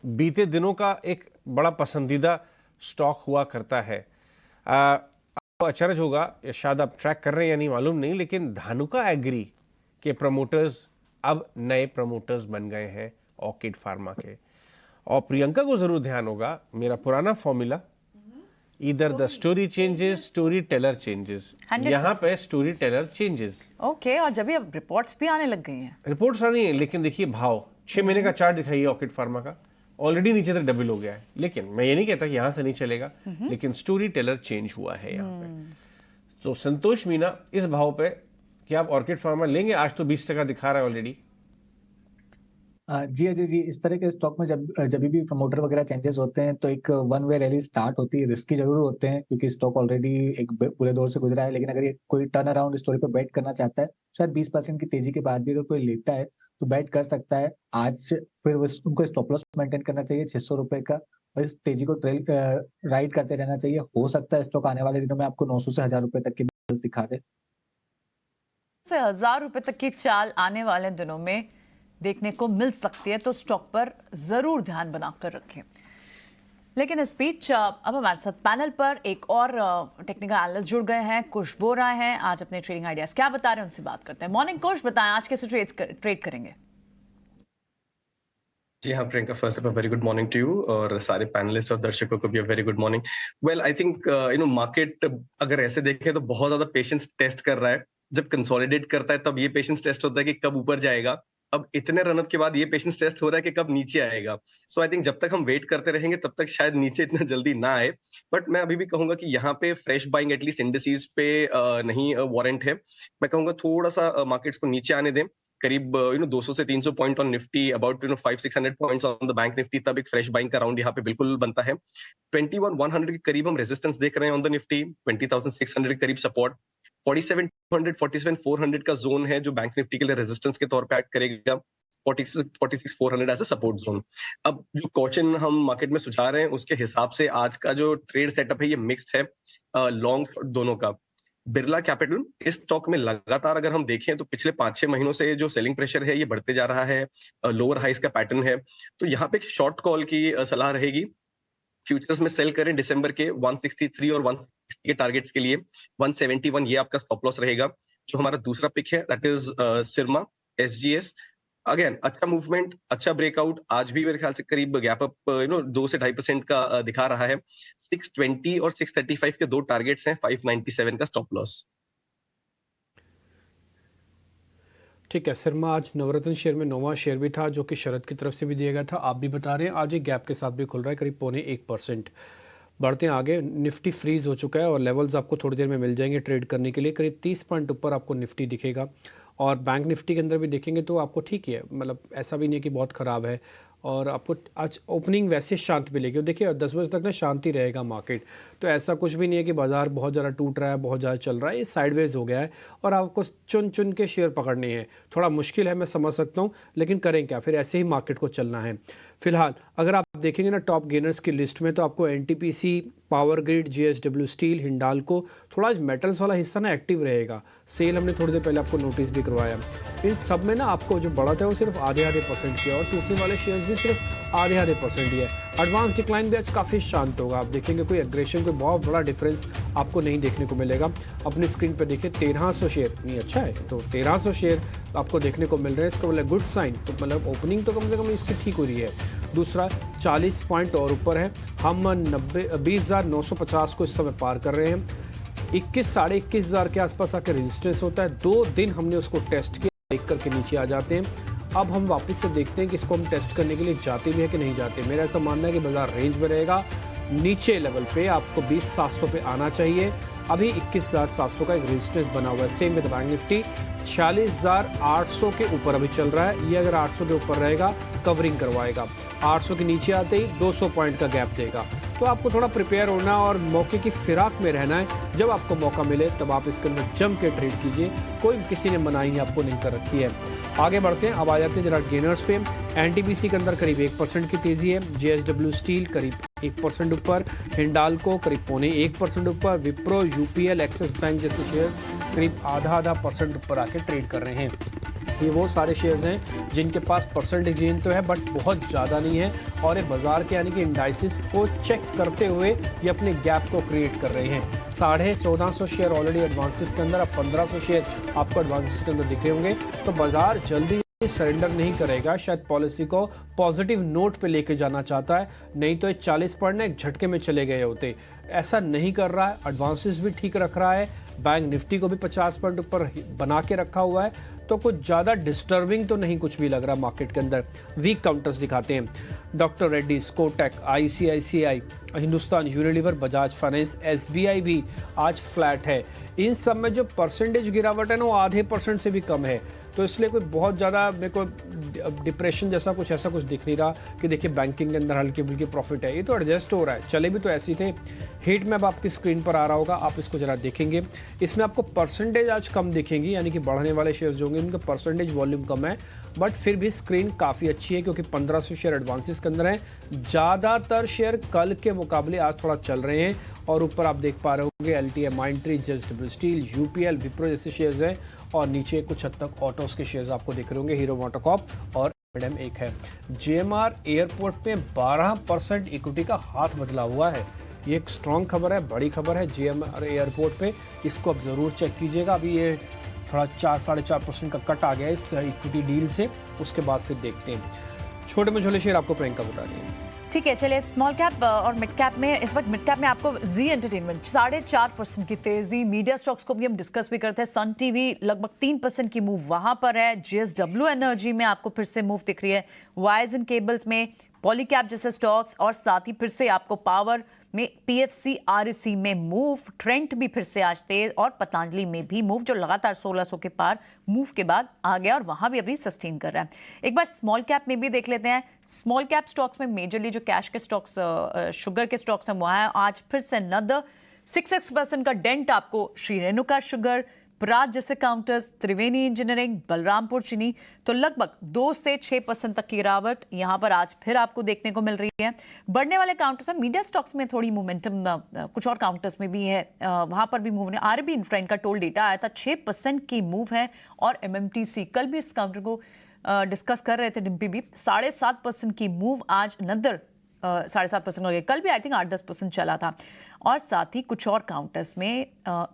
बीते दिनों का एक बड़ा पसंदीदा स्टॉक हुआ करता है। आपको अचरज होगा, शायद आप ट्रैक कर रहे हैं या नहीं मालूम नहीं, लेकिन धानुका एग्री के प्रमोटर्स अब नए प्रमोटर्स बन गए हैं ऑर्किड फार्मा के। और प्रियंका को जरूर ध्यान होगा, मेरा पुराना फॉर्मूला, इधर the story changes, story teller changes, यहाँ पे स्टोरी टेलर चेंजेस। ओके, और जब अब रिपोर्ट्स भी आने लग गई हैं। रिपोर्ट्स आनी है, लेकिन देखिए भाव 6 महीने का चार्ट दिखाइए ऑर्किड फार्मा का, ऑलरेडी नीचे तक डबल हो गया है। लेकिन मैं ये नहीं कहता कि यहाँ से नहीं चलेगा, लेकिन स्टोरी टेलर चेंज हुआ है यहाँ पे। तो संतोष मीना, इस भाव पे क्या आप ऑर्किड फार्मा लेंगे? आज तो 20% दिखा रहा है ऑलरेडी। जी अजय जी, इस तरह के स्टॉक में जब भी प्रमोटर वगैरह चेंजेस होते हैं तो एक वन वे रैली स्टार्ट होती है। रिस्की जरूर होते हैं क्योंकि स्टॉक ऑलरेडी एक बुरे दौर से गुजरा है, लेकिन अगर ये कोई टर्न अराउंड स्टोरी पर बैट करना चाहता है, शायद 20% की तेजी के बाद भी अगर कोई लेता है तो बैट कर सकता है। आज फिर उनको स्टॉप लॉस मेंटेन करना चाहिए 600 रुपए का, और इस तेजी को राइड करते रहना चाहिए। हो सकता है स्टॉक आने वाले दिनों में आपको 900 से 1000 रुपए तक की दिखा दे। से 1000 रुपए तक की चाल आने वाले दिनों में देखने को मिल सकती है, तो स्टॉक पर जरूर ध्यान बनाकर रखें। लेकिन इस बीच अब हमारे साथ पैनल पर एक और टेक्निकल एनालिस्ट जुड़ गए हैं, कुश बोरा हैं। आज अपने ट्रेडिंग आइडियाज क्या बता रहे हैं उनसे बात करते हैं। मॉर्निंग कुश, बताएं आज कैसे ट्रेड करेंगे? जी हाँ Priyanka, first of all very good morning to you, और सारे पैनलिस्ट और दर्शकों को भी very good morning. Well I think market अगर ऐसे देखें तो बहुत ज्यादा पेशेंस टेस्ट कर रहा है। जब कंसोलिडेट करता है तब ये पेशेंस टेस्ट होता है कि कब ऊपर जाएगा। अब इतने रनअप के बाद ये पेशेंस टेस्ट हो रहा है कि कब नीचे आएगा। सो आई थिंक जब तक हम वेट करते रहेंगे तब तक शायद नीचे इतना जल्दी ना आए। बट मैं अभी भी कहूंगा कि यहाँ पे फ्रेश बाइंग एटलीस्ट इंडिसेस पे नहीं वारंट है। मैं कहूंगा थोड़ा सा मार्केट्स को नीचे आने दें, करीब 200 से 300 point on Nifty, about 500-600 points on the bank Nifty, तब एक फ्रेश बाइंग का राउंड यहाँ पे बिल्कुल बनता है। 21,100 के करीब हम रेजिस्टेंस देख रहे हैं ऑन द निफ्टी, 20,600 के करीब सपोर्ट, 47,200 47,400 का जोन है जो बैंक निफ्टी के लिए रेजिस्टेंस के तौर पे एक्ट करेगा, 46,400 एज अ सपोर्ट जोन। अब जो क्वेश्चन हम मार्केट में सुझा रहे हैं उसके हिसाब से आज का जो ट्रेड सेटअप है ये मिक्स है, लॉन्ग दोनों का। बिरला कैपिटल, इस स्टॉक में लगातार अगर हम देखें तो पिछले 5-6 महीनों से जो सेलिंग प्रेशर है ये बढ़ते जा रहा है, लोअर हाइस का पैटर्न है। तो यहाँ पे एक शॉर्ट कॉल की सलाह रहेगी। फ्यूचर्स में सेल करें दिसंबर के 163 और 160 के टारगेट्स के लिए, 171 ये आपका स्टॉप लॉस रहेगा। जो हमारा दूसरा पिक है दैट इज सिरमा SGS। अगेन अच्छा मूवमेंट, अच्छा ब्रेकआउट, आज भी मेरे ख्याल से करीब गैप अप 2 से 2.5% का दिखा रहा है। 620 और 635 के दो टारगेट्स हैं, 597 का स्टॉप लॉस। ठीक है, सिरमा आज नवरत्न शेयर में 9वां शेयर भी था जो कि शरद की तरफ से भी दिया गया था। आप भी बता रहे हैं आज एक गैप के साथ भी खुल रहा है, करीब 0.25%। बढ़ते हैं आगे, निफ्टी फ्रीज हो चुका है और लेवल्स आपको थोड़ी देर में मिल जाएंगे ट्रेड करने के लिए। करीब 30 पॉइंट ऊपर आपको निफ्टी दिखेगा, और बैंक निफ्टी के अंदर भी देखेंगे तो आपको ठीक ही है, मतलब ऐसा भी नहीं है कि बहुत ख़राब है। और आपको आज ओपनिंग वैसे शांत मिलेगी। देखिए 10 बजे तक ना शांति रहेगा मार्केट, तो ऐसा कुछ भी नहीं है कि बाज़ार बहुत ज़्यादा टूट रहा है, बहुत ज़्यादा चल रहा है। ये साइडवेज हो गया है और आपको चुन चुन के शेयर पकड़ने हैं। थोड़ा मुश्किल है, मैं समझ सकता हूँ, लेकिन करें क्या, फिर ऐसे ही मार्केट को चलना है। फिलहाल अगर आप देखेंगे ना टॉप गेनर्स की लिस्ट में, तो आपको NTPC, power grid, JSW steel, Hindalco, थोड़ा मेटल्स वाला हिस्सा ना एक्टिव रहेगा। सेल हमने थोड़ी देर पहले आपको नोटिस भी करवाया। इन सब में ना आपको जो बढ़त है वो सिर्फ आधे % की है, और टूटने वाले शेयर्स भी सिर्फ आधे % ही है। एडवांस डिक्लाइन भी आज काफ़ी शांत होगा। आप देखेंगे कोई एग्रेशन, कोई बहुत बड़ा डिफरेंस आपको नहीं देखने को मिलेगा। अपनी स्क्रीन पर देखिए 1300 शेयर, नहीं अच्छा है तो 1300 शेयर आपको देखने को मिल रहे हैं, इसको मतलब गुड साइन। तो मतलब ओपनिंग तो कम से कम इसकी ठीक हो रही है। दूसरा 40 पॉइंट और ऊपर है, हम 20,950 को इस समय पार कर रहे हैं। 21 साढ़े 21,000 के आसपास आकर रेजिस्टेंस होता है। 2 दिन हमने उसको टेस्ट किया, देख करके नीचे आ जाते हैं। अब हम वापस से देखते हैं कि इसको हम टेस्ट करने के लिए जाते भी है कि नहीं जाते। मेरा ऐसा मानना है कि बाजार रेंज में रहेगा। नीचे लेवल पे आपको 20,700 पे आना चाहिए। अभी 21,700 का एक रेजिस्टेंस बना हुआ है। सेम विद बैंक निफ्टी 46,800 के ऊपर अभी चल रहा है। ये अगर 800 के ऊपर रहेगा कवरिंग करवाएगा। 800 के नीचे आते ही 200 पॉइंट का गैप देगा। तो आपको थोड़ा प्रिपेयर होना और मौके की फिराक में रहना है। जब आपको मौका मिले तब आप इसके अंदर जम के ट्रेड कीजिए, कोई किसी ने मनाही आपको नहीं कर रखी है। आगे बढ़ते हैं, अब आ जाते हैं जरा गेनर्स पे। एनटीपीसी के अंदर करीब 1% की तेजी है, जेएसडब्ल्यू स्टील करीब 1% ऊपर, हिंडाल्को करीब 0.25% ऊपर, विप्रो, यूपीएल, एक्सिस बैंक जैसे शेयर्स करीब आधा परसेंट ऊपर आके ट्रेड कर रहे हैं। ये वो सारे शेयर्स हैं जिनके पास परसेंटेज गेन तो है बट बहुत ज़्यादा नहीं है, और ये बाजार के यानी कि इंडाइसिस को चेक करते हुए ये अपने गैप को क्रिएट कर रहे हैं। 1450 शेयर ऑलरेडी एडवांसेस के अंदर, अब 1500 शेयर आपको एडवांसेस के अंदर दिख रहे होंगे। तो बाजार जल्दी सरेंडर नहीं करेगा, शायद पॉलिसी को पॉजिटिव नोट पे लेके जाना चाहता है, नहीं तो ये 40 पॉइंट एक झटके में चले गए होते। ऐसा नहीं कर रहा है, एडवांसेस भी ठीक रख रहा है, बैंक निफ्टी को भी 50 पॉइंट ऊपर बना के रखा हुआ है, तो कुछ ज़्यादा डिस्टर्बिंग तो नहीं कुछ भी लग रहा मार्केट के अंदर। वीक काउंटर्स दिखाते हैं, doctor Reddy's, Kotak, ICICI, Hindustan Unilever, Bajaj finance, SBI भी आज फ्लैट है। इन सब में जो परसेंटेज गिरावट है ना वो आधे % से भी कम है, तो इसलिए कोई बहुत ज़्यादा मेरे को डिप्रेशन जैसा कुछ ऐसा कुछ दिख नहीं रहा कि देखिए बैंकिंग के अंदर हल्की फुल्की प्रॉफिट है। ये तो एडजस्ट हो रहा है, चले भी तो ऐसे ही थे। हीट मैप आपकी स्क्रीन पर आ रहा होगा, आप इसको जरा देखेंगे, इसमें आपको परसेंटेज आज कम दिखेंगी, यानी कि बढ़ने वाले शेयर्स जो होंगे उनका परसेंटेज वॉल्यूम कम है, बट फिर भी स्क्रीन काफ़ी अच्छी है क्योंकि 1500 शेयर एडवांसेस के अंदर हैं। ज़्यादातर शेयर कल के मुकाबले आज थोड़ा चल रहे हैं, और ऊपर आप देख पा रहे होंगे LTA, माइंट्री, JSW steel, UPL, Wipro जैसे शेयर्स हैं, और नीचे कुछ हद तक ऑटोस के शेयर्स आपको दिख रहे होंगे, हीरो मोटोकॉर्प और एडम एक है। जेएमआर एयरपोर्ट में 12% इक्विटी का हाथ बदला हुआ है, ये एक स्ट्रॉन्ग खबर है, बड़ी खबर है जेएमआर एयरपोर्ट पे, इसको आप ज़रूर चेक कीजिएगा। अभी ये थोड़ा 4-4.5% का कट आ गया है इस इक्विटी डील से, उसके बाद फिर देखते हैं। छोटे में छोटे शेयर आपको प्रियंका बता रही है। ठीक है, चलिए स्मॉल कैप और मिड कैप में, इस वक्त मिड कैप में आपको जी एंटरटेनमेंट 4.5% की तेजी, मीडिया स्टॉक्स को भी हम डिस्कस भी करते हैं। सन टीवी लगभग 3% की मूव वहां पर है, जेएसडब्ल्यू एनर्जी में आपको फिर से मूव दिख रही है, वायर्स एंड केबल्स में पॉलीकैप जैसे स्टॉक्स, और साथ ही फिर से आपको पावर में पीएफसी आरईसी में मूव, ट्रेंट भी फिर से आज तेज, और पतंजलि में भी मूव जो लगातार 1600 के पार मूव के बाद आ गया और वहां भी अभी सस्टेन कर रहा है। एक बार स्मॉल कैप में भी देख लेते हैं। स्मॉल कैप स्टॉक्स में मेजरली जो कैश के स्टॉक्स, शुगर के स्टॉक्स हैं वहां आज फिर से another 6% का डेंट आपको श्री रेणुका शुगर, प्राज जैसे काउंटर्स, त्रिवेणी इंजीनियरिंग, बलरामपुर चीनी, तो लगभग 2 से 6% तक की गिरावट यहां पर आज फिर आपको देखने को मिल रही है। बढ़ने वाले काउंटर्स हैं, मीडिया स्टॉक्स में थोड़ी मोमेंटम कुछ और काउंटर्स में भी है, वहां पर भी मूव ने, आरबी इंफ्रा का टोल डेटा आया था, 6% की मूव है, और एमएमटीसी कल भी इस काउंटर को डिस्कस कर रहे थे, डिम्पी भी 7.5% की मूव आज नदर 7.5% हो गया, कल भी आई थिंक 8-10% चला था। और साथ ही कुछ और काउंटर्स में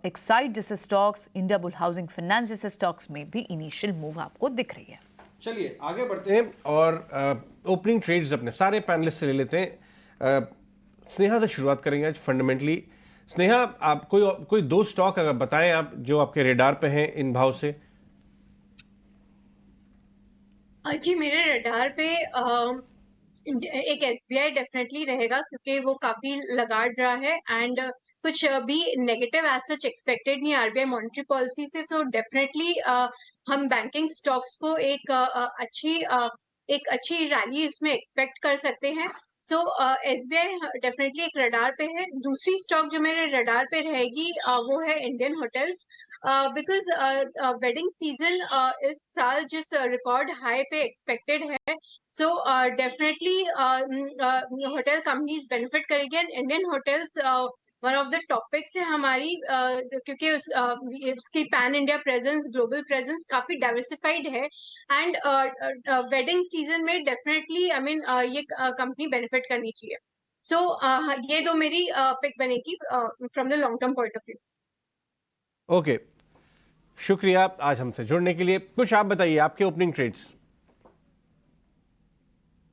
एक्साइड जैसे स्टॉक्स, इंडियाबुल हाउसिंग फाइनेंस जैसे स्टॉक्स में भी इनिशियल मूव आपको दिख रही है। चलिए आगे बढ़ते हैं और ओपनिंग ट्रेड्स अपने सारे पैनलिस्ट से ले लेते हैं। स्नेहा से शुरुआत करेंगे आज फंडामेंटली। स्नेहा, आप कोई 2 स्टॉक अगर बताएं आप जो आपके रेडार पे हैं इन भाव से। जी मेरे रडार पे एक एसबीआई डेफिनेटली रहेगा क्योंकि वो काफी लगाड़ रहा है, एंड कुछ भी नेगेटिव एज सच एक्सपेक्टेड नहीं आरबीआई मॉनेटरी पॉलिसी से, सो डेफिनेटली हम बैंकिंग स्टॉक्स को एक अच्छी रैली इसमें एक्सपेक्ट कर सकते हैं। सो एसबीआई डेफिनेटली एक रडार पे है। दूसरी स्टॉक जो मेरे रडार पे रहेगी वो है Indian hotels, because wedding season इस साल जिस रिकॉर्ड हाई पे एक्सपेक्टेड है, so definitely hotel companies benefit करेगी, and Indian hotels one of the topics है हमारी, क्योंकि उसकी pan India presence, global presence काफी डाइवर्सिफाइड है, एंड वेडिंग सीजन में डेफिनेटली आई मीन ये कंपनी बेनिफिट करनी चाहिए। सो ये 2 मेरी पिक बनेगी from the long term point of view. Okay, शुक्रिया आज हमसे जुड़ने के लिए। कुछ आप बताइए आपके ओपनिंग ट्रेड्स।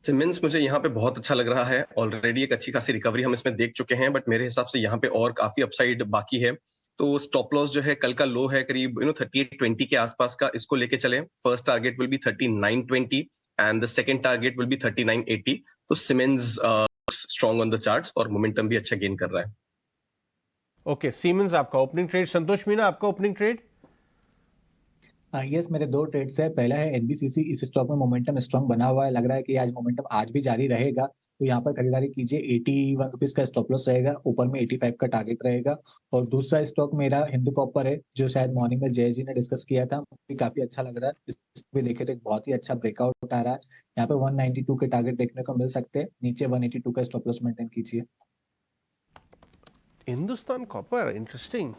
सीमेंस मुझे यहाँ पे बहुत अच्छा लग रहा है, ऑलरेडी एक अच्छी खासी रिकवरी हम इसमें देख चुके हैं, बट मेरे हिसाब से यहाँ पे और काफी अपसाइड बाकी है। तो स्टॉप लॉस जो है कल का लो है करीब 3820 के आसपास का, इसको लेके चले। First target will be 3920 and the second target will be 3980। तो siemens strong on the charts और मोमेंटम भी अच्छा गेन कर रहा है। ओके, सीमेंस आपका ओपनिंग ट्रेड। संतोष मीना, आपका ओपनिंग ट्रेड। यस, मेरे दो ट्रेड्स है। पहला है एनबीसीसी। इस स्टॉक में मोमेंटम स्ट्रांग बना हुआ है, लग रहा है कि आज मोमेंटम आज भी जारी रहेगा, तो यहाँ पर खरीदारी कीजिए। 81 रुपीज का स्टॉप लॉस रहेगा, ऊपर में 85 का टारगेट रहेगा। और दूसरा स्टॉक मेरा हिंदू कॉपर है, जो शायद मॉर्निंग में जय जी ने डिस्कस किया था, मुझे काफी अच्छा लग रहा है। इस पे देखे तो एक बहुत ही अच्छा ब्रेकआउट आ रहा है। यहाँ पे 192 के टारगेट देखने को मिल सकते हैं, नीचे 182 का स्टॉप लॉस मेंटेन कीजिए। Hindustan copper, interesting.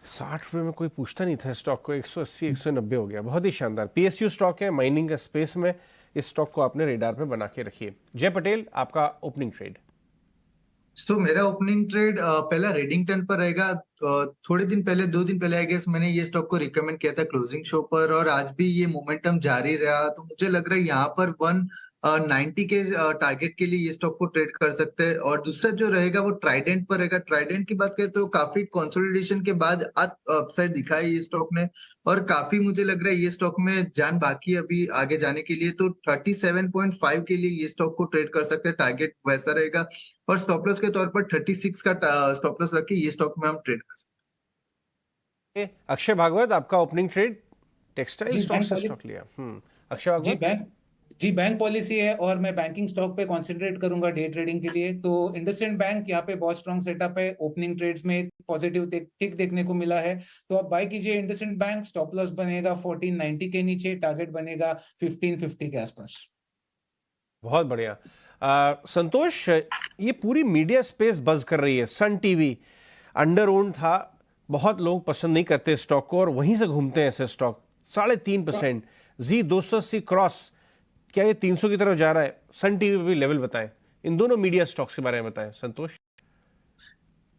60 रुपए में कोई पूछता नहीं था स्टॉक को, 180 190 हो गया, बहुत ही शानदार। पीएसयू स्टॉक है, माइनिंग का स्पेस में, इस स्टॉक को आपने रेडार पे बना के रखिए। जय पटेल, आपका ओपनिंग ट्रेड। मेरा ओपनिंग ट्रेड पहला रेडिंगटन पर रहेगा। थोड़े दिन पहले, 2 दिन पहले आई गेस, मैंने ये स्टॉक को रिकमेंड किया था क्लोजिंग शो पर, और आज भी ये मोमेंटम जारी रहा। तो मुझे लग रहा है यहाँ पर 190 के टारगेट के लिए ये स्टॉक को ट्रेड कर सकते हैं। और दूसरा जो रहेगा वो ट्राइडेंट पर रहेगा। ट्राइडेंट की बात करें तो काफी कंसोलिडेशन के बाद अपसाइड दिखा है ये स्टॉक ने, और काफी मुझे लग रहा है ये स्टॉक में जान बाकी है अभी आगे जाने के लिए। तो 37.5 के लिए ये स्टॉक को ट्रेड कर सकते हैं, टारगेट वैसा रहेगा। और स्टॉप लॉस के तौर पर 36 का स्टॉप लॉस रख के ये स्टॉक में हम ट्रेड कर सकते हैं। अक्षय भागवत, आपका ओपनिंग ट्रेड टेक्सटाइल स्टॉक से स्टॉक लिया। अक्षय भागवत। बैंक पॉलिसी है, और मैं बैंकिंग स्टॉक पे कंसंट्रेट करूंगा डे ट्रेडिंग के लिए। तो इंडसइंड बैंक यहाँ पे बहुत स्ट्रॉन्ग सेटअप है, ओपनिंग ट्रेड्स में पॉजिटिव टिक देखने को मिला है, तो आप बाय कीजिए इंडसइंड बैंक। स्टॉप लॉस बनेगा 1490 के नीचे, टारगेट बनेगा 1550 के आसपास। बहुत बढ़िया। संतोष, ये पूरी मीडिया स्पेस बज कर रही है। सन टीवी अंडर ओन्ड था, बहुत लोग पसंद नहीं करते स्टॉक को, और वहीं से घूमते हैं ऐसे स्टॉक। 3.5%। जी 280 क्रॉस, क्या ये 300 की तरफ जा रहा है? सन टीवी पे भी लेवल बताएं, इन दोनों मीडिया स्टॉक्स के बारे में बताएं संतोष।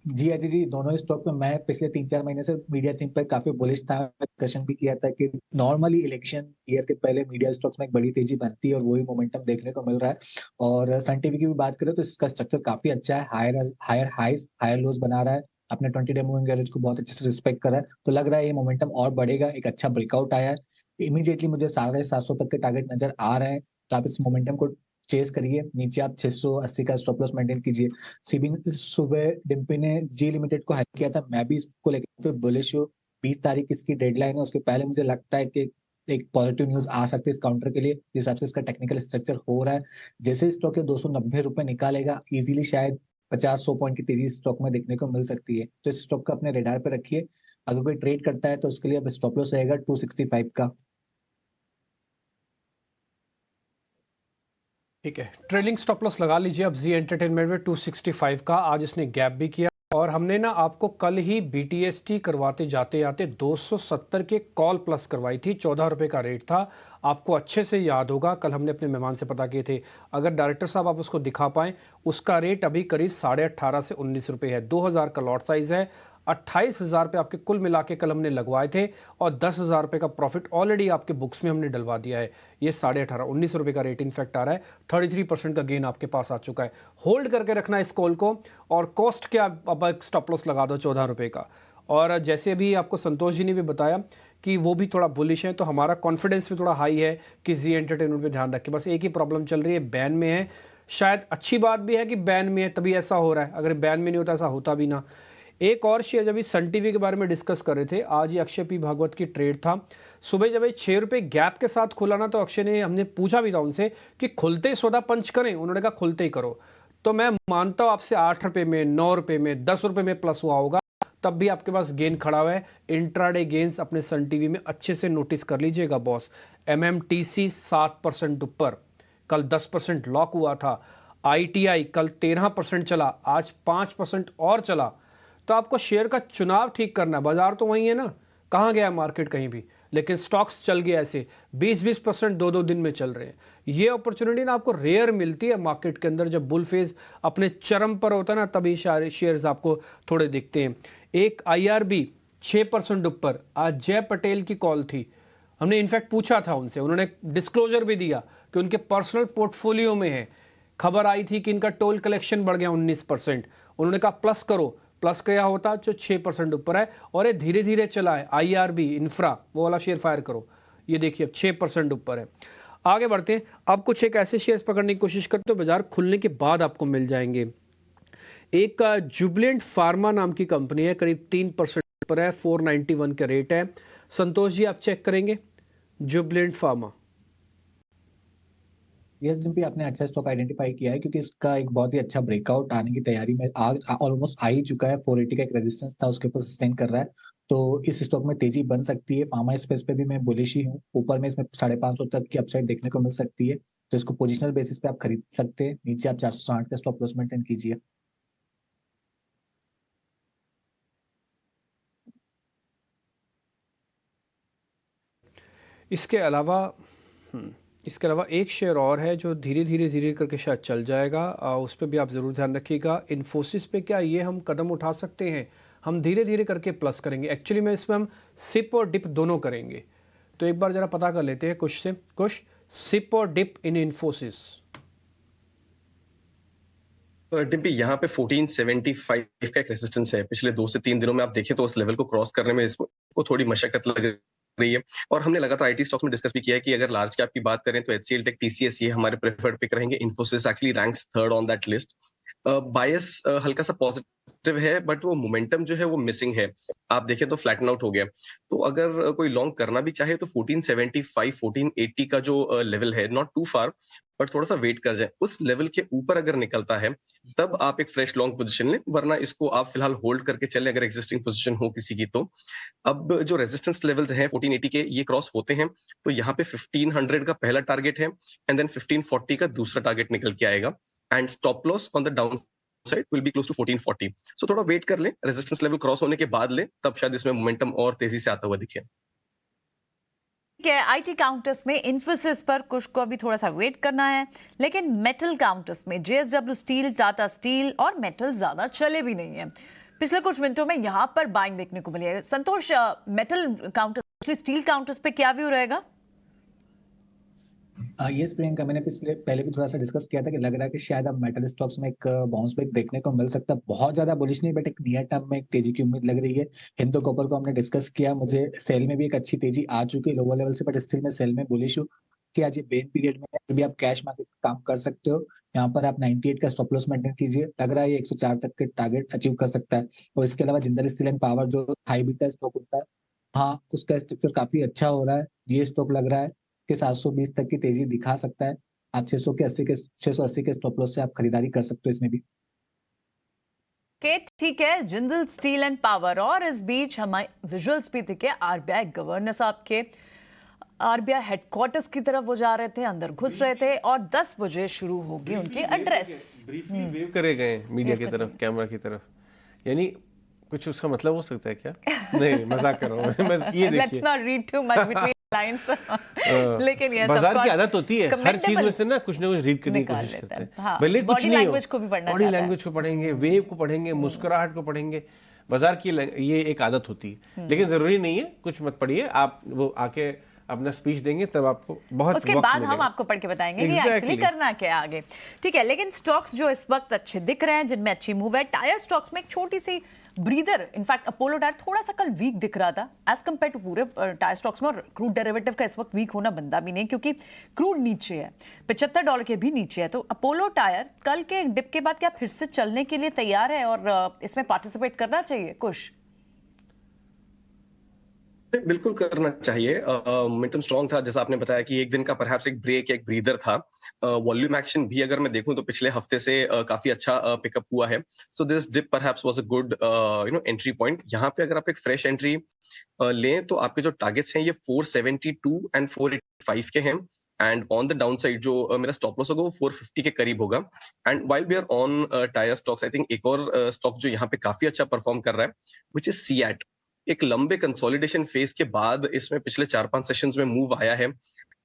जी अजय जी, दोनों स्टॉक में मैं पिछले 3-4 महीने से मीडिया थीम पर काफी बुलिश था। डिस्कशन भी किया था कि नॉर्मली इलेक्शन ईयर के पहले मीडिया स्टॉक्स में एक बड़ी तेजी बनती है, और वही मोमेंटम देखने को मिल रहा है। और सन टीवी की भी बात करें तो इसका स्ट्रक्चर काफी अच्छा है, हायर हाइज हायर लोज बना रहा है, अपने 20 डे मूविंग एवरेज को बहुत अच्छे से रिस्पेक्ट करा है। तो लग रहा है ये मोमेंटम और बढ़ेगा, एक अच्छा ब्रेकआउट आया है। इमीडिएटली मुझे 750 तक के टारगेट नजर आ रहे हैं, तो आप इस मोमेंटम को चेस करिए। नीचे आप 680 का स्टॉप लॉस मेंटेन कीजिए। सुबह डिम्पी ने जी लिमिटेड को हाई किया था, मैं भी इसको लेकर बुलिश हूँ। 20 तारीख इसकी डेडलाइन है, उसके पहले मुझे लगता है कि एक पॉजिटिव न्यूज आ सकती है इस काउंटर के लिए, जिस हिसाब से इसका टेक्निकल स्ट्रक्चर हो रहा है। जैसे स्टॉक के 290 रुपए निकालेगा, इजीली शायद 50-100 पॉइंट की तेजी स्टॉक में देखने को मिल सकती है। तो इस स्टॉक को अपने रेडार पे रखिए। अगर कोई ट्रेड करता है तो उसके लिए अब स्टॉप लॉस रहेगा 265 का। ठीक है, ट्रेलिंग स्टॉप लॉस लगा लीजिए अब जी एंटरटेनमेंट में 265 का। आज इसने गैप भी किया, और हमने ना आपको कल ही बीटीएसटी करवाते जाते जाते 270 के कॉल प्लस करवाई थी। 14 रुपये का रेट था, आपको अच्छे से याद होगा, कल हमने अपने मेहमान से पता किए थे। अगर डायरेक्टर साहब आप उसको दिखा पाएँ, उसका रेट अभी करीब 18.5 से 19 रुपये है। 2000 का लॉट साइज है, 28,000 रुपये आपके कुल मिला के कल हमने लगवाए थे, और 10,000 रुपये का प्रॉफिट ऑलरेडी आपके बुक्स में हमने डलवा दिया है। ये 18.5 19 रुपये का रेट इनफैक्ट आ रहा है। 33% का गेन आपके पास आ चुका है। होल्ड करके रखना इस कॉल को, और कॉस्ट क्या, अब एक स्टॉप लॉस लगा दो 14 रुपये का। और जैसे अभी आपको संतोष जी ने भी बताया कि वो भी थोड़ा बुलिश है, तो हमारा कॉन्फिडेंस भी थोड़ा हाई है कि जी एंटरटेनमेंट पे ध्यान रखें। बस एक ही प्रॉब्लम चल रही है, बैन में है। शायद अच्छी बात भी है कि बैन में है तभी ऐसा हो रहा है, अगर बैन में नहीं होता ऐसा होता भी ना। एक और शेयर, जब सन टीवी के बारे में डिस्कस कर रहे थे, आज ही अक्षय पी भागवत की ट्रेड था। सुबह जब 6 रुपये गैप के साथ खुला ना, तो अक्षय ने, हमने पूछा भी था उनसे कि खुलते ही सौदा पंच करें, उन्होंने कहा खुलते ही करो। तो मैं मानता हूँ आपसे 8 रुपये में, 9 रुपये में, 10 रुपये में प्लस हुआ होगा, तब भी आपके पास गेन खड़ा हुआ है। इंट्राडे गेन्स अपने सन टीवी में अच्छे से नोटिस कर लीजिएगा बॉस। MMTC 7% ऊपर, कल 10% लॉक हुआ था। ITI कल 13% चला, आज 5% और चला। तो आपको शेयर का चुनाव ठीक करना है। बाजार तो वही है ना, कहाँ गया मार्केट कहीं भी, लेकिन स्टॉक्स चल गए ऐसे 20-20% 2-2 दिन में चल रहे हैं। ये अपॉर्चुनिटी ना आपको रेयर मिलती है मार्केट के अंदर, जब बुल फेज अपने चरम पर होता है ना, तभी शेयर्स आपको थोड़े दिखते हैं। एक IRB 6% ऊपर, आज जय पटेल की कॉल थी, हमने इनफैक्ट पूछा था उनसे, उन्होंने डिस्क्लोजर भी दिया कि उनके पर्सनल पोर्टफोलियो में है। खबर आई थी कि इनका टोल कलेक्शन बढ़ गया 19%, उन्होंने कहा प्लस करो, प्लस क्या होता जो 6% ऊपर है, और ये धीरे धीरे चला है। IRB इंफ्रा वो वाला शेयर फायर करो, ये देखिए अब 6% ऊपर है। आगे बढ़ते हैं, अब कुछ एक ऐसे शेयर्स पकड़ने की कोशिश करते हो बाजार खुलने के बाद आपको मिल जाएंगे। एक जुबिलेंट फार्मा नाम की कंपनी है, करीब 3% पर है, 491 का रेट है। संतोष जी आप चेक करेंगे जुबलेंट फार्मा। यस डिम्पी, आपने अच्छा स्टॉक आइडेंटिफाई किया है क्योंकि इसका एक बहुत ही अच्छा ब्रेकआउट आने की तैयारी में ऑलमोस्ट आ ही चुका है। 480 का एक रेजिस्टेंस था, उसके ऊपर सस्टेन कर रहा है, तो इस स्टॉक में तेजी बन सकती है। फार्मा स्पेस पे भी मैं बुलिश ही हूँ। ऊपर में इसमें 550 तक की अपसाइड देखने को मिल सकती है, तो इसको पोजिशनल बेसिस पे आप खरीद सकते हैं। नीचे आप 460 का स्टॉप लॉस मेंटेन कीजिए। इसके अलावा एक शेयर और है जो धीरे करके शायद चल जाएगा, उस पर भी आप ज़रूर ध्यान रखिएगा। इन्फोसिस पे क्या ये हम कदम उठा सकते हैं? हम धीरे करके प्लस करेंगे। एक्चुअली में इसमें हम सिप और डिप दोनों करेंगे, तो एक बार ज़रा पता कर लेते हैं कुछ सिप और डिप इन इन्फोसिस। डिम्पी यहाँ पे 1475 का एक रेजिस्टेंस है। पिछले 2 से 3 दिनों में आप देखें तो उस लेवल को क्रॉस करने में इसको थोड़ी मशक्कत लग रही है। और हमने लगातार आईटी स्टॉक्स में डिस्कस भी किया है कि अगर लार्ज कैप की बात करें तो HCL टेक, TCS ये हमारे प्रेफर्ड पिक रहेंगे। Infosys actually ranks 3rd on that list. Bias हल्का सा पॉजिटिव है, बट वो मोमेंटम जो है वो मिसिंग है। आप देखें तो फ्लैटन आउट हो गया। तो अगर कोई लॉन्ग करना भी चाहे तो 1475 1480 का जो लेवल है, नॉट टू फार, बट थोड़ा सा वेट कर जाए। उस लेवल के ऊपर अगर निकलता है तब आप एक फ्रेश लॉन्ग पोजीशन लें, वरना इसको आप फिलहाल होल्ड करके चलें अगर एग्जिस्टिंग पोजीशन हो किसी की तो। अब जो रेजिस्टेंस लेवल्स हैं 1480 के, ये क्रॉस होते हैं तो यहाँ पे 1500 का पहला टारगेट है एंड देन 1540 का दूसरा टारगेट निकल के आएगा and stop loss on the downside will be close to 1440। So थोड़ा वेट कर लें, रेजिस्टेंस लेवल क्रॉस होने के बाद लें, तब शायद इसमें मोमेंटम और तेजी से आता हुआ दिखे। आईटी काउंटर्स में इन्फोसिस पर कुछ को अभी थोड़ा सा वेट करना है, लेकिन मेटल काउंटर्स में JSW स्टील, टाटा स्टील और मेटल ज्यादा चले भी नहीं है। पिछले कुछ मिनटों में यहाँ पर बाइंग देखने को मिली है। संतोष, मेटल काउंटर्स, स्टील काउंटर्स पे क्या व्यू रहेगा? यस प्रियंका, मैंने पहले भी थोड़ा सा डिस्कस किया था कि लग रहा है कि शायद अब मेटल स्टॉक्स में एक बाउंस बैक देखने को मिल सकता है। बहुत ज्यादा बुलिश नहीं, बट एक नियर टर्म में एक तेजी की उम्मीद लग रही है। हिंदू कॉपर को हमने डिस्कस किया, मुझे सेल में भी एक अच्छी तेजी आ चुकी है लोअर लेवल से, बट स्टिल मैं सेल में बुलिश हूँ कि आज ये बेन पीरियड में भी आप कैश मार्केट काम कर सकते हो। यहाँ पर आप 98 का स्टॉप लॉस मेंटेन कीजिए। लग रहा है ये 104 तक के टारगेट अचीव कर सकता है। और इसके अलावा जिंदल स्टील एंड पावर जो हाई बीटा स्टॉक होता है, हाँ, उसका स्ट्रक्चर काफी अच्छा हो रहा है। ये स्टॉक लग रहा है कि 720 तक की तेजी दिखा सकता है। आप 680 के स्टॉप लॉस से आप खरीदारी कर सकते हो इसमें भी। ठीक है, जिंदल स्टील एंड पावर। और इस बीच हमारे विजुअल्स भी दिखे RBI गवर्नर साहब के। RBI हेडक्वार्टर्स की तरफ वो जा रहे थे, अंदर घुस रहे थे और 10 बजे शुरू होगी उनकी एड्रेस। ब्रीफली वेव करे गए मीडिया की तरफ, कैमरा की तरफ, यानी कुछ उसका मतलब हो सकता है क्या? नहीं, मजाक कर रहा हूँ मैं। ये देखिए, let's not read too much between lines. लेकिन ये बाजार की आदत होती है हर चीज में से ना कुछ रीड करने की कोशिश करते हैं। हाँ, भले कुछ नहीं हो, बॉडी लैंग्वेज को पढ़ेंगे, वेव को पढ़ेंगे, मुस्कुराहट को पढ़ेंगे। बाजार की ये एक आदत होती है, लेकिन जरूरी नहीं है कुछ मत पढ़िए। आप वो आके अपना स्पीच देंगे तब आपको बहुत उसके बाद हम आपको पढ़ के बताएंगे कि एक्चुअली करना क्या है आगे। ठीक है, लेकिन स्टॉक्स जो इस वक्त अच्छे दिख रहे हैं, जिनमें अच्छी मूव है, टायर स्टॉक्स में एक छोटी सी ब्रीदर। इनफैक्ट अपोलो टायर थोड़ा सा कल वीक दिख रहा था एज कंपेयर टू पूरे टायर स्टॉक्स में। और क्रूड डेरिवेटिव का इस वक्त वीक होना बनता भी नहीं, क्योंकि क्रूड नीचे है, $75 के भी नीचे है। तो अपोलो टायर कल के डिप के बाद क्या फिर से चलने के लिए तैयार है और इसमें पार्टिसिपेट करना चाहिए? कुछ बिल्कुल करना चाहिए। मोमेंटम स्ट्रॉन्ग था, जैसा आपने बताया कि एक दिन का परहैप्स एक ब्रेक, एक ब्रीदर था। वॉल्यूम एक्शन भी अगर मैं देखूं तो पिछले हफ्ते से काफी अच्छा पिकअप हुआ है। So this dip perhaps was a good entry point. यहाँ पे अगर आप एक फ्रेश एंट्री लें तो आपके जो टारगेट्स हैं ये 472 एंड 485 के हैं। And on the down side जो मेरा स्टॉप लॉस होगा वो 450 के करीब होगा। And while we are on tyre stocks, I think एक और स्टॉक जो यहाँ पे काफी अच्छा परफॉर्म कर रहा है विच इज सीएट। एक लंबे कंसोलिडेशन फेज के बाद इसमें पिछले 4-5 सेशंस में मूव आया है।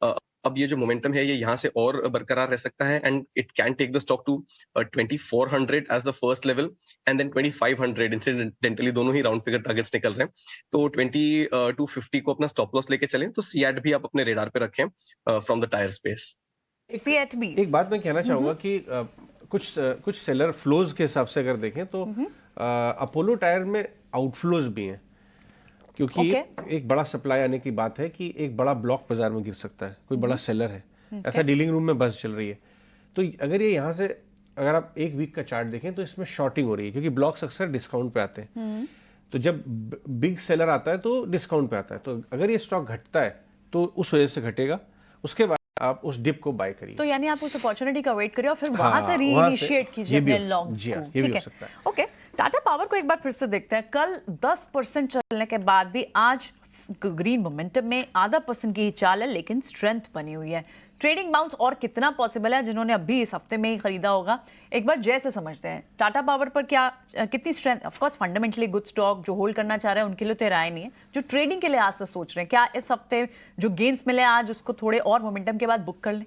अब ये जो मोमेंटम है ये यहाँ से और बरकरार रह सकता है and it can take the stock to 2400 as the first level and then 2500। Incidentally दोनों ही राउंड फिगर टारगेट्स निकल रहे हैं, तो 2250 को अपना स्टॉप लॉस लेके चलें। तो सीएट भी आप अपने रेडार पे रखें from the tyre space. CEAT भी एक बात मैं कहना चाहूंगा कि कुछ सेलर फ्लोज के हिसाब से अगर देखें तो अपोलो टायर में आउटफ्लोज भी हैं, क्योंकि एक बड़ा सप्लाई आने की बात है कि एक बड़ा ब्लॉक बाजार में गिर सकता है, कोई बड़ा सेलर है, ऐसा डीलिंग रूम में बस चल रही है। तो अगर ये यहाँ से अगर आप एक वीक का चार्ट देखें तो इसमें शॉर्टिंग हो रही है, क्योंकि ब्लॉक्स अक्सर डिस्काउंट पे आते हैं। तो जब बिग सेलर आता है तो डिस्काउंट पे आता है, तो अगर ये स्टॉक घटता है तो उस वजह से घटेगा, उसके बाद आप उस डिप को बाय करिए। तो यानी आप उस अपॉर्चुनिटी का वेट करिए और फिर हाँ, वहां से वहां से रीइनिशिएट कीजिए ये भी अपने लॉन्ग्स जी हाँ, को। ये भी ठीक हो है, सकता है। ओके। टाटा पावर को एक बार फिर से देखते हैं। कल 10% चलने के बाद भी आज ग्रीन मोमेंटम में 0.5% की ही चाल है, लेकिन स्ट्रेंथ बनी हुई है। ट्रेडिंग बाउंस और कितना पॉसिबल है? जिन्होंने अभी इस हफ्ते में ही खरीदा होगा, एक बार जैसे समझते हैं टाटा पावर पर क्या कितनी strength. Of course fundamentally good stock, जो होल्ड करना चाह रहे हैं उनके लिए तो राय नहीं है, जो ट्रेडिंग के लिए आज से सोच रहे हैं, क्या इस हफ्ते जो गेन्स मिले आज उसको थोड़े और मोमेंटम के बाद बुक कर लें?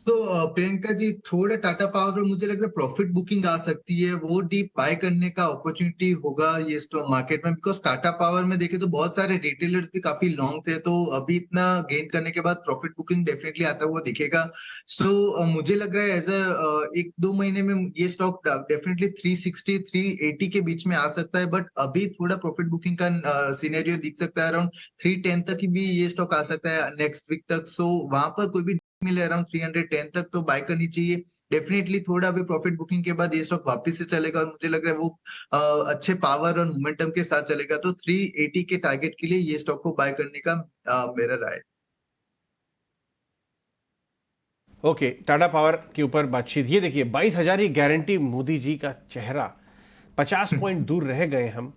तो प्रियंका जी, थोड़ा टाटा पावर पर मुझे लग रहा है प्रॉफिट बुकिंग आ सकती है, वो डीप बाय करने का अपॉर्चुनिटी होगा ये स्टॉक मार्केट में, बिकॉज टाटा पावर में देखे तो बहुत सारे रिटेलर्स भी काफी लॉन्ग थे, तो अभी इतना गेन करने के बाद प्रॉफिट बुकिंग डेफिनेटली आता हुआ दिखेगा। सो मुझे लग रहा है एज अ 1-2 महीने में ये स्टॉक डेफिनेटली 360-380 के बीच में आ सकता है, बट अभी थोड़ा प्रॉफिट बुकिंग का सिनेरियो दिख सकता है, अराउंड 310 तक भी ये स्टॉक आ सकता है नेक्स्ट वीक तक। सो वहां पर कोई भी मिले अराउंड 310 तक तो बाय करनी चाहिए डेफिनेटली। थोड़ा अभी प्रॉफिट बुकिंग के बाद ये स्टॉक वापस से चलेगा और मुझे लग रहा है वो अच्छे पावर और मोमेंटम के साथ चलेगा, तो 380 के टारगेट के लिए ये स्टॉक को बाय करने का मेरा राय। ओके, टाटा पावर के ऊपर बातचीत। ये देखिए 22,000 ही गारंटी मोदी जी का चेहरा, 50 पॉइंट दूर रह गए हम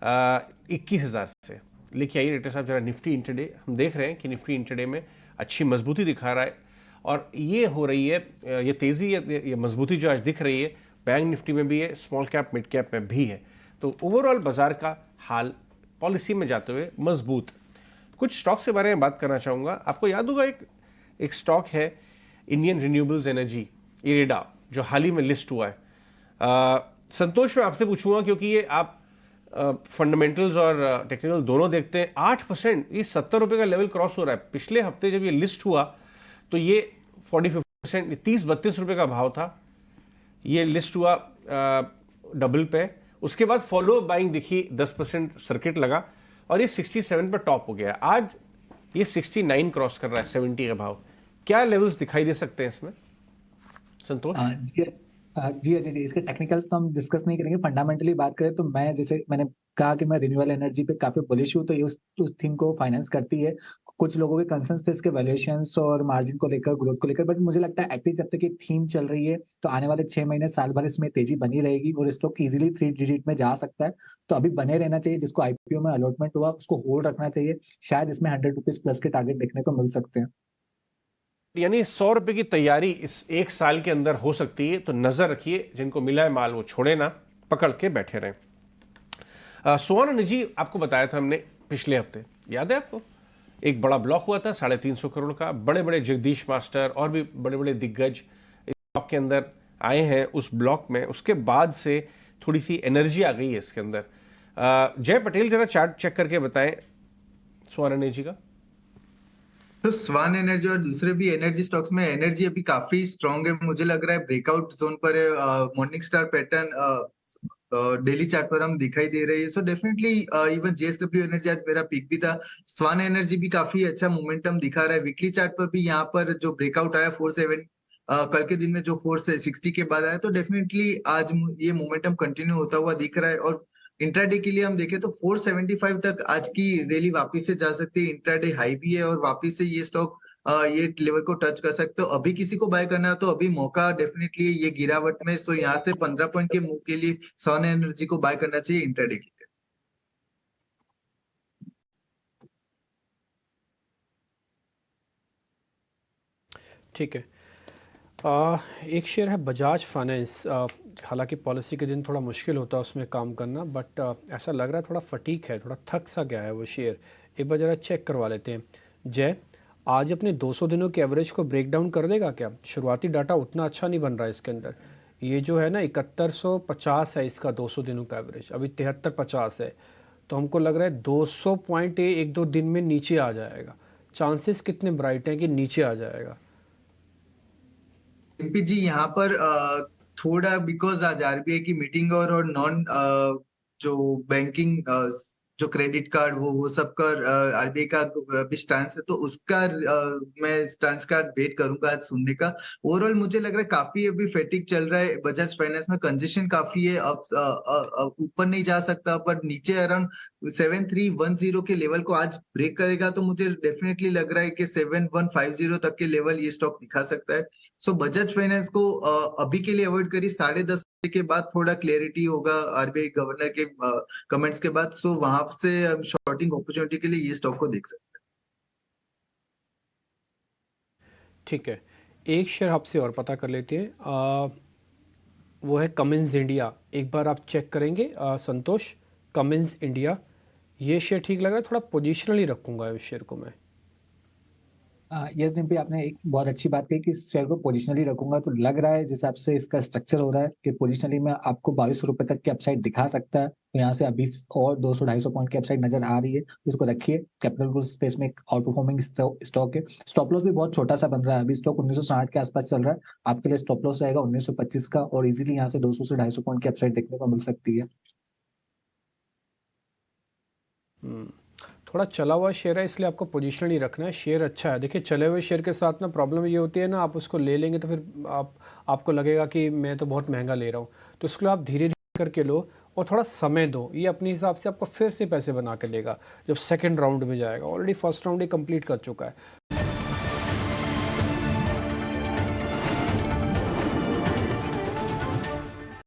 21,000 से। लेके आइए डाक्टर साहब जरा निफ्टी इंटरडे। हम देख रहे हैं कि निफ्टी इंटरडे में अच्छी मजबूती दिखा रहा है, और ये हो रही है, ये तेजी, ये मजबूती जो आज दिख रही है बैंक निफ्टी में भी है, स्मॉल कैप मिड कैप में भी है। तो ओवरऑल बाजार का हाल पॉलिसी में जाते हुए मजबूत। कुछ स्टॉक्स के बारे में बात करना चाहूँगा। आपको याद होगा एक स्टॉक है इंडियन रिन्यूएबल्स एनर्जी, इरेडा, जो हाल ही में लिस्ट हुआ है। संतोष, मैं आपसे पूछूंगा क्योंकि ये आप फंडामेंटल्स और टेक्निकल दोनों देखते हैं। 8%, ये 70 रुपये का लेवल क्रॉस हो रहा है। पिछले हफ्ते जब ये लिस्ट हुआ तो ये 40-50%, 30-32 रुपये का भाव था। ये लिस्ट हुआ डबल पे, उसके बाद फॉलो बाइंग दिखी, 10% सर्किट लगा और ये 67 पर टॉप हो गया। आज ये 69 क्रॉस कर रहा है, 70 का भाव। क्या लेवल्स दिखाई दे सकते हैं इसमें, संतोष? जी, इसके टेक्निकल्स तो हम डिस्कस नहीं करेंगे। फंडामेंटली बात करें तो मैं, जैसे मैंने कहा कि मैं रिन्यूएबल एनर्जी पे काफी बुलिश हूँ, तो ये उस थीम को फाइनेंस करती है। कुछ लोगों के कंसर्न्स थे इसके वैल्यूएशंस और मार्जिन को लेकर, ग्रोथ को लेकर, बट मुझे लगता है एक्टिव जब तक ये थीम चल रही है तो आने वाले 6 महीने, साल भर इसमें तेजी बनी रहेगी और स्टॉक इजीली 3 डिजिट में जा सकता है। तो अभी बने रहना चाहिए। जिसको आईपीओ में अलॉटमेंट हुआ उसको होल्ड रखना चाहिए। शायद इसमें 100 रुपीज प्लस के टारगेट देखने को मिल सकते हैं। यानी 100 रुपए की तैयारी इस एक साल के अंदर हो सकती है, तो नजर रखिए। जिनको मिला है माल वो छोड़े ना, पकड़ के बैठे रहें। सोन एनर्जी आपको बताया था हमने पिछले हफ्ते, याद है आपको? एक बड़ा ब्लॉक हुआ था 350 करोड़ का। बड़े बड़े जगदीश मास्टर और भी बड़े बड़े दिग्गज इस ब्लॉक के अंदर आए हैं उस ब्लॉक में। उसके बाद से थोड़ी सी एनर्जी आ गई है इसके अंदर। जय पटेल, जरा चार्ट चेक करके बताएं सोन एनर्जी का। तो स्वान एनर्जी और दूसरे भी एनर्जी स्टॉक्स में एनर्जी अभी काफी स्ट्रांग है। मुझे लग रहा है ब्रेकआउट जोन पर है। Morning star pattern daily chart पर हम दिखाई दे रही है। So definitely even JSW energy आज मेरा पिक भी था। स्वान एनर्जी भी काफी अच्छा मोमेंटम दिखा रहा है। वीकली चार्ट पर भी यहाँ पर जो ब्रेकआउट आया 47, कल के दिन में जो 460 के बाद आया, तो डेफिनेटली आज ये मोमेंटम कंटिन्यू होता हुआ दिख रहा है। और इंट्राडे के लिए हम देखें तो 475 तक आज की रैली वापस से जा सकती है। इंट्राडे हाई भी है और वापस से ये स्टॉक ये लेवल को टच कर सकते हो। अभी किसी को बाय करना है तो अभी मौका डेफिनेटली ये गिरावट में। सो यहाँ से 15 पॉइंट के मूव के लिए सोन एनर्जी को बाय करना चाहिए इंट्राडे के लिए। ठीक है। एक शेयर है बजाज फाइनेंस। हालांकि पॉलिसी के दिन थोड़ा मुश्किल होता है उसमें काम करना, बट ऐसा लग रहा है थोड़ा फटीक है, थोड़ा थक सा गया है वो शेयर। एक बार ज़रा चेक करवा लेते हैं। जय, आज अपने 200 दिनों के एवरेज को ब्रेक डाउन कर देगा क्या? शुरुआती डाटा उतना अच्छा नहीं बन रहा है इसके अंदर। ये जो है ना 7150 है इसका 200 दिनों का एवरेज, अभी 7350 है। तो हमको लग रहा है 200 पॉइंट 1-2 दिन में नीचे आ जाएगा। चांसेस कितने ब्राइट हैं कि नीचे आ जाएगा? एमपी जी, यहाँ पर थोड़ा बिकॉज आज आरबीआई की मीटिंग और नॉन जो बैंकिंग जो क्रेडिट कार्ड वो सबका आरबीआई का भी स्टांस है, तो उसका मैं स्टांस का वेट करूंगा आज सुनने का। ओवरऑल मुझे लग रहा है काफी अभी फेटिक चल रहा है, बजाज फाइनेंस में कंजेशन काफी है, अब ऊपर नहीं जा सकता, पर नीचे अराउंड 7310 के लेवल को आज ब्रेक करेगा तो मुझे डेफिनेटली लग रहा है कि 7150 तक के लेवल ये स्टॉक दिखा सकता है। सो बजाज फाइनेंस को अभी के लिए अवॉइड करिए, 10:30 के बाद थोड़ा क्लैरिटी होगा आरबीआई गवर्नर के कमेंट्स के बाद, सो वहां से हम शॉर्टिंग अपॉर्चुनिटी के लिए ये स्टॉक को देख सकते हैं। ठीक है, एक शेयर आपसे और पता कर लेते हैं, वो है कमिंस इंडिया। एक बार आप चेक करेंगे संतोष, कमिंस इंडिया ये शेयर ठीक लग रहा है, थोड़ा पोजिशनली रखूंगा इस शेयर को मैं। यस डिम्पी, आपने एक बहुत अच्छी बात कही कि इस शेयर को पोजिशनली रखूंगा, तो लग रहा है जिस हिसाब से इसका स्ट्रक्चर हो रहा है कि पोजिशनली में आपको 22 रुपए तक की अपसाइड दिखा सकता है। तो यहाँ से अभी और 200-250 पॉइंट की अपसाइड नजर आ रही है, तो इसको रखिए। कैपिटल गुड्स स्पेस में एक आउट परफॉर्मिंग स्टॉक है। स्टॉप लॉस भी बहुत छोटा सा बन रहा है, अभी स्टॉक 1960 के आसपास चल रहा है। आपके लिए स्टॉप लॉस रहेगा 1925 का, और इजीली यहाँ से 200 से 250 पॉइंट की अपसाइड देखने को मिल सकती है। थोड़ा चला हुआ शेयर है, इसलिए आपको पोजीशनली रखना है। शेयर अच्छा है। देखिए, चले हुए शेयर के साथ ना प्रॉब्लम ये होती है ना, आप उसको ले लेंगे तो फिर आपको लगेगा कि मैं तो बहुत महंगा ले रहा हूँ, तो इसको आप धीरे धीरे करके लो और थोड़ा समय दो। ये अपने हिसाब से आपको फिर से पैसे बना के देगा जब सेकंड राउंड में जाएगा। ऑलरेडी फर्स्ट राउंड ही कंप्लीट कर चुका है।